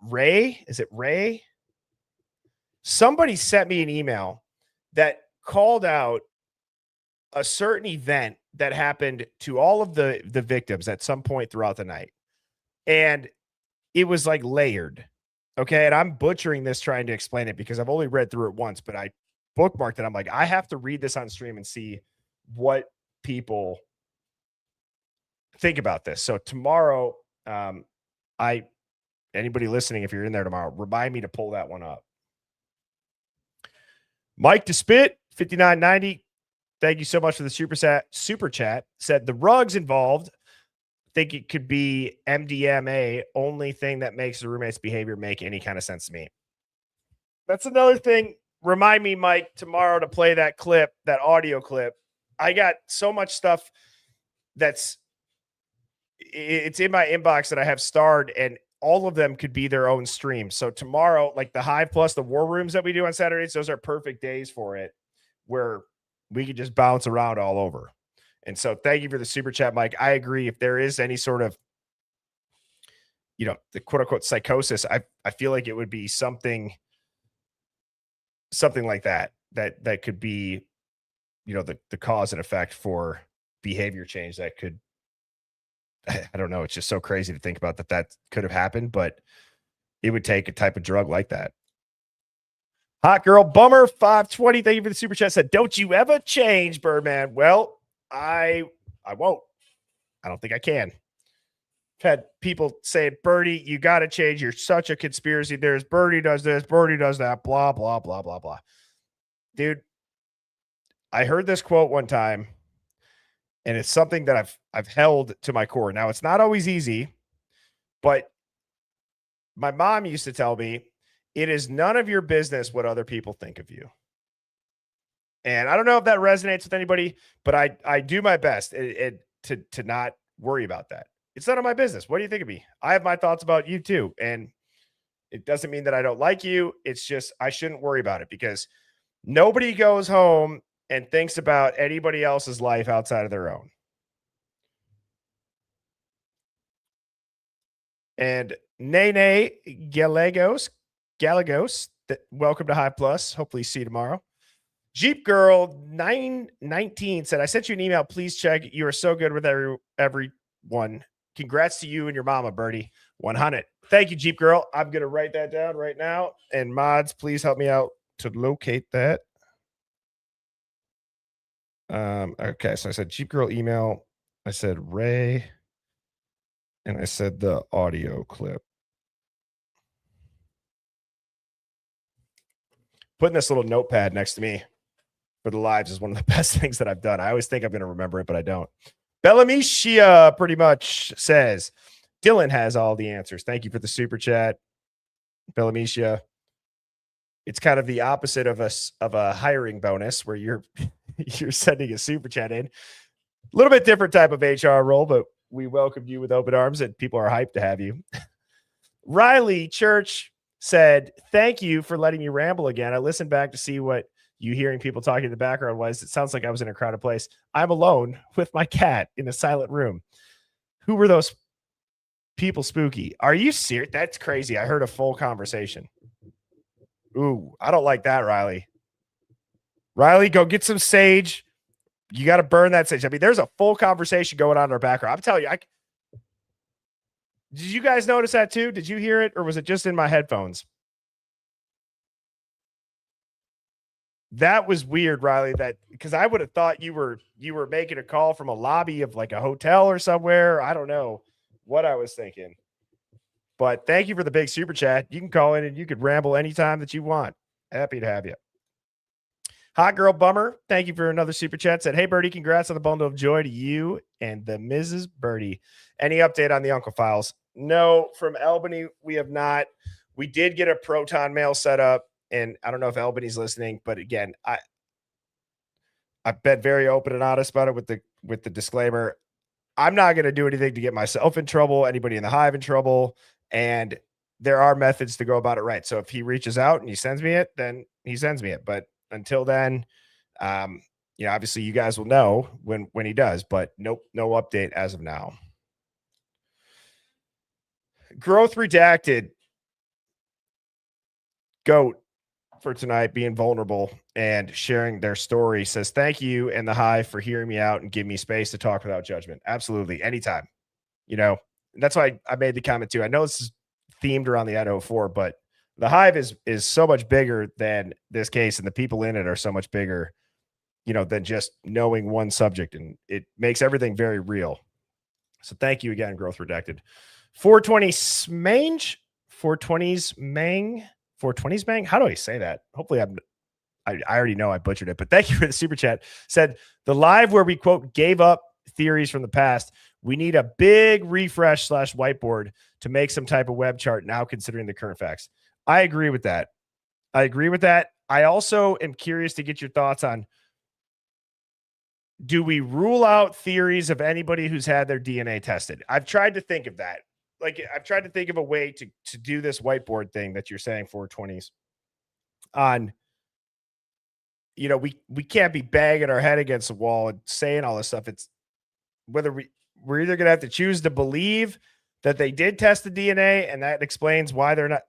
Ray? Is it Ray? Somebody sent me an email that called out a certain event that happened to all of the victims at some point throughout the night. And it was like layered. Okay. And I'm butchering this trying to explain it because I've only read through it once, but I bookmarked it. I'm like, I have to read this on stream and see what people think about this. So tomorrow, anybody listening, if you're in there tomorrow, remind me to pull that one up. Mike DeSpit, 5990. Thank you so much for the super chat. Said the rugs involved. Think it could be MDMA. Only thing that makes the roommate's behavior make any kind of sense to me. That's another thing. Remind me, Mike, tomorrow to play that clip, that audio clip. I got so much stuff it's in my inbox that I have starred, and all of them could be their own stream. So tomorrow, like the Hive Plus, the war rooms that we do on Saturdays, those are perfect days for it, where we could just bounce around all over. And so thank you for the super chat, Mike. I agree. If there is any sort of, the quote unquote psychosis, I feel like it would be something like that could be, the cause and effect for behavior change that could, I don't know. It's just so crazy to think about that could have happened, but it would take a type of drug like that. Hot Girl Bummer 520. Thank you for the super chat. Said, don't you ever change, Birdman. Well, I won't. I don't think I can. I've had people say, Birdie, you got to change. You're such a conspiracy theorist. Birdie does this. Birdie does that. Blah, blah, blah, blah, blah. Dude, I heard this quote one time, and it's something that I've held to my core. Now, it's not always easy, but my mom used to tell me, it is none of your business what other people think of you. And I don't know if that resonates with anybody, but I do my best to not worry about that. It's none of my business. What do you think of me? I have my thoughts about you too. And it doesn't mean that I don't like you. It's just, I shouldn't worry about it, because nobody goes home and thinks about anybody else's life outside of their own. And Nene Gallegos, welcome to Hive Plus. Hopefully see you tomorrow. Jeep Girl 919 said, I sent you an email. Please check. You are so good with everyone. Congrats to you and your mama, Birdie. 100. Thank you, Jeep Girl. I'm going to write that down right now. And mods, please help me out to locate that. Okay, so I said Jeep Girl email. I said Ray. And I said the audio clip. Putting this little notepad next to me for the lives is one of the best things that I've done. I always think I'm going to remember it, but I don't. Bellamicia pretty much says, Dylan has all the answers. Thank you for the super chat, Bellamicia. It's kind of the opposite of a hiring bonus where you're sending a super chat in. A little bit different type of HR role, but we welcomed you with open arms and people are hyped to have you. Riley Church said, thank you for letting me ramble again. I listened back to see what you hearing people talking in the background was. It sounds like I was in a crowded place. I'm alone with my cat in a silent room. Who were those people spooky? Are you serious? That's crazy. I heard a full conversation. Ooh, I don't like that, Riley. Riley, go get some sage. You got to burn that sage. I mean, there's a full conversation going on in our background. I'm telling you, did you guys notice that too? Did you hear it, or was it just in my headphones? That was weird, Riley. That because I would have thought you were making a call from a lobby of like a hotel or somewhere. I don't know what I was thinking. But thank you for the big super chat. You can call in and you could ramble anytime that you want. Happy to have you. Hot Girl Bummer, thank you for another super chat. Said, hey, Birdie, congrats on the bundle of joy to you and the Mrs. Birdie. Any update on the Uncle Files? No, from Albany, we have not. We did get a Proton mail set up, and I don't know if Albany's listening, but again, I've been very open and honest about it with the disclaimer. I'm not going to do anything to get myself in trouble, anybody in the Hive in trouble, and there are methods to go about it right. So if he reaches out and he sends me it, then he sends me it. But until then, obviously you guys will know when he does, but nope, no update as of now. Growth Redacted. GOAT for tonight, being vulnerable and sharing their story, says, thank you and the Hive for hearing me out and giving me space to talk without judgment. Absolutely. Anytime. That's why I made the comment too. I know this is themed around the Idaho 4, but the Hive is so much bigger than this case, and the people in it are so much bigger, than just knowing one subject, and it makes everything very real. So thank you again, Growth Redacted. 420 Smange, 420s Mang. How do I say that? Hopefully I already know I butchered it, but thank you for the super chat. Said the live where we quote gave up theories from the past. We need a big refresh / whiteboard to make some type of web chart now, considering the current facts. I agree with that. I also am curious to get your thoughts on, do we rule out theories of anybody who's had their DNA tested? I've tried to think of that. Like, I've tried to think of a way to do this whiteboard thing that you're saying 420s on. We can't be banging our head against the wall and saying all this stuff. It's whether we're either going to have to choose to believe that they did test the DNA and that explains why they're not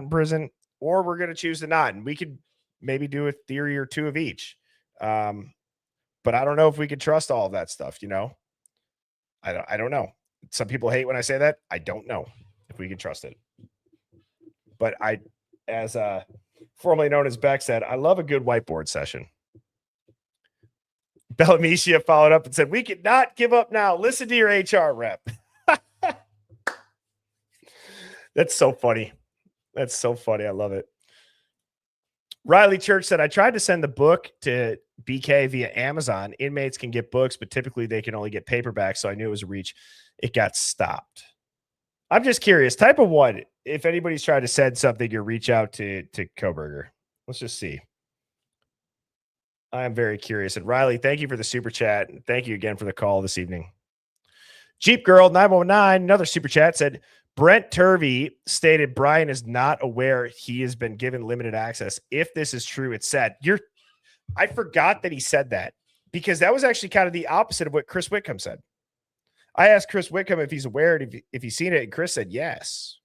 in prison, or we're going to choose to not. And we could maybe do a theory or two of each. But I don't know if we could trust all of that stuff. I don't know. Some people hate when I say that. I don't know if we can trust it. But as formerly known as Beck said, I love a good whiteboard session. Bellamicia followed up and said, we could not give up now. Listen to your HR rep. That's so funny. I love it. Riley Church said, I tried to send the book to BK via Amazon. Inmates can get books, but typically they can only get paperbacks, so I knew it was a reach. It got stopped. I'm just curious. Type of what? If anybody's trying to send something, you reach out to Koberger. Let's just see. I am very curious. And Riley, thank you for the super chat. And thank you again for the call this evening. Jeep Girl 919, another super chat, said, Brent Turvey stated Brian is not aware he has been given limited access. If this is true, it's sad. I forgot that he said that, because that was actually kind of the opposite of what Chris Whitcomb said. I asked Chris Whitcomb if he's aware, if he's seen it, and Chris said yes.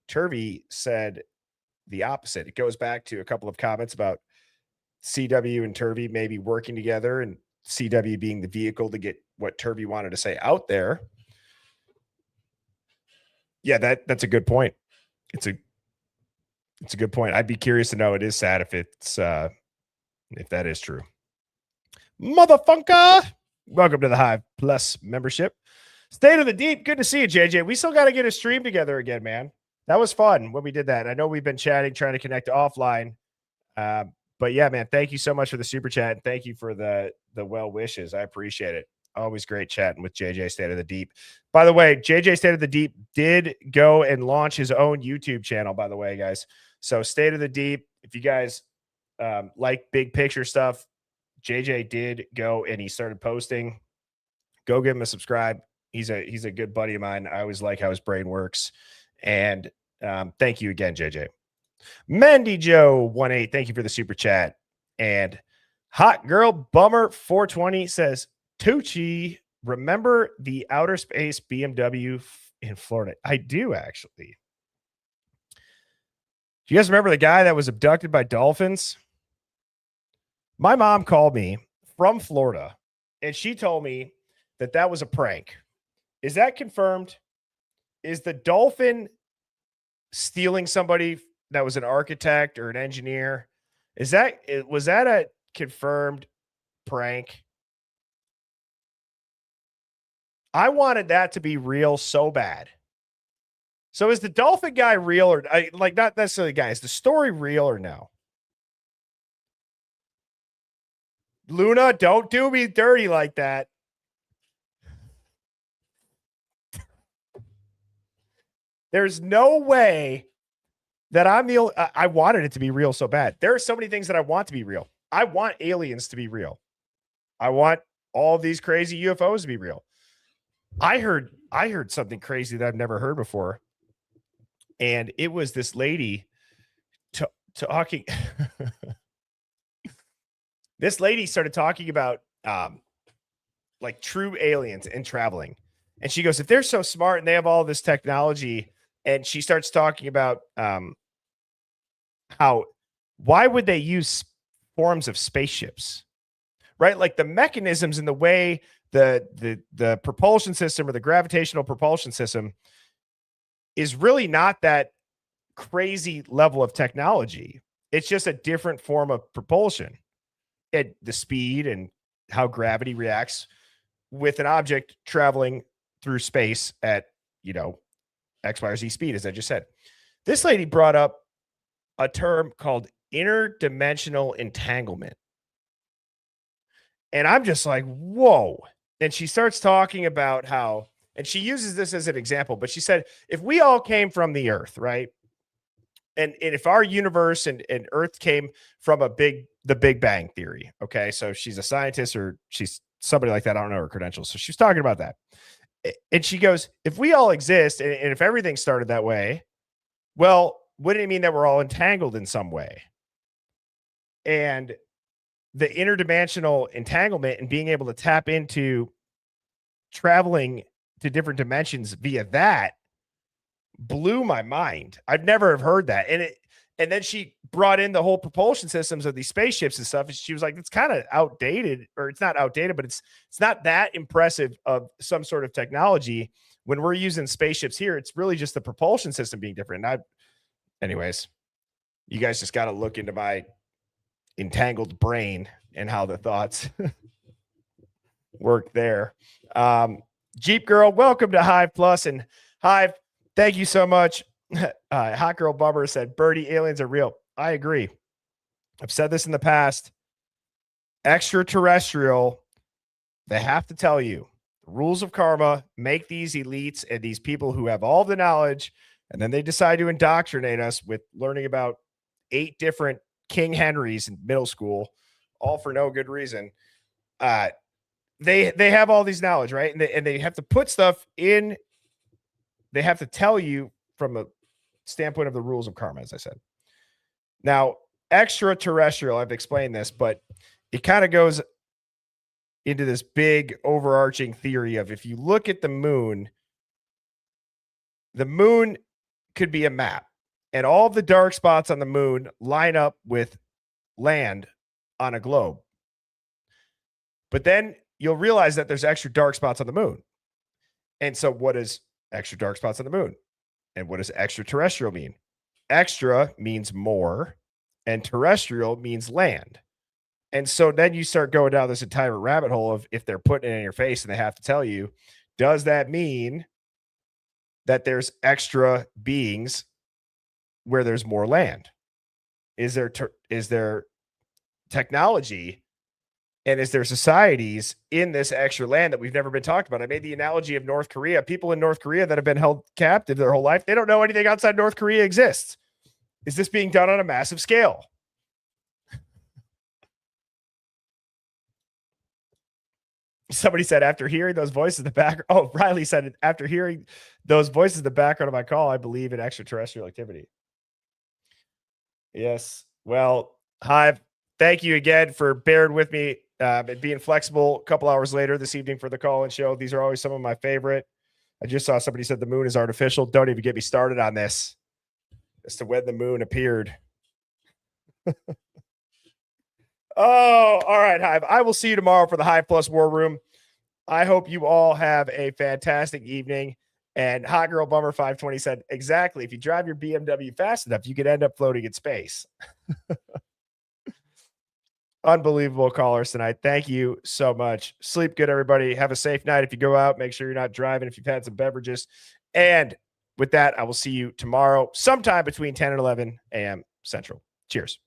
Turvey said the opposite. It goes back to a couple of comments about CW and Turvey maybe working together, and CW being the vehicle to get what Turvey wanted to say out there. Yeah, that's a good point. It's a good point. I'd be curious to know. It is sad if if that is true. Motherfunker. Welcome to the Hive Plus membership. State of the Deep. Good to see you, JJ. We still got to get a stream together again, man. That was fun when we did that. I know we've been chatting, trying to connect offline. But yeah, man, thank you so much for the super chat. And thank you for the well wishes. I appreciate it. Always great chatting with JJ State of the Deep. By the way, JJ State of the Deep did go and launch his own YouTube channel, by the way, guys. So State of the Deep, if you guys like big picture stuff, JJ did go and he started posting. Go give him a subscribe. He's a good buddy of mine. I always like how his brain works. And thank you again, JJ. Mendy Joe 18, thank you for the super chat. And Hot Girl Bummer 420 says, Tucci, remember the outer space BMW in Florida? I do, actually. Do you guys remember the guy that was abducted by dolphins? My mom called me from Florida, and she told me that was a prank. Is that confirmed? Is the dolphin stealing somebody that was an architect or an engineer? Was that a confirmed prank? I wanted that to be real so bad. So is the dolphin guy real or like not necessarily guy? Is the story real or no? Luna, don't do me dirty like that. There's no way that I'm the only, I wanted it to be real so bad. There are so many things that I want to be real. I want aliens to be real. I want all of these crazy UFOs to be real. I heard something crazy that I've never heard before. And it was this lady talking. This lady started talking about like true aliens and traveling. And she goes, if they're so smart and they have all this technology, and she starts talking about why would they use forms of spaceships, right? Like the mechanisms and the way the propulsion system or the gravitational propulsion system is really not that crazy level of technology. It's just a different form of propulsion. The speed and how gravity reacts with an object traveling through space at, X, Y, or Z speed, as I just said. This lady brought up a term called interdimensional entanglement. And I'm just like, whoa. And she starts talking about how, and she uses this as an example, but she said, if we all came from the earth, right? And if our universe and earth came from the Big Bang theory, okay? So she's a scientist or she's somebody like that. I don't know her credentials. So she was talking about that. And she goes, if we all exist and if everything started that way, well, wouldn't it mean that we're all entangled in some way? And the interdimensional entanglement and being able to tap into traveling to different dimensions via that blew my mind. I've never have heard that. And then she brought in the whole propulsion systems of these spaceships and stuff. And she was like, it's kind of outdated, or it's not outdated, but it's not that impressive of some sort of technology. When we're using spaceships here, it's really just the propulsion system being different. Anyways, you guys just got to look into my entangled brain and how the thoughts work there. Jeep Girl, welcome to Hive Plus. And Hive, thank you so much. Hot Girl Bummer said, Birdie, aliens are real. I agree. I've said this in the past. Extraterrestrial, they have to tell you the rules of karma make these elites and these people who have all the knowledge, and then they decide to indoctrinate us with learning about 8 different King Henrys in middle school, all for no good reason. They have all these knowledge, right? And they have to put stuff in. They have to tell you from a standpoint of the rules of karma, as I said. Now, extraterrestrial, I've explained this, but it kind of goes into this big overarching theory of if you look at the moon could be a map, and all the dark spots on the moon line up with land on a globe. But then you'll realize that there's extra dark spots on the moon. And so what is extra dark spots on the moon? And what does extraterrestrial mean? Extra means more, and terrestrial means land. And so then you start going down this entire rabbit hole of if they're putting it in your face and they have to tell you, does that mean that there's extra beings where there's more land? is there technology, and is there societies in this extra land that we've never been talked about? I made the analogy of North Korea. People in North Korea that have been held captive their whole life, they don't know anything outside North Korea exists. Is this being done on a massive scale? Somebody said after hearing those voices in the back. Oh, Riley said after hearing those voices in the background of my call, I believe in extraterrestrial activity. Yes. Well, Hive, thank you again for bearing with me and being flexible a couple hours later this evening for the call-in show. These are always some of my favorite. I just saw somebody said the moon is artificial. Don't even get me started on this as to when the moon appeared. Oh, all right, Hive. I will see you tomorrow for the Hive Plus War Room. I hope you all have a fantastic evening. And Hot Girl Bummer 520 said, exactly. If you drive your BMW fast enough, you could end up floating in space. Unbelievable callers tonight. Thank you so much. Sleep good, everybody. Have a safe night. If you go out, make sure you're not driving if you've had some beverages. And with that, I will see you tomorrow sometime between 10 and 11 a.m. Central. Cheers.